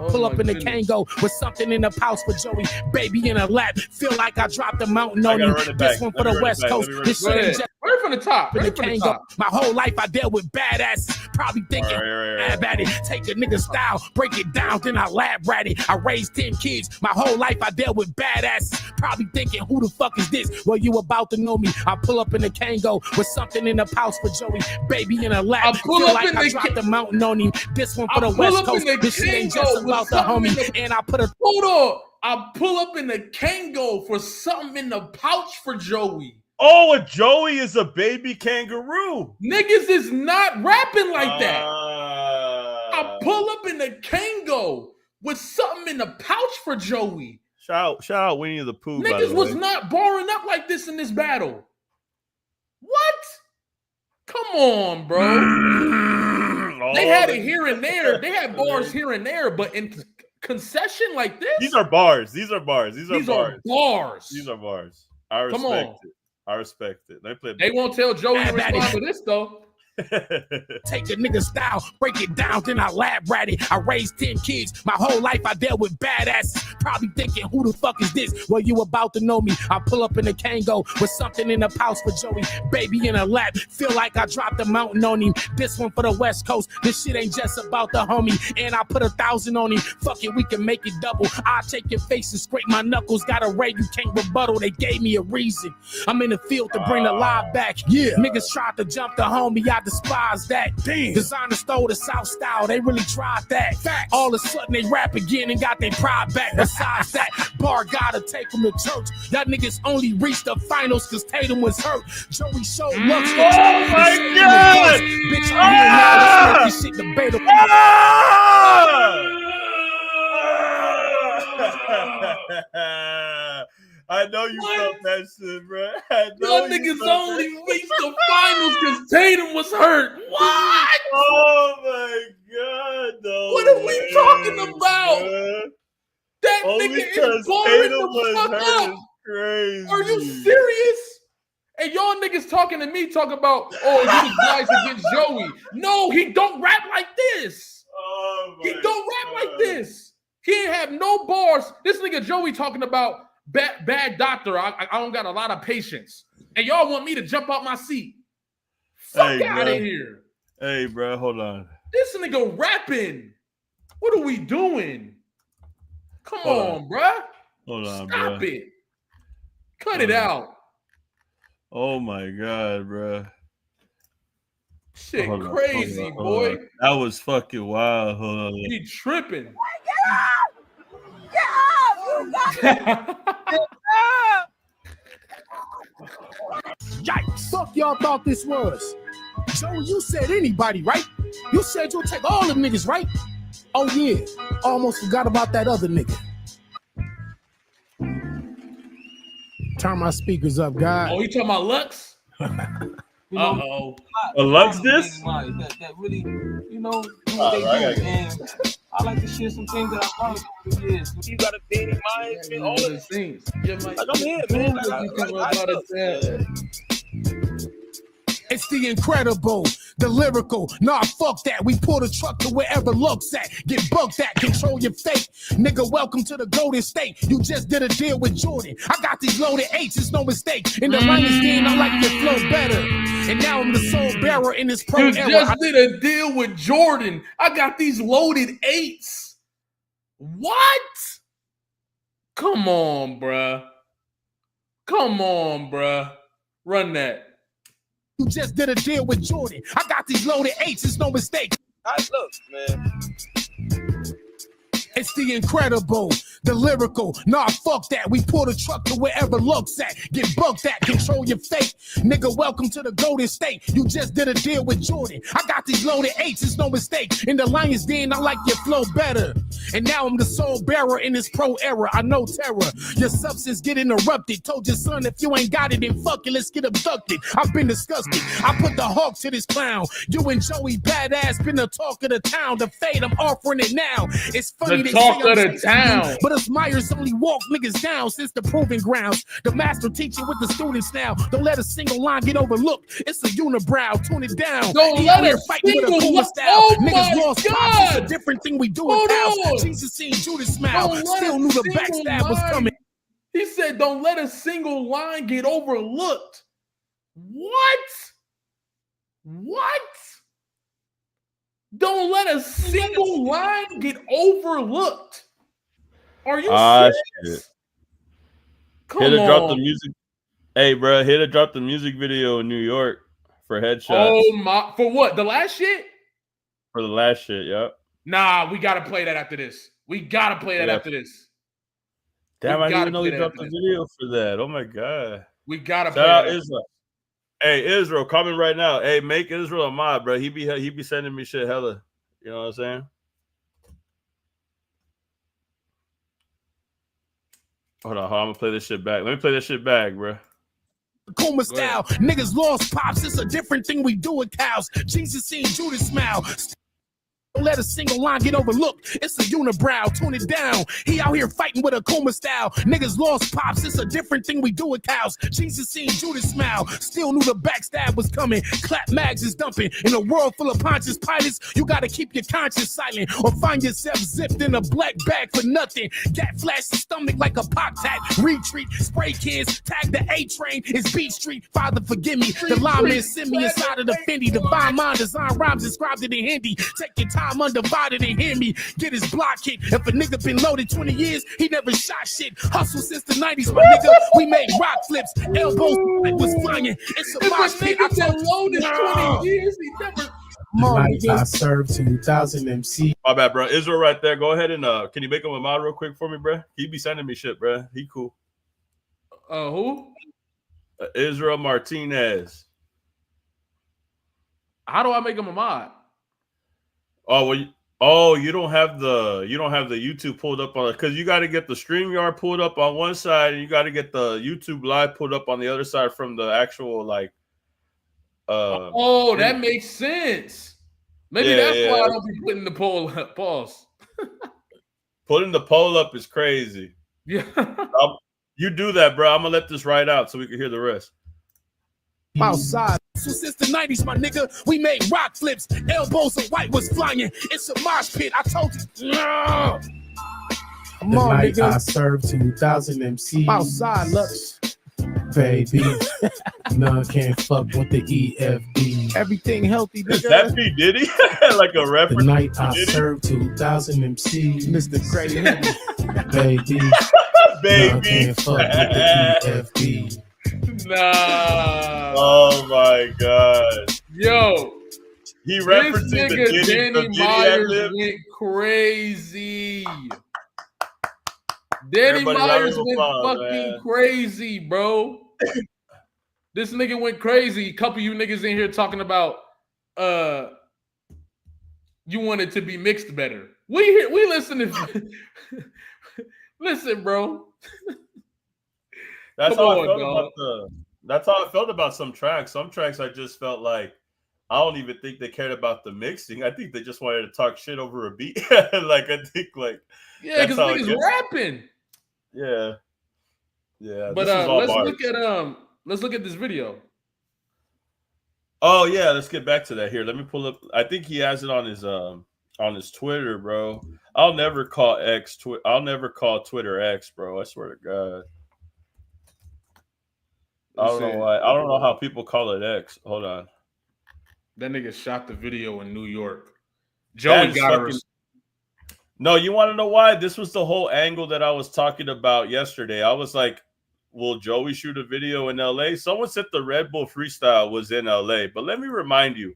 Pull up in the Kango with something in the pouch for Joey. Baby in a lap. Feel like I dropped the mountain on you. This one for the West Coast. This shit ain't just right from the top. In the Kango. My whole life I dealt with badasses. Probably thinking, lab at it. Take a nigga style, break it down, then I lab rat it. I raised 10 kids. My whole life I dealt with badasses. Probably thinking, who the fuck is this? Well, you about to know me. I pull up in the Kango with something in the pouch for Joey. Baby in a lap. I feel like I dropped the mountain on you. This one for the West Coast. This shit ain't just about the homie. And I put a hold on. I pull up in the Kango for something in the pouch for Joey. Oh, a Joey is a baby kangaroo. Niggas is not rapping like that. I pull up in the Kango with something in the pouch for Joey. Shout out Winnie the Pooh. Niggas was not barring up like this in this battle. What? Come on, bro. They had it here and there. They had bars here and there, but in concession like this. These are bars. These are bars. I respect it. They won't tell Joey to respond to this though. Take a nigga style, break it down, then I lab rat it. I raised 10 kids. My whole life I dealt with badasses. Probably thinking, who the fuck is this? Well, you about to know me. I pull up in the Kango with something in the pouch for Joey. Baby in a lap. Feel like I dropped the mountain on him. This one for the West Coast. This shit ain't just about the homie. And I put 1,000 on him. Fuck it, we can make it double. I take your face and scrape my knuckles. Got a ray you can't rebuttal. They gave me a reason. I'm in the field to bring the live back. Yeah. Niggas tried to jump the homie. I despise that. Damn. Designer stole the South style. They really tried that. Facts. All of a sudden they rap again and got their pride back. Besides that, Bar gotta take them to church. That niggas only reached the finals cause Tatum was hurt. Joey showed love. Oh my God! Bitch, I'm here now. Let's make this shit debatable. I know you felt that shit, bro. Y'all niggas only reached the finals because Tatum was hurt. What? Oh my God, no. What are we talking about? Bro. That only nigga is boring the fuck up. Crazy. Are you serious? And y'all niggas talking to me, talking about, oh, you guys against Joey. No, he don't rap like this. Oh my he don't rap like this. He ain't have no bars. This nigga Joey talking about bad doctor. I don't got a lot of patience. And y'all want me to jump out my seat. Fuck out of here. Hey, bro, hold on. This nigga rapping. What are we doing? Come on, bro. Hold on, Stop it. Cut it out. Oh my God, bro. Shit crazy, boy. That was fucking wild. Hold on. He tripping. Get up! Get up! You got it! Get up! Yikes. Fuck y'all thought this was. Joey, you said anybody, right? You said you'll take all the niggas, right? Oh, yeah. Almost forgot about that other nigga. Turn my speakers up, guys. Oh, you talking about Lux? Uh-oh. A Lux this? That really, you know, do what they do. And I like to share some things that I learned over the years. You got a thing in mind, all of the things. Like, I'm here, man. It's the incredible, the lyrical. Nah, fuck that. We pull the truck to wherever Lux at. Get bugged at, control your fate. Nigga, welcome to the Golden State. You just did a deal with Jordan. I got these loaded eights, it's no mistake. In the Lyin game, I like your flow better. And now I'm the sole bearer in this pro You era. just did a deal with Jordan. I got these loaded eights. What? Come on, bruh. Come on, bruh. Run that. You just did a deal with Jordan. I got these loaded eights, it's no mistake. Look, man. It's the incredible, the lyrical. Nah, fuck that. We pull the truck to wherever Lux at. Get bugged at, control your fate. Nigga, welcome to the Golden State. You just did a deal with Jordan. I got these loaded eights, it's no mistake. In the Lion's Den, I like your flow better. And now I'm the sole bearer in this pro era. I know terror. Your substance get interrupted. Told your son if you ain't got it, then fuck it, let's get abducted. I've been disgusted. I put the hawk to this clown. You and Joey badass been the talk of the town. The fate, I'm offering it now. It's funny The talk of the town. but us Myers only walk niggas down since the proving grounds. The master teaching with the students now. Don't let a single line get overlooked. It's a unibrow. Tune it down. Don't let a single line. Oh Niggas my lost God. pops. It's a different thing we do in Hold house. on. Jesus seen Judas smile. Don't let Still a knew the single backstab was line- coming. He said, don't let a single line get overlooked. What? What? Don't let a single line get overlooked. Are you serious? Shit. Come Hit to drop the on. music. Hey, bro, hit to drop the music video in New York for headshots. Oh my! For what? The last shit? For the last shit, yep. Nah, we gotta play that after this. We gotta play that Yeah. after this. Damn, We I didn't gotta even know play he that dropped after the this. video for that. Oh my god. We gotta play Shout out that. Israel. Hey, Israel, coming right now. Hey, make Israel a mod, bro. He be sending me shit hella. You know what I'm saying? Hold on, I'm gonna play this shit back. Let me play this shit back, bro. Coma style. Niggas lost pops. It's a different thing we do with cows. Jesus seen Judas smile. Don't let a single line get overlooked. It's a unibrow. Tune it down. He out here fighting with a coma style. Niggas lost pops. It's a different thing we do with cows. Jesus seen Judas smile. Still knew the backstab was coming. Clap mags is dumping. In a world full of Pontius Pilates, you gotta keep your conscience silent or find yourself zipped in a black bag for nothing. Gat flash the stomach like a pop tat. Retreat. Spray cans. Tag the A train. It's Beat Street. Father, forgive me. The lineman send me inside of the Fendi. Divine mind design rhymes inscribed it in Hindi. Take your time undivided and hear me. Get his block hit. If a nigga been loaded 20 years, he never shot shit. Hustle since the 90s, my nigga. We made rock flips. Elbows was flying. It's a mosh pit. I told you. Loaded 20 years. He never. Like I served 2,000 MC. My bad, bro. Israel right there. Go ahead and can you make him a mod real quick for me, bro? He be sending me shit, bro. He cool. Who? Israel Martinez. How do I make him a mod? Oh, well, you don't have the YouTube pulled up on it because you got to get the StreamYard pulled up on one side and you got to get the YouTube live pulled up on the other side from the actual like. That makes sense. Maybe that's why I don't be putting the poll up. Pause. Putting the poll up is crazy. Yeah. You do that, bro. I'm gonna let this ride out so we can hear the rest. Outside. So since the 90s, my nigga, we made rock flips. Elbows of white was flying. It's a mosh pit. I told you. Come on, nigga. I served 2,000 MCs. Outside, Lux. Baby. None can't fuck with the EFD. Everything healthy, nigga. Is that P. Diddy? Like a reference? The night I served 2,000 MCs. Mr. Crazy. Baby. None can't fuck with the EFD. Nah. Oh my god. Yo. He referencing this the nigga Diddy Danny Myers went crazy. Danny Everybody Myers round of went applause, fucking man. crazy, bro. This nigga went crazy. A couple of you niggas in here talking about you want it to be mixed better. We listen to listen, bro. That's Come how I on, felt dog. about that's how I felt about some tracks. Some tracks I just felt like I don't even think they cared about the mixing. I think they just wanted to talk shit over a beat. Like I think yeah, because niggas rapping. Yeah. Yeah. But this was all let's bars. look at this video. Oh yeah, let's get back to that here. Let me pull up. I think he has it on his Twitter, bro. I'll never call Twitter X, bro. I swear to God. I don't know why. I don't know how people call it X. Hold on. That nigga shot the video in New York. Joey got No, you want to know why? This was the whole angle that I was talking about yesterday. I was like, will Joey shoot a video in LA? Someone said the Red Bull freestyle was in LA. But let me remind you,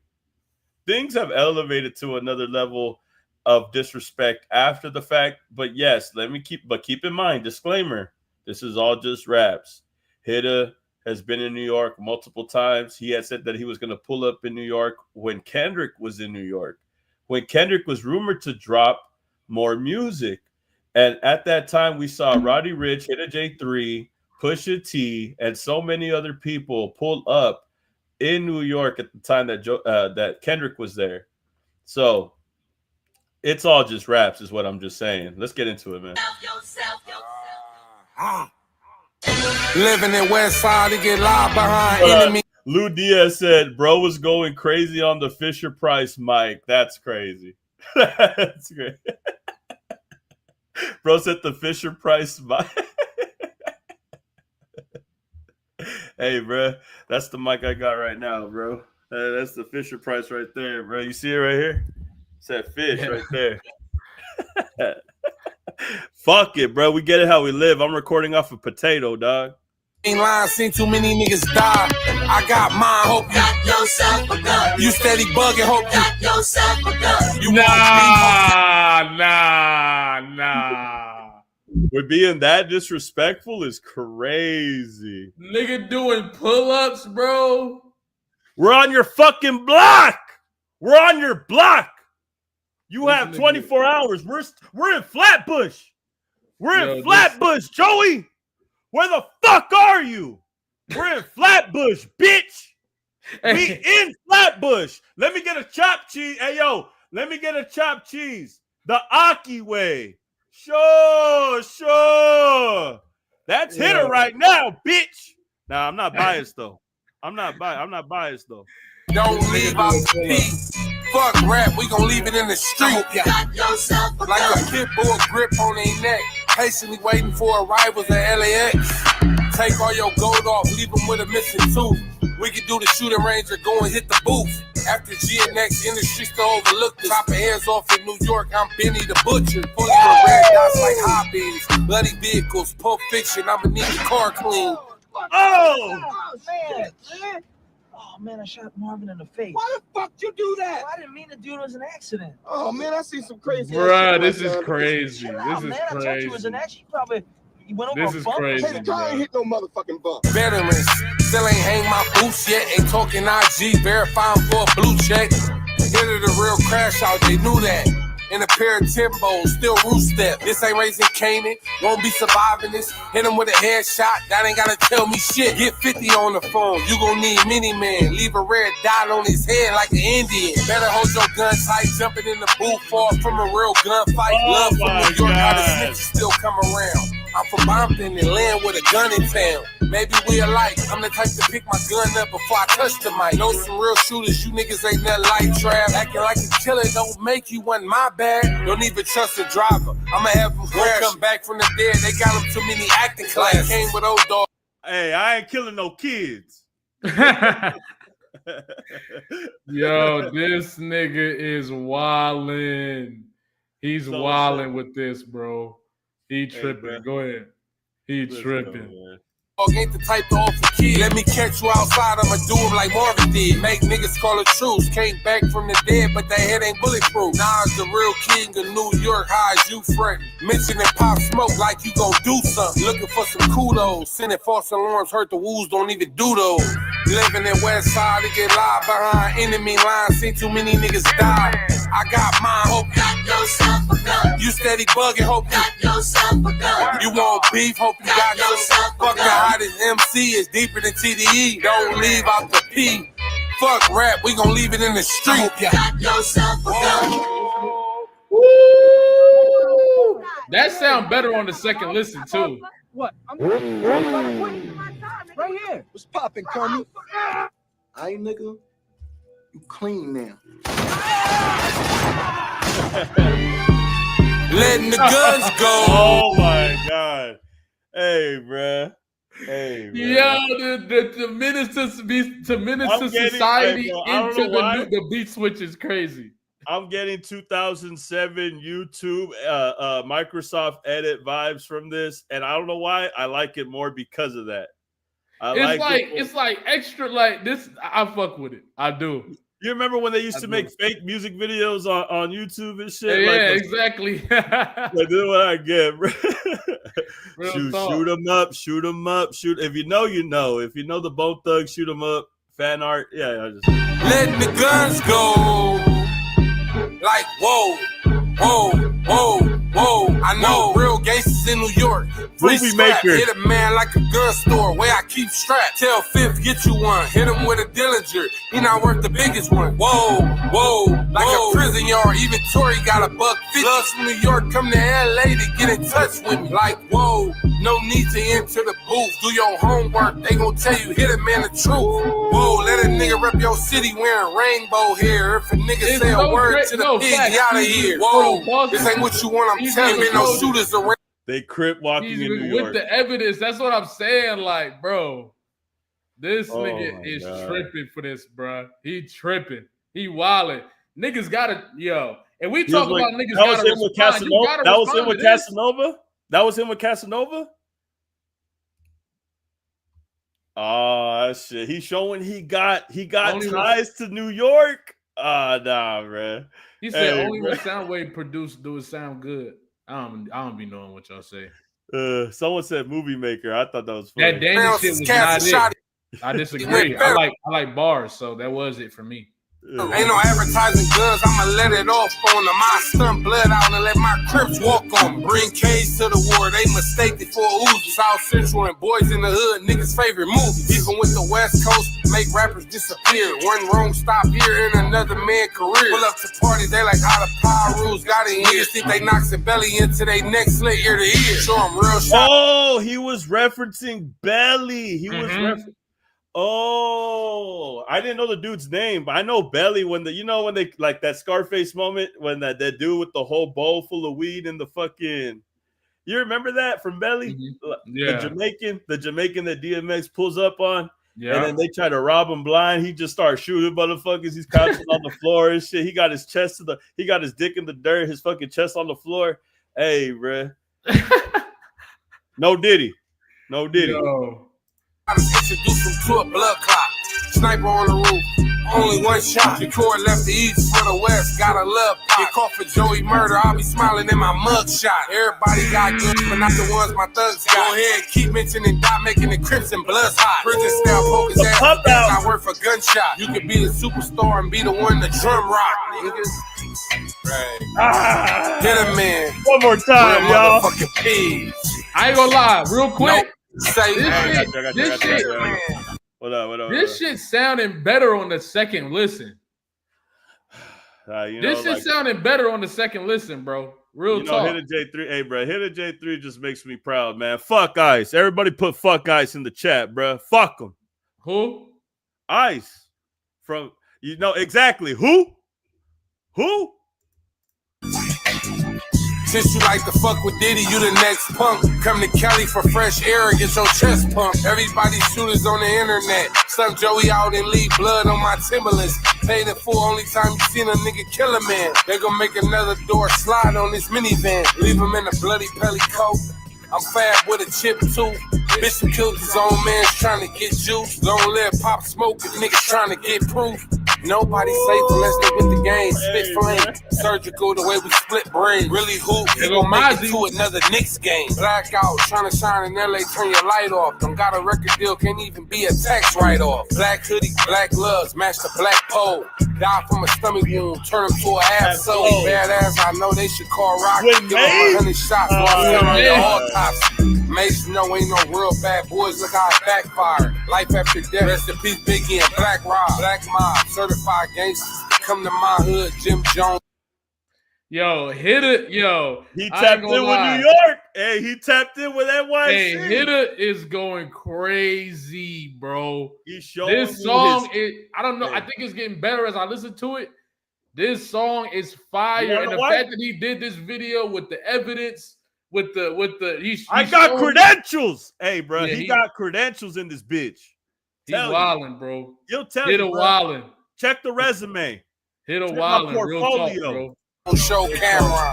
things have elevated to another level of disrespect after the fact. But yes, keep in mind, disclaimer, this is all just raps. Hidda has been in New York multiple times. He had said that he was going to pull up in New York when Kendrick was in New York. When Kendrick was rumored to drop more music. And at that time, we saw Roddy Ricch, Hidda J3, Pusha T, and so many other people pull up in New York at the time that Kendrick was there. So it's all just raps is what I'm just saying. Let's get into it, man. Living in West Side to get live behind enemy. Lou Diaz said, bro was going crazy on the Fisher Price mic. That's crazy. That's great. Bro said the Fisher Price mic. Hey, bro, that's the mic I got right now, bro. That's the Fisher Price right there, bro. You see it right here? It's that fish right there. Fuck it, bro. We get it how we live. I'm recording off a potato, dog. Ain't lying, seen too many niggas die. I got mine, hope you got yourself a gun. You steady bugging, hope you got yourself a gun. You nah. We're being that disrespectful is crazy. Nigga doing pull-ups, bro. We're on your fucking block. We're on your block. You have 24 hours. We're in Flatbush. We're in Flatbush, Joey. Where the fuck are you? We're in Flatbush, bitch. We in Flatbush. Let me get a chopped cheese. Hey, yo, let me get a chopped cheese. The Aki way. Sure. That's Hidda right now, bitch. Nah, I'm not biased though. I'm not biased though. Don't leave our peace. Fuck rap, we gon' leave it in the street. Like a pit bull grip on their neck. Patiently waiting for arrivals at LAX. Take all your gold off, leave them with a missing tooth. We can do the shooting range or go and hit the booth. After GNX, industry still overlooked this. Chopping heads off in New York, I'm Benny the Butcher. Pulling the red dots like hobbies. Bloody vehicles, Pulp Fiction, I'ma need the car clean. Oh man, I shot Marvin in the face. Why the fuck you do that? I didn't mean to do it. It was an accident. Oh man, I see some crazy. Bruh, this is crazy. This is I told you it was an accident. He went over this is crazy. Hey, the car ain't hit no motherfucking bump. Veterans, still ain't hang my boots yet. Ain't talking IG, verifying for a blue check. Hit it a real crash out, they knew that. In a pair of Timbos, still roof step. This ain't raising Canaan, won't be surviving this. Hit him with a headshot, that ain't gotta tell me shit. Get 50 on the phone, you gon' need mini-man. Leave a red dot on his head like an Indian. Better hold your gun tight, jumping in the booth, fall from a real gunfight. Love from New York, how the snitches still come around. I'm from Bompton and land with a gun in town. Maybe we alike. I'm the type to pick my gun up before I touch the mic. Know some real shooters, you niggas ain't nothing like trap. Acting like a killer don't make you one my bad. Don't even trust the driver. I'ma have them crash. Come back from the dead. They got them too many acting classes. Came with old dog. Hey, I ain't killing no kids. Yo, this nigga is wildin'. He's wildin' with this, bro. He tripping. Go ahead. He tripping. Ain't the type to offer kid. Let me catch you outside, I'ma do him like Marvin did. Make niggas call it truce. Came back from the dead, but that head ain't bulletproof. Nas the real king of New York, high as you friend. Mentioning Pop Smoke like you gon' do something. Looking for some kudos. Sending false alarms, hurt the woos, don't even do those. Living in West Side to get live behind enemy lines. Seen too many niggas die. I got mine, hope you got yourself a gun. You steady bugging, hope you got yourself a gun. You want beef, hope you got yourself a gun. Fuck the hottest MC is deeper than TDE. Don't leave out the P. Fuck rap, we gon' leave it in the street. Hope you got yourself a gun. Woo! That sound better on the second listen too. What? I'm right here. What's poppin', Kermit? Aight, nigga. You clean now. Letting the guns go. Oh my God. Hey, bruh. Hey, bruh. Yo, the menace to society into the beat switch is crazy. I'm getting 2007 YouTube Microsoft Edit vibes from this, and I don't know why. I like it more because of that. It's like extra like this. I fuck with it. I do. You remember when they used to make fake music videos on YouTube and shit? Yeah, exactly. Like, this is what I get, bro. Shoot them up. If you know, you know. If you know the Bone Thugs, shoot them up. Fan art, yeah. Letting the guns go. Like, whoa. I know real gangsters in New York. Free scrap, hit a man like a gun store where I keep strapped. Tell Fifth, get you one. Hit him with a Dillinger. He not worth the biggest one. Whoa. Like a prison yard. Even Tory got a $150. Loves from New York, come to LA to get in touch with me. Like, whoa. No need to enter the booth. Do your homework. They gon' tell you, hit a man the truth. Whoa, let a nigga rep your city wearing rainbow hair. If a nigga say a word to the pig, he out of here. Whoa, this ain't what you want. I'm telling you, no shooters around. They crip walking in New York. With the evidence, that's what I'm saying. Like, bro, this nigga is tripping for this, bro. He tripping. He wildin'. Niggas gotta, yo. And we talk about niggas gotta respond. That was him with Casanova? That was him with Casanova? Oh, shit. He's showing he got ties to New York. Nah, bro. He said only when Soundwave produced do it sound good. I don't be knowing what y'all say. Someone said movie maker. I thought that was funny. That Daniel shit was not it. I disagree. I like bars, so that was it for me. Ain't no advertising guns, I'ma let it off on them. I stunt blood out and let my Crips walk on them. Bring K's to the war, they mistake it for Uzi. South Central and Boys in the Hood, niggas' favorite movie. Even with the West Coast, make rappers disappear. One wrong stop here and another man career. Pull up to parties, they like how the power rules got in here. Think they knocks a belly into they neck slit ear to ear. Show them real shot. Oh, he was referencing Belly. He was referencing. Oh, I didn't know the dude's name, but I know Belly when they like that Scarface moment when that dude with the whole bowl full of weed in the fucking. You remember that from Belly? Yeah. The Jamaican that DMX pulls up on. Yeah. And then they try to rob him blind. He just starts shooting motherfuckers. He's crouching on the floor and shit. He got his dick in the dirt, his fucking chest on the floor. Hey, bruh. No Diddy. Yo. I was introduced him to a blood clot. Sniper on the roof, only one shot. The cord left the east for the west, got a love pop. Get caught for Joey murder, I'll be smiling in my mug shot. Everybody got guns, but not the ones my thugs got. Go ahead, keep mentioning Dot, making the Crips and Bloods hot. Prison style poke his ass, not worth a gunshot. You could be the superstar and be the one to drum rock, niggas. Right. Get him, man. One more time, y'all. Motherfucking pigs. I ain't gonna lie, real quick. This shit sounding better on the second listen. This shit sounding better on the second listen, bro. Real talk. Hit a J3. Hey, bro. Hit a J3 just makes me proud, man. Fuck Ice. Everybody put fuck Ice in the chat, bro. Fuck him. Who? Ice. From, exactly. Who? Since you like to fuck with Diddy, you the next punk. Come to Cali for fresh air and get your chest pumped. Everybody shooters on the internet. Suck Joey out and leave blood on my Timberlands. Paid in full, only time you seen a nigga kill a man. They gon' make another door slide on this minivan. Leave him in a bloody pelly coat. I'm fab with a chip too. Bitch who killed his own man's trying to get juice. Don't let pop smoke if niggas trying to get proof. Nobody safe unless they with the game. Spit flame, surgical the way we split brains. Really hoop, he gon' make it to another Knicks game. Blackout, trying to shine in LA, turn your light off. Don't got a record deal, can't even be a tax write-off. Black hoodie, black gloves, match the black pole. Die from a stomach wound, turn him to a half soul. Badass, I know they should call Rocky. Give him 100 shots while I'm on your autopsy. Mason, no, ain't no real bad boys. Look how it backfired. Life after death. Rest in peace, Biggie and Black Rob. Black Mob, certified gangsters. Come to my hood, Jim Jones. Yo, hit. Yo, he tapped in with New York. Hey, he tapped in with NYC. Hey, Hitter is going crazy, bro. He's showing this song. I don't know. I think it's getting better as I listen to it. This song is fire, and the fact that he did this video with the evidence, with the he's I got credentials. Hey, bro, he got credentials in this bitch. He's wildin', bro. You'll tell Hit you, a wildin'. Check the resume. Hit a wildin'. Real talk, bro. Show camera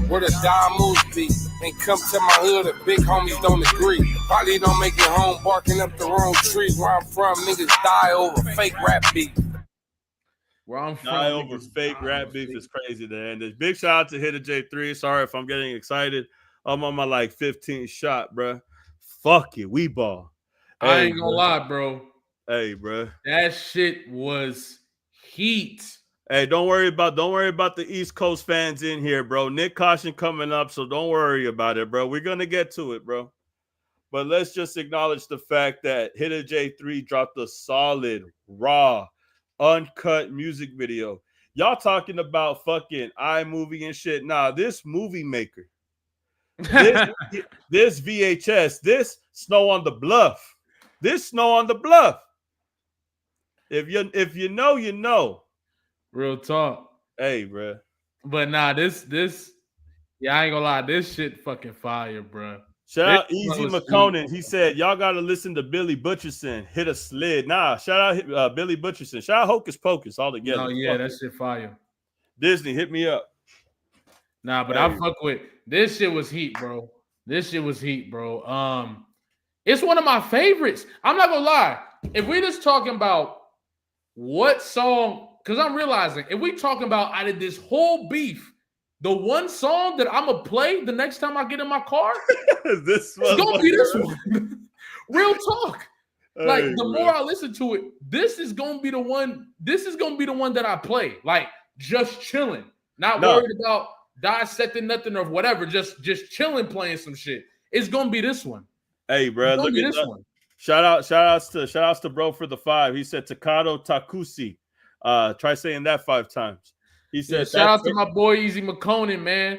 where the dime moves be. Ain't come to my hood, the big homies don't agree. Probably don't make it home, barking up the wrong tree. Where I'm from, niggas die over fake rap beef. Where I'm from, die over fake rap beef is crazy, man. This big shout out to Hitter J3. Sorry if I'm getting excited. I'm on my like 15th shot, bro. Fuck it, we ball. I ain't gonna lie, bro. Hey, bro, that shit was heat. Hey, don't worry about the East Coast fans in here, bro. Nick Caution coming up, so don't worry about it, bro. We're gonna get to it, bro. But let's just acknowledge the fact that Hitter J3 dropped a solid, raw, uncut music video. Y'all talking about fucking iMovie and shit. Nah, this movie maker, this VHS, this Snow on the Bluff. This Snow on the Bluff. If you know, you know. Real talk. Hey, bro. But nah, this yeah, I ain't gonna lie, this shit fucking fire, bro. Shout out Easy McConan. He said, y'all got to listen to Billy Butcherson. Hit a slid. Nah, shout out Billy Butcherson. Shout out Hocus Pocus all together. Oh, yeah, that shit fire. Disney, hit me up. Nah, but I fuck with this shit was heat, bro. This shit was heat, bro. It's one of my favorites. I'm not gonna lie. If we just talking about what song, because I'm realizing if we talking about out of this whole beef, the one song that I'm gonna play the next time I get in my car, it's gonna be this one. Real talk. Like the more I listen to it, this is gonna be the one. This is gonna be the one that I play. Like just chilling, not worried about dissecting nothing or whatever. Just chilling, playing some shit. It's gonna be this one. Hey, bro, look at this one. Shout outs to bro for the 5. He said Takado Takusi. Try saying that 5 times. He said, shout out to my boy Easy McConan, man.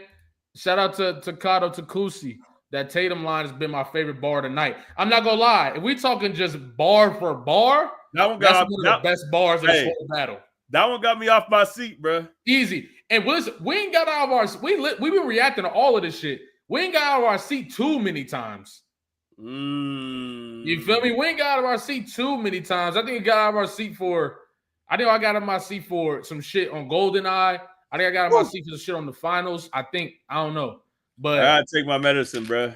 Shout out to Takado Takusi. That Tatum line has been my favorite bar tonight. I'm not gonna lie. If we talking just bar for bar, that's one of the best bars in this whole battle. That one got me off my seat, bro. Easy. And listen, we ain't got out of our we've been reacting to all of this shit. We ain't got out of our seat too many times. You feel me? We ain't got out of our seat too many times. I think we got out of our seat for. I think I got in my seat for some shit on GoldenEye. I think I got in my seat for some shit on the finals. I don't know. But I gotta take my medicine, bro.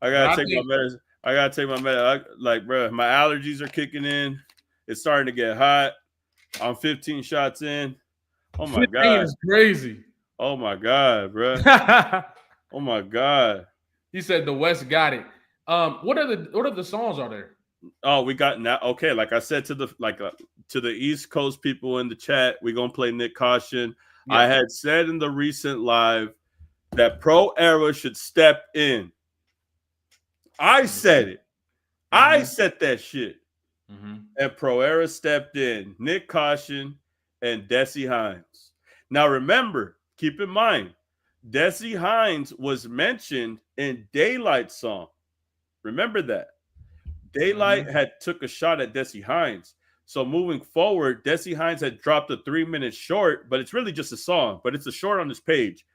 I gotta take my medicine. Like, bro, my allergies are kicking in. It's starting to get hot. I'm 15 shots in. Oh my god, it's crazy. Oh my god, bro. Oh my god. He said the West got it. What are the songs are there? Oh, we got now. Okay, like I said to the East Coast people in the chat, we're gonna play Nick Caution. Yeah. I had said in the recent live that Pro Era should step in. I said it. I said that shit. And Pro Era stepped in. Nick Caution and Desi Hines. Now remember, keep in mind, Desi Hines was mentioned in Daylight's song. Remember that. Daylight had took a shot at Desi Hines. So moving forward, Desi Hines had dropped a 3-minute short, but it's really just a song, but it's a short on his page.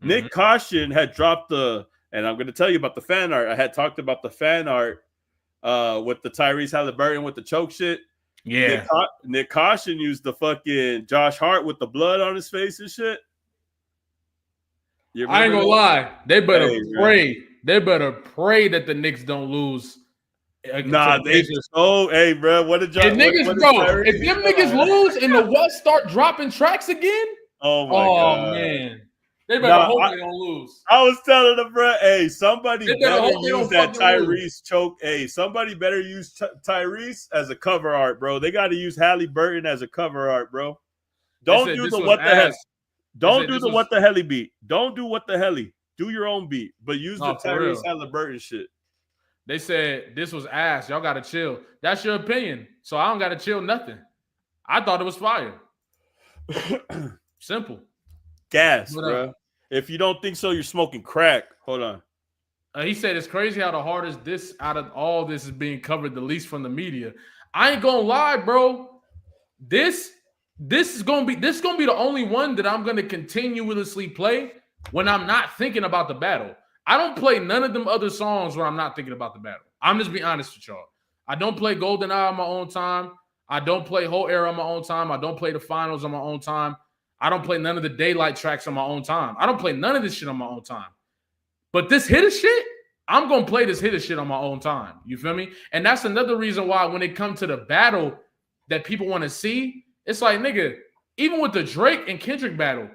Nick Caution had dropped and I'm going to tell you about the fan art. I had talked about the fan art with the Tyrese Halliburton with the choke shit. Yeah. Nick Caution used the fucking Josh Hart with the blood on his face and shit. I ain't gonna lie. They better pray. They better pray that the Knicks don't lose Nah, they just hey, bro. What did y'all? If them niggas lose and the West start dropping tracks again, oh my god, man, they better hope they don't lose. I was telling them, bro, hey, somebody better use that Tyrese lose. choke. Hey, somebody better use Tyrese as a cover art, bro. They got to use Halliburton as a cover art, bro. Don't do the what the hell. Don't do the what the helly beat. Don't do what the helly. Do your own beat, but use the Tyrese Halliburton shit. They said this was ass. Y'all got to chill. That's your opinion. So I don't got to chill nothing. I thought it was fire. Simple. Gas, bro. If you don't think so, you're smoking crack. Hold on. He said it's crazy how the hardest this out of all this is being covered the least from the media. I ain't gonna lie, bro. This is gonna be the only one that I'm gonna continuously play when I'm not thinking about the battle. I don't play none of them other songs where I'm not thinking about the battle. I'm just being honest with y'all. I don't play Golden Eye on my own time. I don't play Whole Era on my own time. I don't play the finals on my own time. I don't play none of the Daylight tracks on my own time. I don't play none of this shit on my own time. But this hitter shit, I'm going to play this hitter shit on my own time. You feel me? And that's another reason why when it comes to the battle that people want to see, it's like, nigga, even with the Drake and Kendrick battle,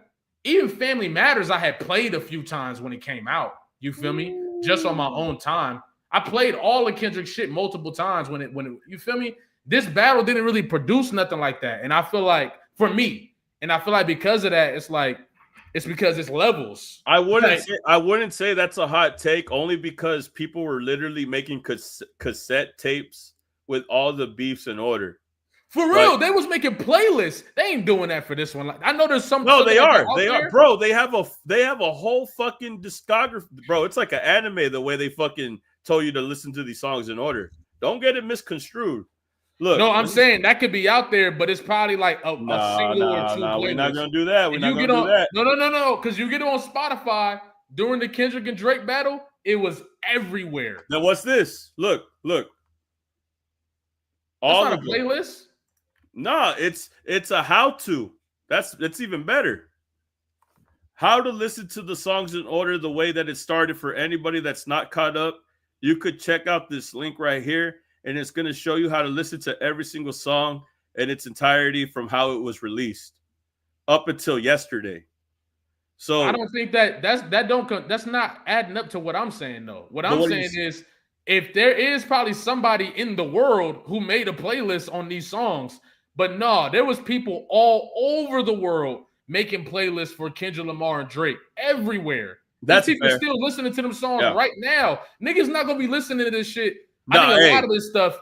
even Family Matters I had played a few times when it came out. You feel me? Just on my own time. I played all of Kendrick shit multiple times when it you feel me? This battle didn't really produce nothing like that. And I feel like, for me, and I feel like because of that, it's because it's levels. I wouldn't say that's a hot take, only because people were literally making cassette tapes with all the beefs in order. For real, they was making playlists. They ain't doing that for this one. Like, I know there's some. No, they are. They are, bro. They have a whole fucking discography, bro. It's like an anime the way they fucking told you to listen to these songs in order. Don't get it misconstrued. Look, no, I'm saying that could be out there, but it's probably like a single or two. We're not gonna do that. We're not gonna do that. No, because you get it on Spotify during the Kendrick and Drake battle. It was everywhere. Now what's this? Look. All not a playlist. No, it's a how-to. That's even better. How to listen to the songs in order the way that it started for anybody that's not caught up. You could check out this link right here, and it's going to show you how to listen to every single song in its entirety from how it was released up until yesterday. So I don't think that's not adding up to what I'm saying though. What I'm saying is if there is probably somebody in the world who made a playlist on these songs. But no, there was people all over the world making playlists for Kendrick Lamar and Drake everywhere. That's people still listening to them songs right now. Niggas not gonna be listening to this shit. I think a lot of this stuff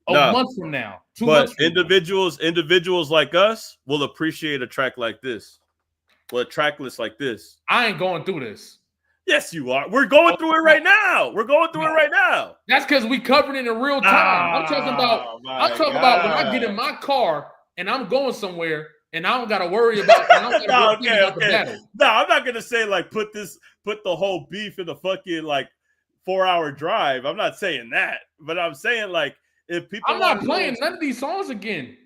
a month from now. 2 months from individuals like us will appreciate a track like this. Well, a track list like this. I ain't going through this. Yes, you are. We're going through it right now. We're going through it right now. That's because we covered it in real time. I'm talking about when I get in my car and I'm going somewhere and I don't got to worry about. The battle. No, I'm not gonna say like put the whole beef in the fucking like 4-hour drive. I'm not saying that, but I'm saying like if people. I'm not playing none of these songs again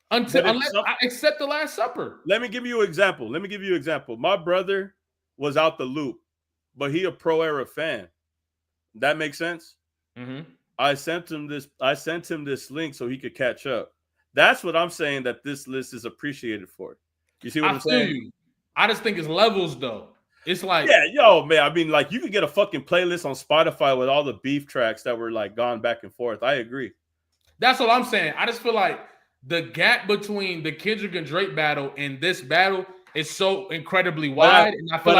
except the Last Supper. Let me give you an example. My brother was out the loop. But he a Pro Era fan. That makes sense? Mm-hmm. I sent him this link so he could catch up. That's what I'm saying that this list is appreciated for. You see what I'm saying? You. I just think it's levels though. It's like man. I mean, like you could get a fucking playlist on Spotify with all the beef tracks that were like gone back and forth. I agree. That's what I'm saying. I just feel like the gap between the Kendrick and Drake battle and this battle is so incredibly wide, and I feel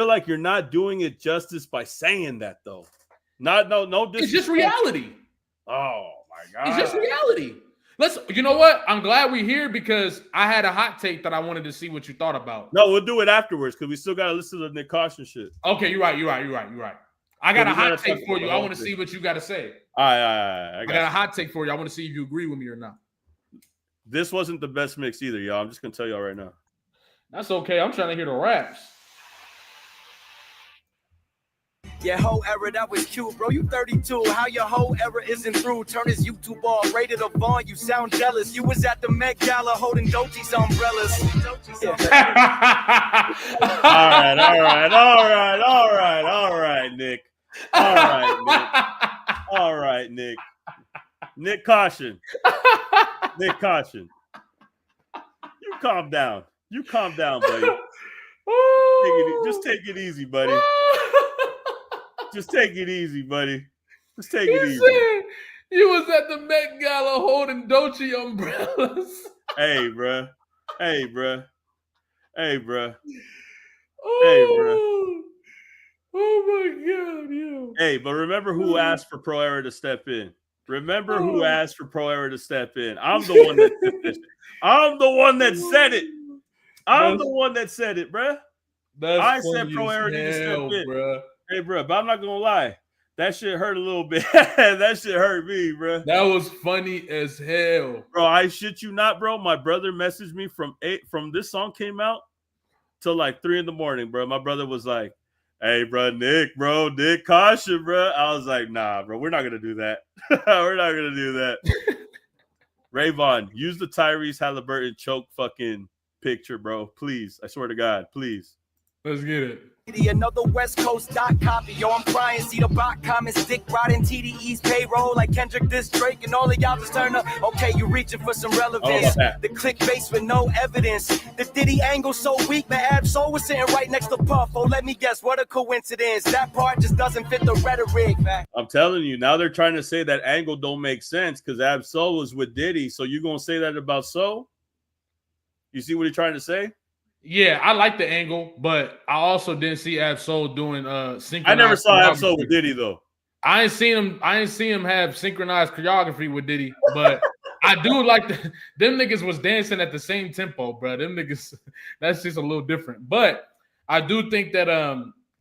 like you're not doing it justice by saying that though. No. It's just reality. Oh my god, it's just reality. You know what? I'm glad we're here because I had a hot take that I wanted to see what you thought about. No, we'll do it afterwards because we still got to listen to the Nick Caution shit. Okay, you're right. I got a hot take for you. I want to see what you got to say. All right. I got a hot take for you. I want to see if you agree with me or not. This wasn't the best mix either, y'all. I'm just gonna tell y'all right now. That's okay. I'm trying to hear the raps. Your whole era, that was cute, bro. You 32. How your whole era isn't through? Turn his YouTube all rated a Vaughn. You sound jealous. You was at the Met Gala holding Dochi's umbrellas. All right, Nick. All right, Nick. All right, Nick. Nick Caution. Nick Caution. You calm down. You calm down, buddy. Just take it easy, buddy. Just take it easy, buddy. Just take it easy. Said you was at the Met Gala holding Dolce umbrellas. Hey, bruh. Hey, bruh. Hey, bruh. Oh, hey, bruh. Oh my God, yo. Hey, but remember who asked for Pro Era to step in. Remember who asked for Pro Era to step in. I'm the one that said it. I'm the one that said it. I'm the one that said it, bruh. I said Pro Era needs to step in. Bruh. Hey, bruh, but I'm not gonna lie. That shit hurt a little bit. That shit hurt me, bruh. That was funny as hell. Bro, I shit you not, bro. My brother messaged me from this song came out till like 3 a.m, bro. My brother was like, hey, bro, Nick, caution, bro. I was like, nah, bro, we're not going to do that. We're not going to do that. Rayvon, use the Tyrese Halliburton choke fucking picture, bro. Please. I swear to God, please. Let's get it. Another West Coast dot copy. Yo, I'm crying, see the bot comments, dick riding TDE's payroll like Kendrick this Drake, and all of y'all just turn up. Okay, you reaching for some relevance. The click base with no evidence. The Diddy angle so weak, the Ab-Soul was sitting right next to Puff. Oh, let me guess, what a coincidence. That part just doesn't fit the rhetoric. I'm telling you, now they're trying to say that angle don't make sense because Ab-Soul was with Diddy. So you gonna say that about Soul? You see what he's trying to say? Yeah, I like the angle, but I also didn't see Ab-Soul doing synchronized. I never saw Ab-Soul with Diddy though. I ain't seen him have synchronized choreography with Diddy, but I do like them niggas was dancing at the same tempo, bro. Them niggas, that's just a little different. But I do think that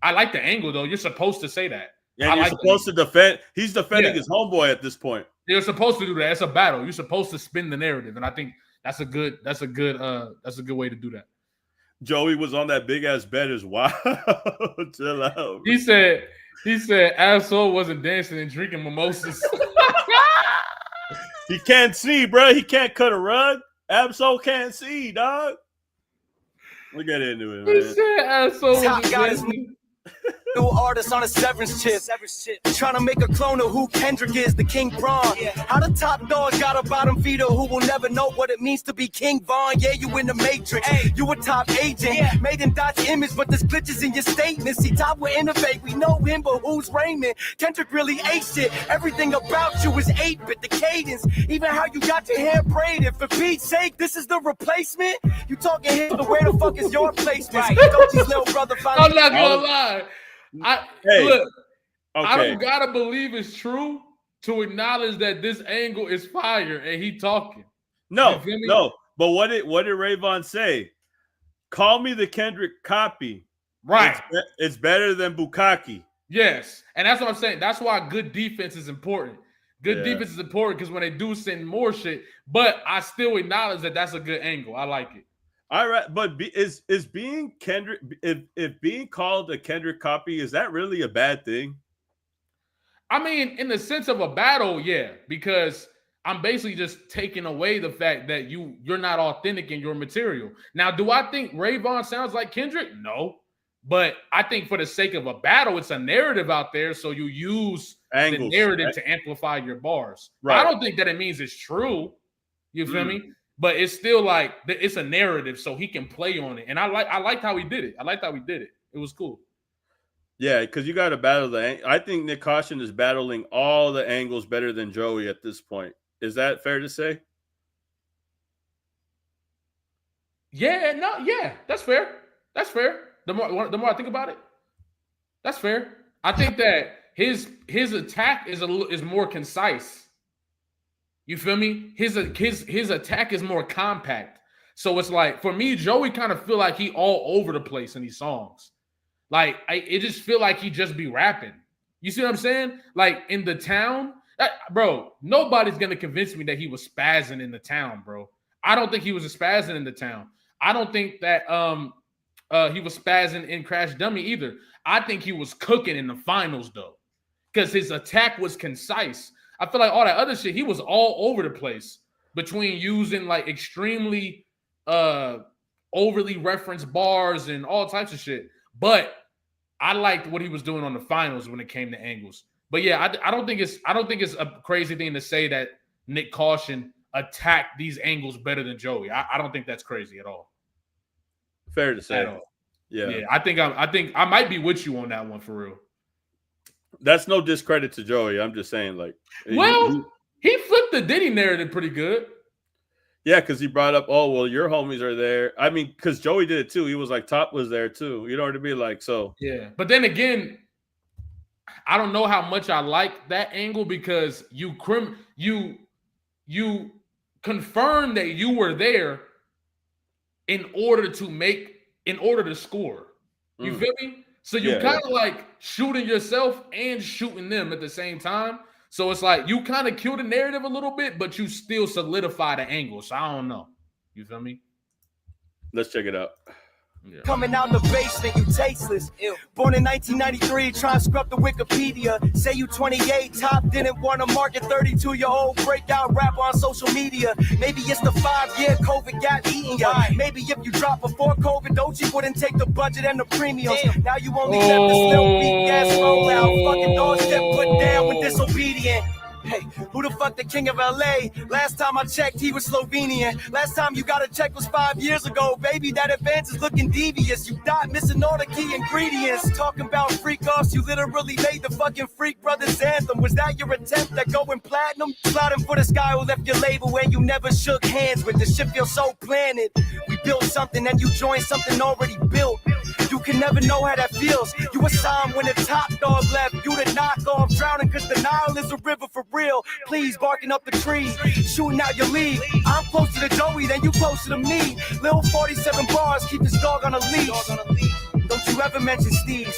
I like the angle though. You're supposed to say that. Yeah, you're supposed to defend. He's defending his homeboy at this point. You're supposed to do that. It's a battle. You're supposed to spin the narrative, and I think that's a good way to do that. Joey was on that big ass bed as well. Chill out. He said Ab-Soul wasn't dancing and drinking mimosas. He can't see, bro. He can't cut a rug. Ab-Soul can't see, dog. We'll get into it, man. He said Ab-Soul wasn't dancing. New artist on a severance chip. Trying to make a clone of who Kendrick is, the King Braun. How the top dog got a bottom feeder who will never know what it means to be King Von. Yeah, you in the Matrix. You a top agent. Made in Dot's image, but there's glitches in your statements. See, Top will innovate. We know him, but who's Raymond? Kendrick really aced it. Everything about you is 8-bit. The cadence, even how you got your hair braided. For Pete's sake, this is the replacement. You talking here, but where the fuck is your placement? Dochi's little brother finally. I'm not gonna lie. Look, I don't gotta believe it's true to acknowledge that this angle is fire and he talking. No. But what did Rayvon say? Call me the Kendrick copy. Right. It's better than Bukkake. Yes, and that's what I'm saying. That's why good defense is important. Good defense is important because when they do send more shit, but I still acknowledge that that's a good angle. I like it. All right, but is being Kendrick if being called a Kendrick copy, is that really a bad thing? I mean, in the sense of a battle, yeah, because I'm basically just taking away the fact that you're not authentic in your material. Now, do I think Rayvon sounds like Kendrick? No, but I think for the sake of a battle, it's a narrative out there, so you use angles, the narrative to amplify your bars. Right. I don't think that it means it's true. You feel me? But it's still like it's a narrative, so he can play on it. And I liked how he did it. It was cool. Yeah, because you got to battle I think Nick Caution is battling all the angles better than Joey at this point. Is that fair to say? Yeah, that's fair. That's fair. The more I think about it, that's fair. I think that his attack is more concise. You feel me? His attack is more compact. So it's like, for me, Joey kind of feel like he all over the place in these songs. Like, it just feel like he just be rapping. You see what I'm saying? Like, in The Town, bro, nobody's going to convince me that he was spazzing in The Town, bro. I don't think he was spazzing in The Town. I don't think that he was spazzing in Crash Dummy either. I think he was cooking in the finals, though, because his attack was concise. I feel like all that other shit, he was all over the place between using like extremely overly referenced bars and all types of shit. But I liked what he was doing on the finals when it came to angles. But yeah, I don't think it's a crazy thing to say that Nick Caution attacked these angles better than Joey. I don't think that's crazy at all. Fair to say. At all. Yeah. I think I might be with you on that one for real. That's no discredit to Joey. I'm just saying, like, well, he flipped the Diddy narrative pretty good. Yeah, because he brought up, oh, well, your homies are there. I mean, because Joey did it too. He was like, Top was there too. You know what I mean? Like, so. Yeah. But then again, I don't know how much I like that angle because you confirm that you were there in order to score. You feel me? So you kind of like shooting yourself and shooting them at the same time. So it's like you kind of kill the narrative a little bit, but you still solidify the angle. So I don't know. You feel me? Let's check it out. Yeah. Coming out the basement, you tasteless. Ew. Born in 1993, trying to scrub the Wikipedia. Say you 28, Top didn't want to market 32-year-old breakout rapper on social media. Maybe it's the 5-year COVID got eating ya. Right. Maybe if you dropped before COVID, Dochi wouldn't take the budget and the premiums. Damn. Now you only left this little weak ass rollout. Fucking doorstep put down with disobedient. Hey, who the fuck the king of LA? Last time I checked, he was Slovenian. Last time you got a check was 5 years ago. Baby, that advance is looking devious. You died missing all the key ingredients. Talking about freak offs, you literally made the fucking Freak Brothers anthem. Was that your attempt at going platinum? Sliding for this guy who left your label and you never shook hands with. The shit feels so planted. We built something and you joined something already built. You can never know how that feels. You were signed when the top dog left. You the knockoff, drowning cause the Nile is a river for real. Please, barking up the tree, shooting out your lead. I'm closer to Joey than you closer to me. Lil 47 bars, keep this dog on a leash. Don't you ever mention Steez.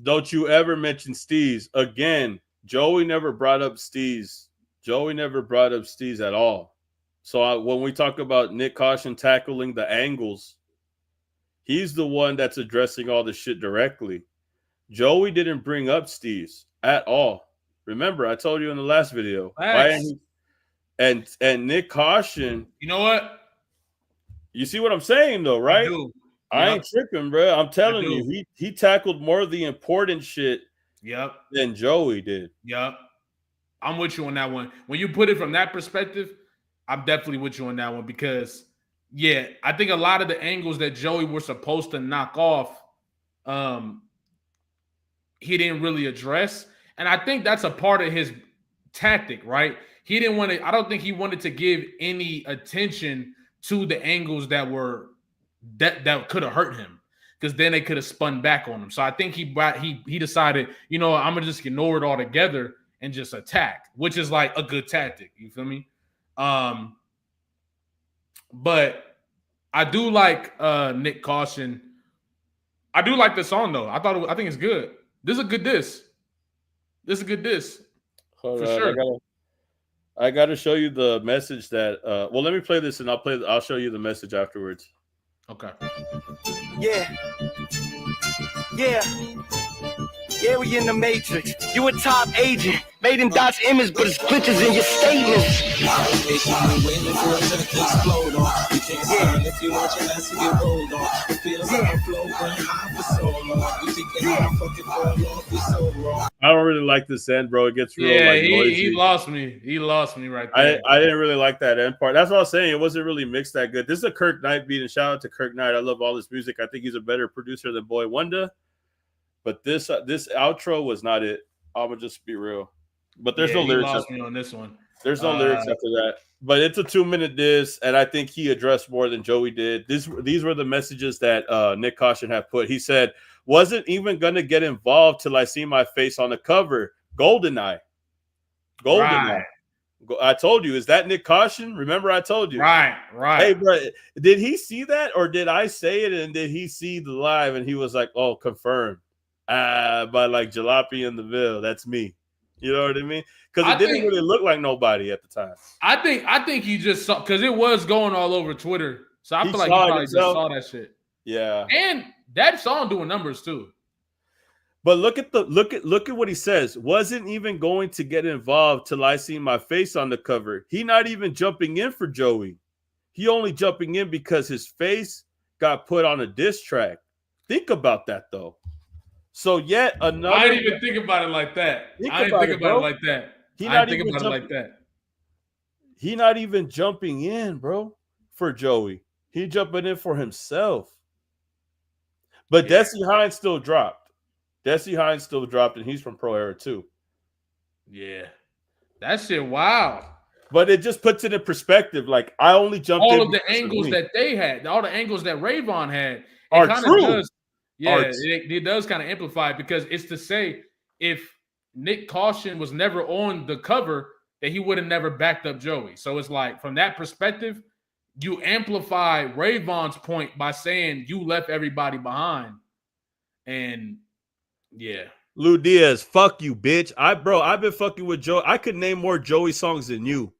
Don't you ever mention Steez. Again, Joey never brought up Steez. Joey never brought up Steez at all. So when we talk about Nick Caution tackling the angles, he's the one that's addressing all the shit directly. Joey didn't bring up Steez at all. Remember, I told you in the last video. And Nick Caution. You know what? You see what I'm saying, though, right? I ain't tripping, bro. I'm telling you, he tackled more of the important shit than Joey did. Yep. I'm with you on that one. When you put it from that perspective, I'm definitely with you on that one because, yeah, I think a lot of the angles that Joey was supposed to knock off, he didn't really address. And I think that's a part of his tactic, right? He didn't want to, I don't think he wanted to give any attention to the angles that were that could have hurt him because then they could have spun back on him. So I think he decided, you know, I'm gonna just ignore it altogether and just attack, which is like a good tactic. You feel me? But I do like Nick Caution. I do like the song though. I think it's good. This is a good diss. This is a good diss. For sure. I got to show you the message that. Well, let me play this and I'll show you the message afterwards. Okay. Yeah. Yeah, we in the Matrix. You a top agent. Made in Dot's image, but it's glitches in your statements. I don't really like this end, bro. It gets real noisy. He lost me. He lost me right there. I didn't really like that end part. That's what I was saying. It wasn't really mixed that good. This is a Kirk Knight beat, and shout out to Kirk Knight. I love all this music. I think he's a better producer than Boy Wonder. But this outro was not it. I'm gonna just be real. But there's no lyrics. Lost me on this one. There's no lyrics after that. But it's a 2-minute diss, and I think he addressed more than Joey did. These were the messages that Nick Caution had put. He said, "Wasn't even gonna get involved till I see my face on the cover." GoldenEye. Right. I told you. Is that Nick Caution? Remember, I told you. Right. Hey, bro, did he see that, or did I say it, and did he see the live, and he was like, "Oh, confirmed." By like Jalopy and the Vill. That's me. You know what I mean? Because it didn't really look like nobody at the time. I think he just saw because it was going all over Twitter. So I feel like he probably just saw that shit. Yeah. And that song doing numbers too. But look at what he says. Wasn't even going to get involved till I see my face on the cover. He not even jumping in for Joey. He only jumping in because his face got put on a diss track. Think about that though. So yet another. I didn't even think about it like that. I didn't think about it like that. I didn't think about it like that. He not even jumping in, bro, for Joey. He jumping in for himself. But Desi Hines still dropped. And he's from Pro Era too. Yeah. That shit, wow. But it just puts it in perspective. Like, I only jumped in. All of the angles that they had, all the angles that Rayvon had, are true. Does, it does kind of amplify it, because it's to say if Nick Caution was never on the cover, that he would have never backed up Joey. So it's like, from that perspective, you amplify Rayvon's point by saying you left everybody behind. And yeah. Lou Diaz, fuck you, bitch. I've been fucking with Joey. I could name more Joey songs than you.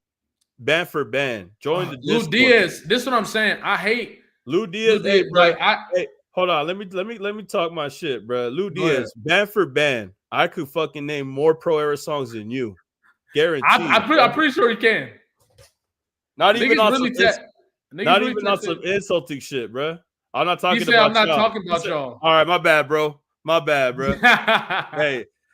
Band for band. Join the Lou Discord. Diaz, this is what I'm saying. I hate Lou Diaz. Hey, bro. Hey, hold on. Let me talk my shit, bro. Lou Diaz, band for band. I could fucking name more Pro Era songs than you. Guaranteed. I'm pretty sure he can. Not even on really some insulting shit, bro. I'm not talking about I'm not talking about y'all. All right, my bad, bro.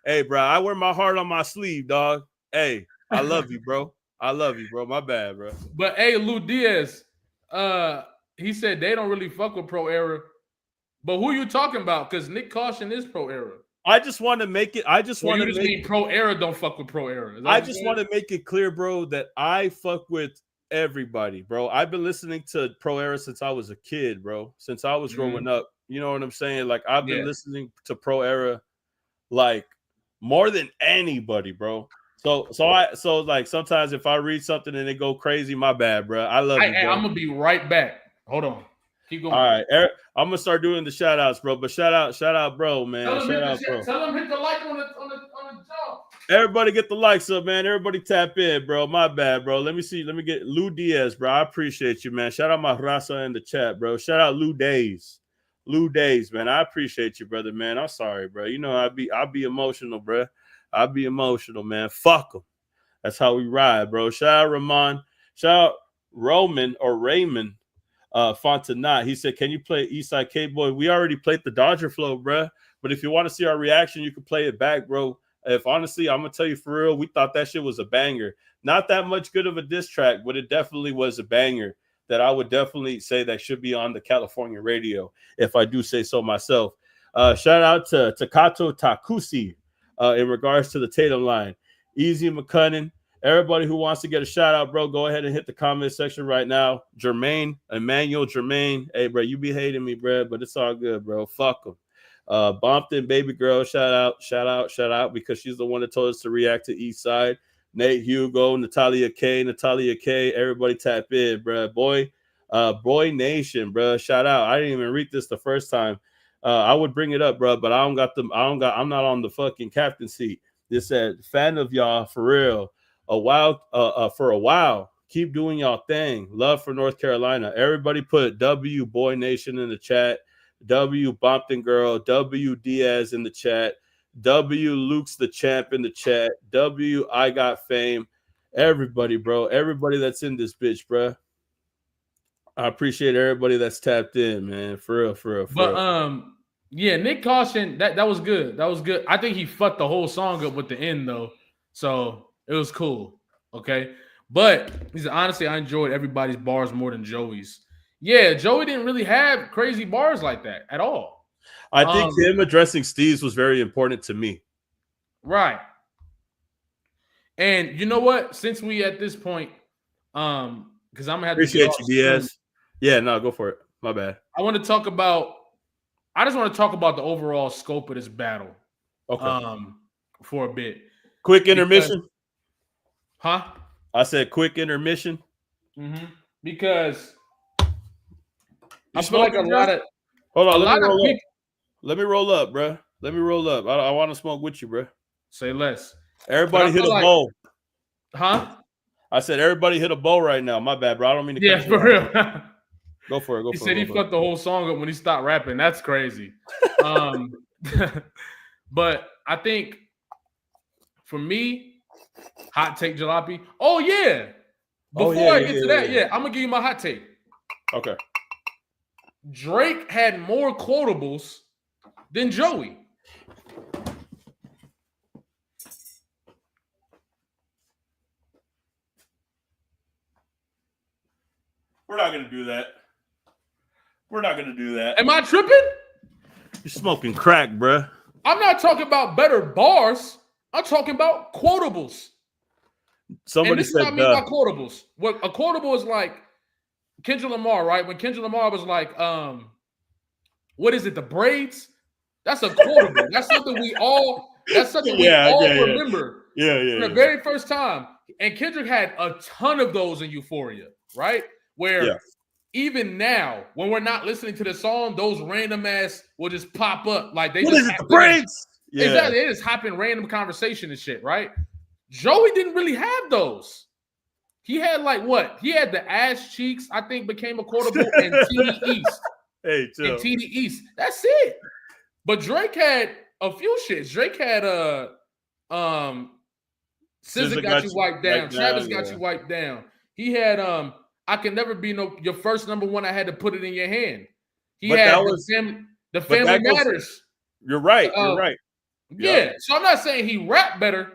hey, bro. I wear my heart on my sleeve, dog. Hey, I love you, bro. My bad, bro. But hey, Lou Diaz, he said they don't really fuck with Pro Era. But who you talking about? Because Nick Caution is Pro Era. I just want to make it. Mean Pro Era don't fuck with Pro Era. I just want to make it clear, bro, that I fuck with everybody, bro. I've been listening to Pro Era since I was a kid, bro. Since I was growing up. You know what I'm saying? Like, I've been listening to Pro Era like more than anybody, bro. So like, sometimes if I read something and it go crazy, my bad, bro. I love you, bro. I'm gonna be right back. Hold on. Keep going. All right, Eric, I'm gonna start doing the shout outs, bro. But shout out, bro, man. Tell them hit the like on the top. Everybody get the likes up, man. Everybody tap in, bro. My bad, bro. Let me see. Let me get Lou Diaz, bro. I appreciate you, man. Shout out my raza in the chat, bro. Shout out Lou Days, man. I appreciate you, brother, man. I'm sorry, bro. You know I'll be emotional, bro. I'll be emotional, man. Fuck them. That's how we ride, bro. Shout out Ramon. Shout out Roman or Raymond Fontenot. He said, can you play Eastside K Boy? We already played the Dodger Flow, bro. But if you want to see our reaction, you can play it back, bro. If honestly, I'm going to tell you for real, we thought that shit was a banger. Not that much good of a diss track, but it definitely was a banger that I would definitely say that should be on the California radio, if I do say so myself. Shout out to Takato Takusi in regards to the Tatum line. Easy McCunnan. Everybody who wants to get a shout out, bro, go ahead and hit the comment section right now. Emmanuel Jermaine. Hey, bro, you be hating me, bro, but it's all good, bro. Fuck them. Bompton, baby girl, shout out, because she's the one that told us to react to Eastside. Nate Hugo, Natalia K, everybody tap in, bro. Boy Nation, bro. Shout out. I didn't even read this the first time. I would bring it up, bro, but I'm not on the fucking captain seat. This said, fan of y'all for real. For a while. Keep doing y'all thing. Love for North Carolina. Everybody put W Boy Nation in the chat. W Bompton Girl. W Diaz in the chat. W Luke's the champ in the chat. W I got fame. Everybody, bro. Everybody that's in this bitch, bro. I appreciate everybody that's tapped in, man. For real. But yeah, Nick Caution, that was good. That was good. I think he fucked the whole song up with the end though. So it was cool. Okay. But he said, honestly, I enjoyed everybody's bars more than Joey's. Yeah, Joey didn't really have crazy bars like that at all. I think him addressing Steve's was very important to me. Right. And you know what? Since we at this point, because I'm gonna have appreciate to you, Diaz. Yeah, no, go for it. My bad. I just want to talk about the overall scope of this battle. Okay. For a bit. Quick intermission. Huh? I said quick intermission. Mm-hmm. Because I feel like a lot of let me roll up, bro. Let me roll up. I want to smoke with you, bro. Say less. Everybody hit a bowl. Huh? I said everybody hit a bowl right now. My bad, bro. I don't mean to. Yeah, for real. Go for it. He said he fucked the whole song up when he stopped rapping. That's crazy. But I think for me, hot take Jalopy. Oh yeah. Before I get to that, I'm gonna give you my hot take. Okay. Drake had more quotables than Joey. We're not gonna do that. We're not gonna do that. Am I tripping? You're smoking crack, bruh. I'm not talking about better bars. I'm talking about quotables. Somebody and this said is what I mean by quotables. What a quotable is like Kendrick Lamar, right? When Kendrick Lamar was like, what is it? The braids? That's a quotable. That's something we all remember. Yeah. The very first time. And Kendrick had a ton of those in Euphoria, right? Where even now, when we're not listening to the song, those random ass will just pop up. Like they what just is it, the braids? Yeah. Exactly. It just hop in random conversation and shit, right? Joey didn't really have those. He had like what? He had the ass cheeks, I think became a quotable, and TD East. Hey, chill. And TD East. That's it. But Drake had a few shits. Drake had SZA got you wiped down. Travis got you wiped down. He had I can never be your first number one. I had to put it in your hand. He had the Family Matters. You're right. You're right. Yeah. Yep. So I'm not saying he rapped better,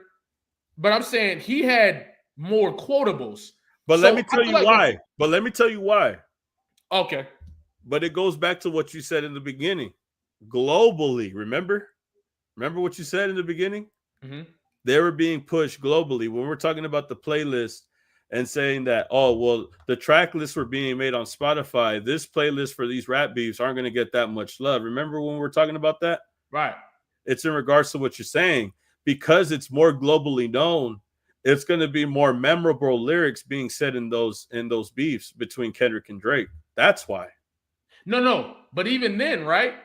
but I'm saying he had more quotables. But let me tell you why. Okay. But it goes back to what you said in the beginning. Globally, remember what you said in the beginning? Mm-hmm. They were being pushed globally when we're talking about the playlist and saying that, oh, well, the track lists were being made on Spotify. This playlist for these rap beefs aren't going to get that much love. Remember when we were talking about that? Right. It's in regards to what you're saying. Because it's more globally known, it's going to be more memorable lyrics being said in those beefs between Kendrick and Drake. That's why. No. But even then, right?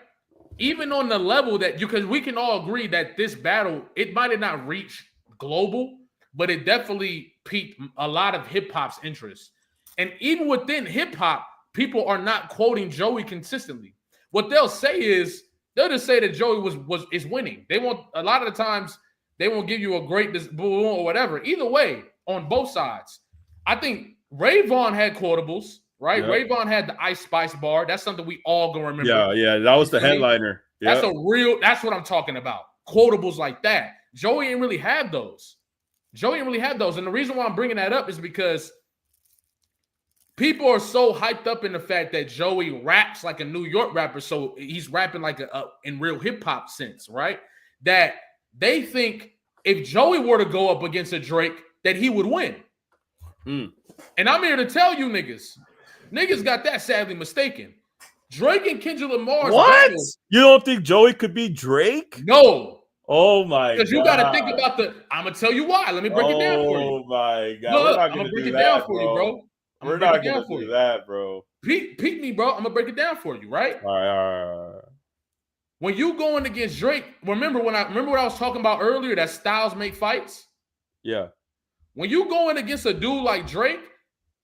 Even on the level that because we can all agree that this battle, it might have not reached global, but it definitely piqued a lot of hip hop's interest. And even within hip hop, people are not quoting Joey consistently. What they'll say is they'll just say that Joey is winning. They won't a lot of the times they won't give you a great or whatever. Either way, on both sides, I think Ray Vaughn had quotables. Right, yep. Ray Vaughn had the Ice Spice bar. That's something we all gonna remember. Yeah, that was the headliner. Yep. That's what I'm talking about. Quotables like that. Joey didn't really have those. And the reason why I'm bringing that up is because people are so hyped up in the fact that Joey raps like a New York rapper, so he's rapping like in real hip hop sense, right? That they think if Joey were to go up against a Drake, that he would win. And I'm here to tell you niggas got that sadly mistaken. Drake and Kendrick Lamar. What? You don't think Joey could be Drake? No. Oh my god. Because you got to think about I'm going to tell you why. Let me break it down for you. Oh my god. Look, I'm going to break it down for you, bro. We're not going to do that, bro. Peep me, bro. I'm going to break it down for you, right? All right. When you going against Drake, remember what I was talking about earlier, that styles make fights? Yeah. When you going against a dude like Drake,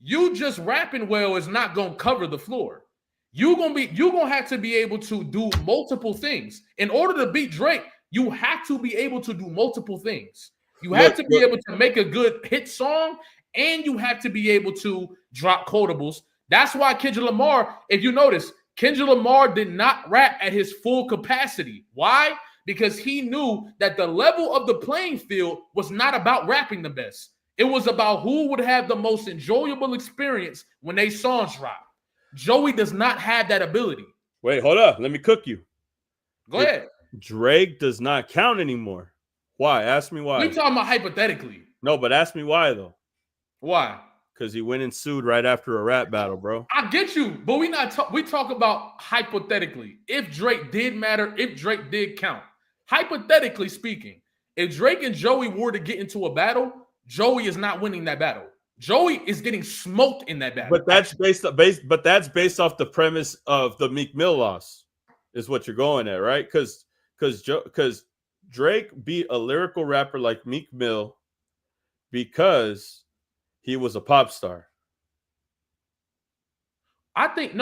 you just rapping well is not gonna cover the floor. You're gonna have to be able to do multiple things. In order to beat Drake, you have to be able to do multiple things. You have to be able to make a good hit song, and you have to be able to drop quotables. That's why Kendrick Lamar, if you notice, Kendrick Lamar did not rap at his full capacity. Why? Because he knew that the level of the playing field was not about rapping the best. It was about who would have the most enjoyable experience when they songs drop. Joey does not have that ability. Wait, hold up. Let me cook you. Go ahead. Drake does not count anymore. Why? Ask me why. We talking about hypothetically. No, but ask me why, though. Why? Because he went and sued right after a rap battle, bro. I get you, but we talk about hypothetically. If Drake did matter, if Drake did count. Hypothetically speaking, if Drake and Joey were to get into a battle, Joey is not winning that battle. Joey is getting smoked in that battle. But that's based off the premise of the Meek Mill loss, is what you're going at, right? Because Drake beat a lyrical rapper like Meek Mill because he was a pop star. I think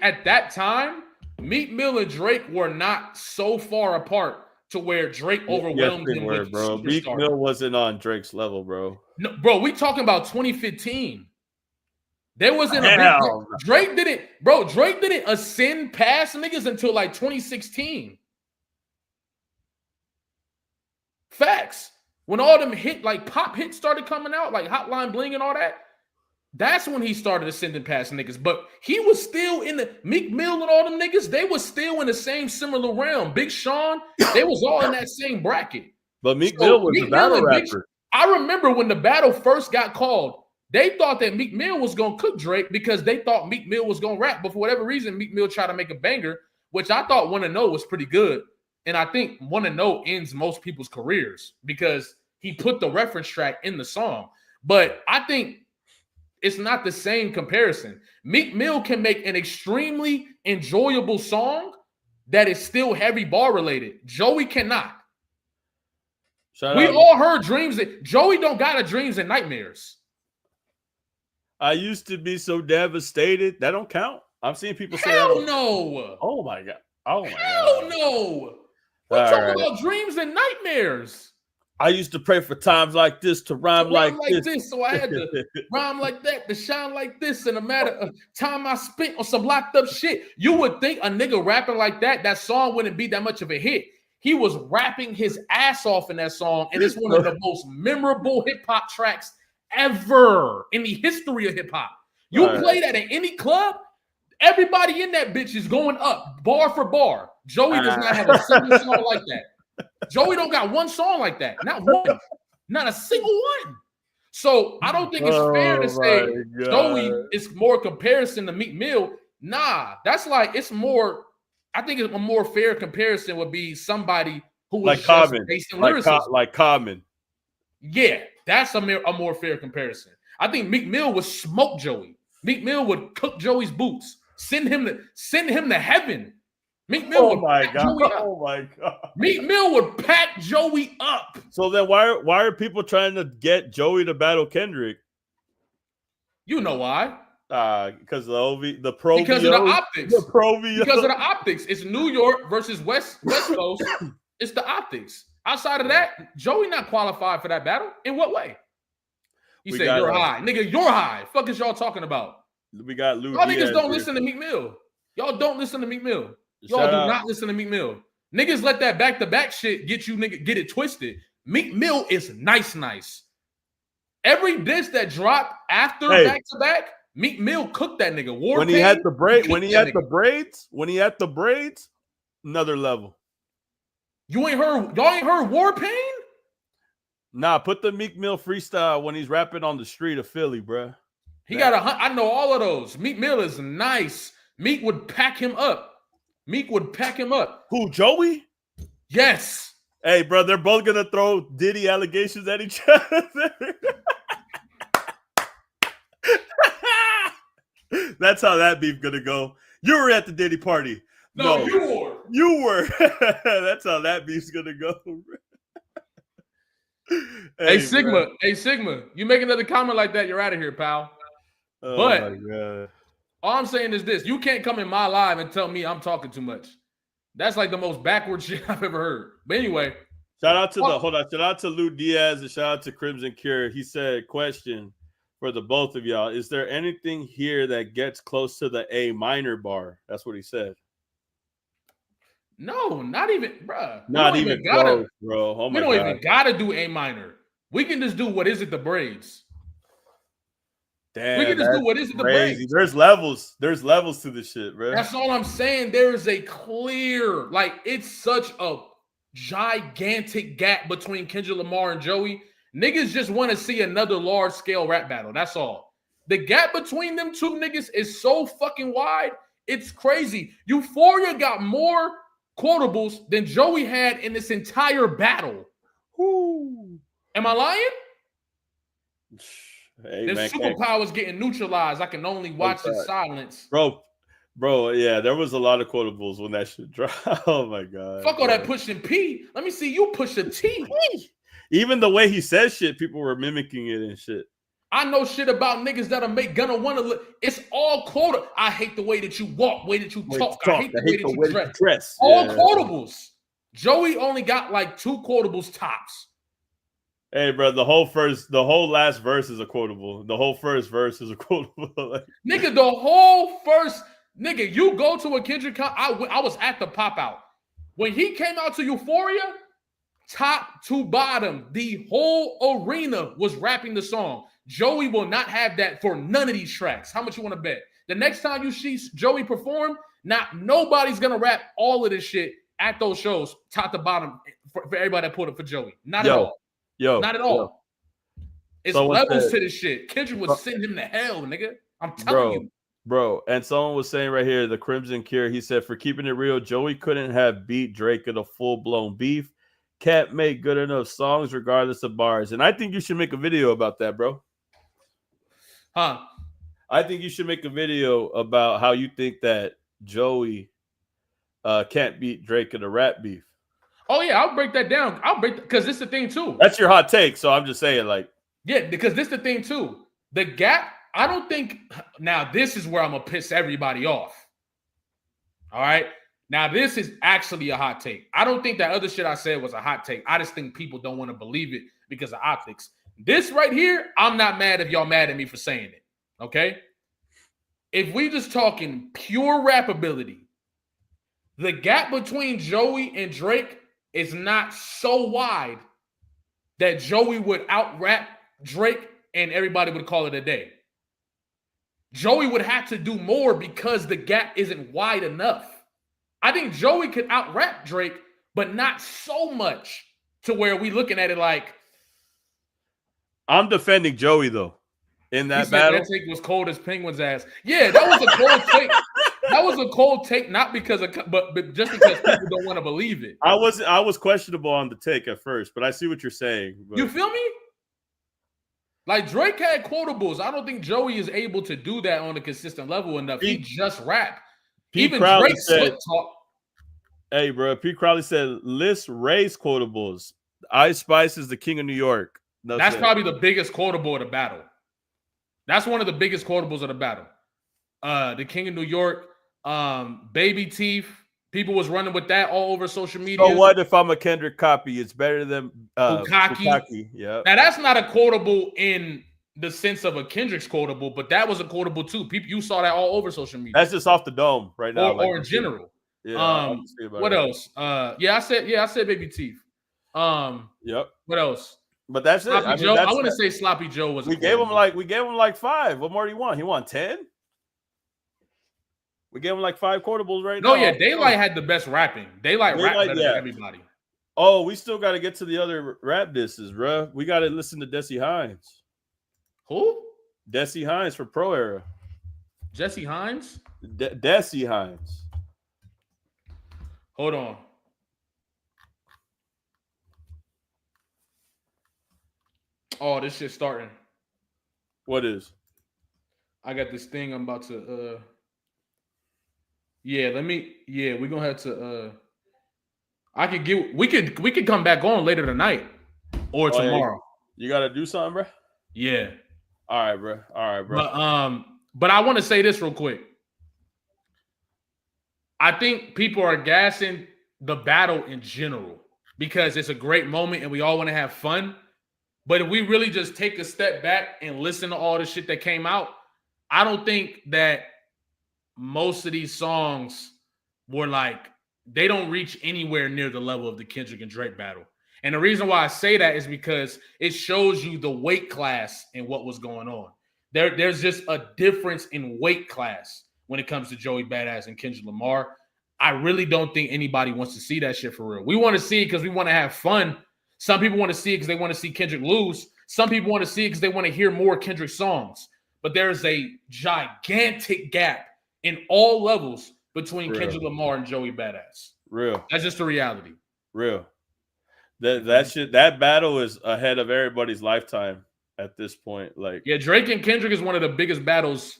at that time, Meek Mill and Drake were not so far apart to where Drake overwhelmed him with bro. Meek Mill wasn't on Drake's level, bro. No, bro, we talking about 2015. There wasn't Drake didn't ascend past niggas until like 2016. Facts. When all them pop hits started coming out, like Hotline Bling and all that, That's when he started ascending past niggas. But he was still in the Meek Mill and all them niggas. They was still in the same similar realm. Big Sean, they was all in that same bracket. But Meek Mill was a battle rapper. I remember when the battle first got called, they thought that Meek Mill was going to cook Drake because they thought Meek Mill was going to rap. But for whatever reason, Meek Mill tried to make a banger, which I thought Wanna Know was pretty good. And I think Wanna Know ends most people's careers because he put the reference track in the song. But I think it's not the same comparison. Meek Mill can make an extremely enjoyable song that is still heavy bar related. Joey cannot. We all heard Dreams. Joey don't got a Dreams and Nightmares. I used to be so devastated. That don't count. I've seen people say Hell that. no. Oh my God. Oh my Hell God. no. We're talking about Dreams and Nightmares. I used to pray for times like this to rhyme like this. So I had to rhyme like that, to shine like this. In a matter of time I spent on some locked up shit. You would think a nigga rapping like that song wouldn't be that much of a hit. He was rapping his ass off in that song, and it's one of the most memorable hip-hop tracks ever in the history of hip-hop. You play that in any club, everybody in that bitch is going up, bar for bar. Joey does not have a single song like that. Joey don't got one song like that. Not one. Not a single one. So I don't think it's fair to say Joey is more comparison to Meek Mill. Nah, that's like it's more. I think a more fair comparison would be somebody who was like Common, like Common. Yeah, that's a more fair comparison. I think Meek Mill would smoke Joey. Meek Mill would cook Joey's boots. Send him to heaven. Meek Mill would pack Joey up. Oh my God. Meek Mill would pack Joey up. So then why are people trying to get Joey to battle Kendrick? You know why? Because the pro because of the optics. The pro because of the optics. It's New York versus West Coast. It's the optics. Outside of that, Joey not qualified for that battle. In what way? You say you're high. Nigga, you're high. Fuck is y'all talking about? We got Lou. Y'all niggas don't listen to Meek Mill. Y'all don't listen to Meek Mill. Y'all do not listen to Meek Mill. Niggas let that back-to-back shit get it twisted. Meek Mill is nice. Every diss that dropped after back-to-back, Meek Mill cooked that nigga. When he had the braids, another level. Y'all ain't heard War Pain? Nah, put the Meek Mill freestyle when he's rapping on the street of Philly, bro. I know all of those. Meek Mill is nice. Meek would pack him up. Who, Joey? Yes. Hey, bro, they're both gonna throw Diddy allegations at each other. That's how that beef gonna go. You were at the Diddy party. No, you were. That's how that beef's gonna go. Hey, Sigma. Hey, Sigma. You make another comment like that, you're out of here, pal. Oh but my God. All I'm saying is this: you can't come in my live and tell me I'm talking too much. That's like the most backward shit I've ever heard. But anyway, shout out to Lou Diaz and shout out to Crimson Cure. He said, question for the both of y'all: is there anything here that gets close to the A minor bar? That's what he said. No, not even, bro. Not even close, bro. Oh my God. We don't even gotta do A minor. We can just do what is it the braids. Damn, we can just do what is it the braids. There's levels. There's levels to this shit, bro. That's all I'm saying. There is a clear, it's such a gigantic gap between Kendrick Lamar and Joey. Niggas just want to see another large scale rap battle. That's all. The gap between them two niggas is so fucking wide. It's crazy. Euphoria got more quotables than Joey had in this entire battle. Whoo. Am I lying? Hey, the superpowers getting neutralized. I can only watch in silence. Bro, yeah, there was a lot of quotables when that shit dropped. Oh my God. Fuck all that pushing P. Let me see you push a T. Even the way he says shit, people were mimicking it and shit. I know shit about niggas that'll make gonna wanna look. It's all quota. I hate the way that you walk, way that you talk. I hate the way that you dress. All quotables. Joey only got like 2 quotables tops. Hey, bro, the whole last verse is a quotable. The whole first verse is a quotable. Nigga, the whole first, nigga, you go to a Kendrick, I was at the pop out. When he came out to Euphoria, top to bottom, the whole arena was rapping the song. Joey will not have that for none of these tracks. How much you want to bet? The next time you see Joey perform, nobody's gonna rap all of this shit at those shows, top to bottom, for everybody that put up for Joey. Not at all. Not at all. It's levels to this shit. Kendrick would send him to hell, nigga. I'm telling you. Bro, and someone was saying right here, the Crimson Cure, he said, for keeping it real, Joey couldn't have beat Drake in a full-blown beef. Can't make good enough songs regardless of bars. And I think you should make a video about that, bro. Huh? I think you should make a video about how you think that Joey can't beat Drake in a rap beef. Oh, yeah, I'll break that down. Because this is the thing, too. That's your hot take, so I'm just saying, like. Yeah, because this is the thing, too. The gap, I don't think, now this is where I'm going to piss everybody off. All right? Now, this is actually a hot take. I don't think that other shit I said was a hot take. I just think people don't want to believe it because of optics. This right here, I'm not mad if y'all mad at me for saying it. Okay? If we just talking pure rap ability, the gap between Joey and Drake is not so wide that Joey would out-rap Drake and everybody would call it a day. Joey would have to do more because the gap isn't wide enough. I think Joey could out-rap Drake, but not so much to where we looking at it like. I'm defending Joey, though, in that battle. That take was cold as Penguin's ass. Yeah, that was a cold take. That was a cold take, not because of, but just because people don't want to believe it. I was questionable on the take at first, but I see what you're saying. But. You feel me? Like Drake had quotables. I don't think Joey is able to do that on a consistent level enough. He just rap. Even Drake said, "Hey, bro." Pete Crowley said, "List Ray's quotables. Ice Spice is the king of New York." That's probably the biggest quotable of the battle. That's one of the biggest quotables of the battle. The king of New York, Baby Teeth. People was running with that all over social media. So what if I'm a Kendrick copy? It's better than Bukaki. Yeah. Now that's not a quotable in the sense of a Kendrick's quotable, but that was a quotable too. People, you saw that all over social media. That's just off the dome right now, or in general. Yeah. What else? I said Baby Teeth. Yep. What else? But that's it. I want to say Sloppy Joe was. We gave him like 5. What more do you want? He won 10. We gave him like 5 quotables right now. No, yeah, Daylight had the best rapping. Daylight rapped better than everybody. Oh, we still got to get to the other rap disses, bro. We got to listen to Desi Hines. Who? Desi Hines for Pro Era. Jesse Hines? Desi Hines. Hold on. Oh, this shit's starting. What is? I got this thing I'm about to we're gonna have to we could come back on later tonight or tomorrow. Yeah. You gotta do something, bro? Yeah. All right, bro. But I want to say this real quick. I think people are gassing the battle in general because it's a great moment and we all want to have fun. But if we really just take a step back and listen to all the shit that came out, I don't think that most of these songs were like, they don't reach anywhere near the level of the Kendrick and Drake battle. And the reason why I say that is because it shows you the weight class and what was going on. There's just a difference in weight class when it comes to Joey Badass and Kendrick Lamar. I really don't think anybody wants to see that shit for real. We want to see it because we want to have fun. Some people want to see it because they want to see Kendrick lose. Some people want to see it because they want to hear more Kendrick songs. But there's a gigantic gap in all levels between Kendrick Lamar and Joey Badass. Real. That's just the reality. Real. That battle is ahead of everybody's lifetime at this point. Like, yeah, Drake and Kendrick is one of the biggest battles.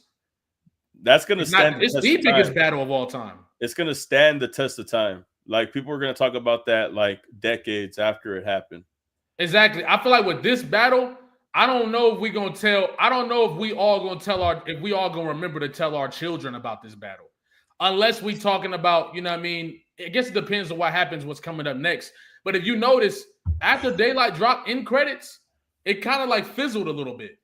That's gonna stand. It's the biggest battle of all time. It's gonna stand the test of time. Like, people are gonna talk about that like decades after it happened. Exactly. I feel like with this battle, I don't know if we all gonna remember to tell our children about this battle. Unless we talking about, you know what I mean? I guess it depends on what happens, what's coming up next. But if you notice, after Daylight dropped in credits, it kind of like fizzled a little bit.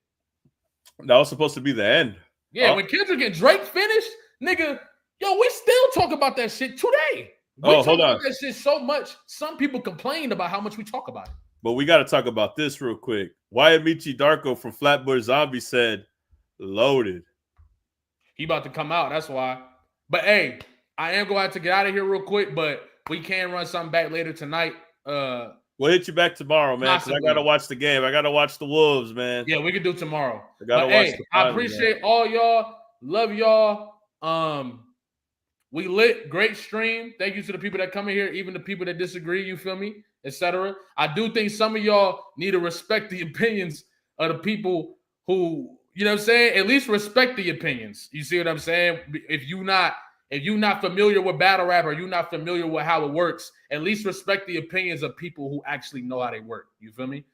That was supposed to be the end. Yeah, when Kendrick and Drake finished, nigga, yo, we still talk about that shit today. We hold on. That shit so much. Some people complained about how much we talk about it. But we got to talk about this real quick. Wayamichi Darko from Flatbush Zombie said, "Loaded." He about to come out. That's why. But hey, I am going to have to get out of here real quick. But we can run something back later tonight. We'll hit you back tomorrow, man. Because I got to watch the game. I got to watch the Wolves, man. Yeah, we can do tomorrow. I got to watch. Hey, I appreciate all y'all. Love y'all. We lit. Great stream. Thank you to the people that come in here, even the people that disagree. You feel me, etc. I do think some of y'all need to respect the opinions of the people who, you know what I'm saying. At least respect the opinions. You see what I'm saying? If you not familiar with battle rap or you're not familiar with how it works, at least respect the opinions of people who actually know how they work. You feel me?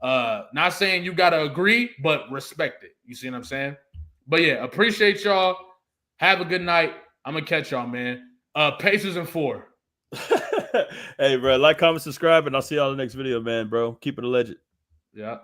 Not saying you gotta agree, but respect it. You see what I'm saying? But yeah, appreciate y'all. Have a good night. I'm gonna catch y'all, man. Pacers in 4. Hey, bro, like, comment, subscribe, and I'll see y'all in the next video, man, bro. Keep it a legend. Yeah.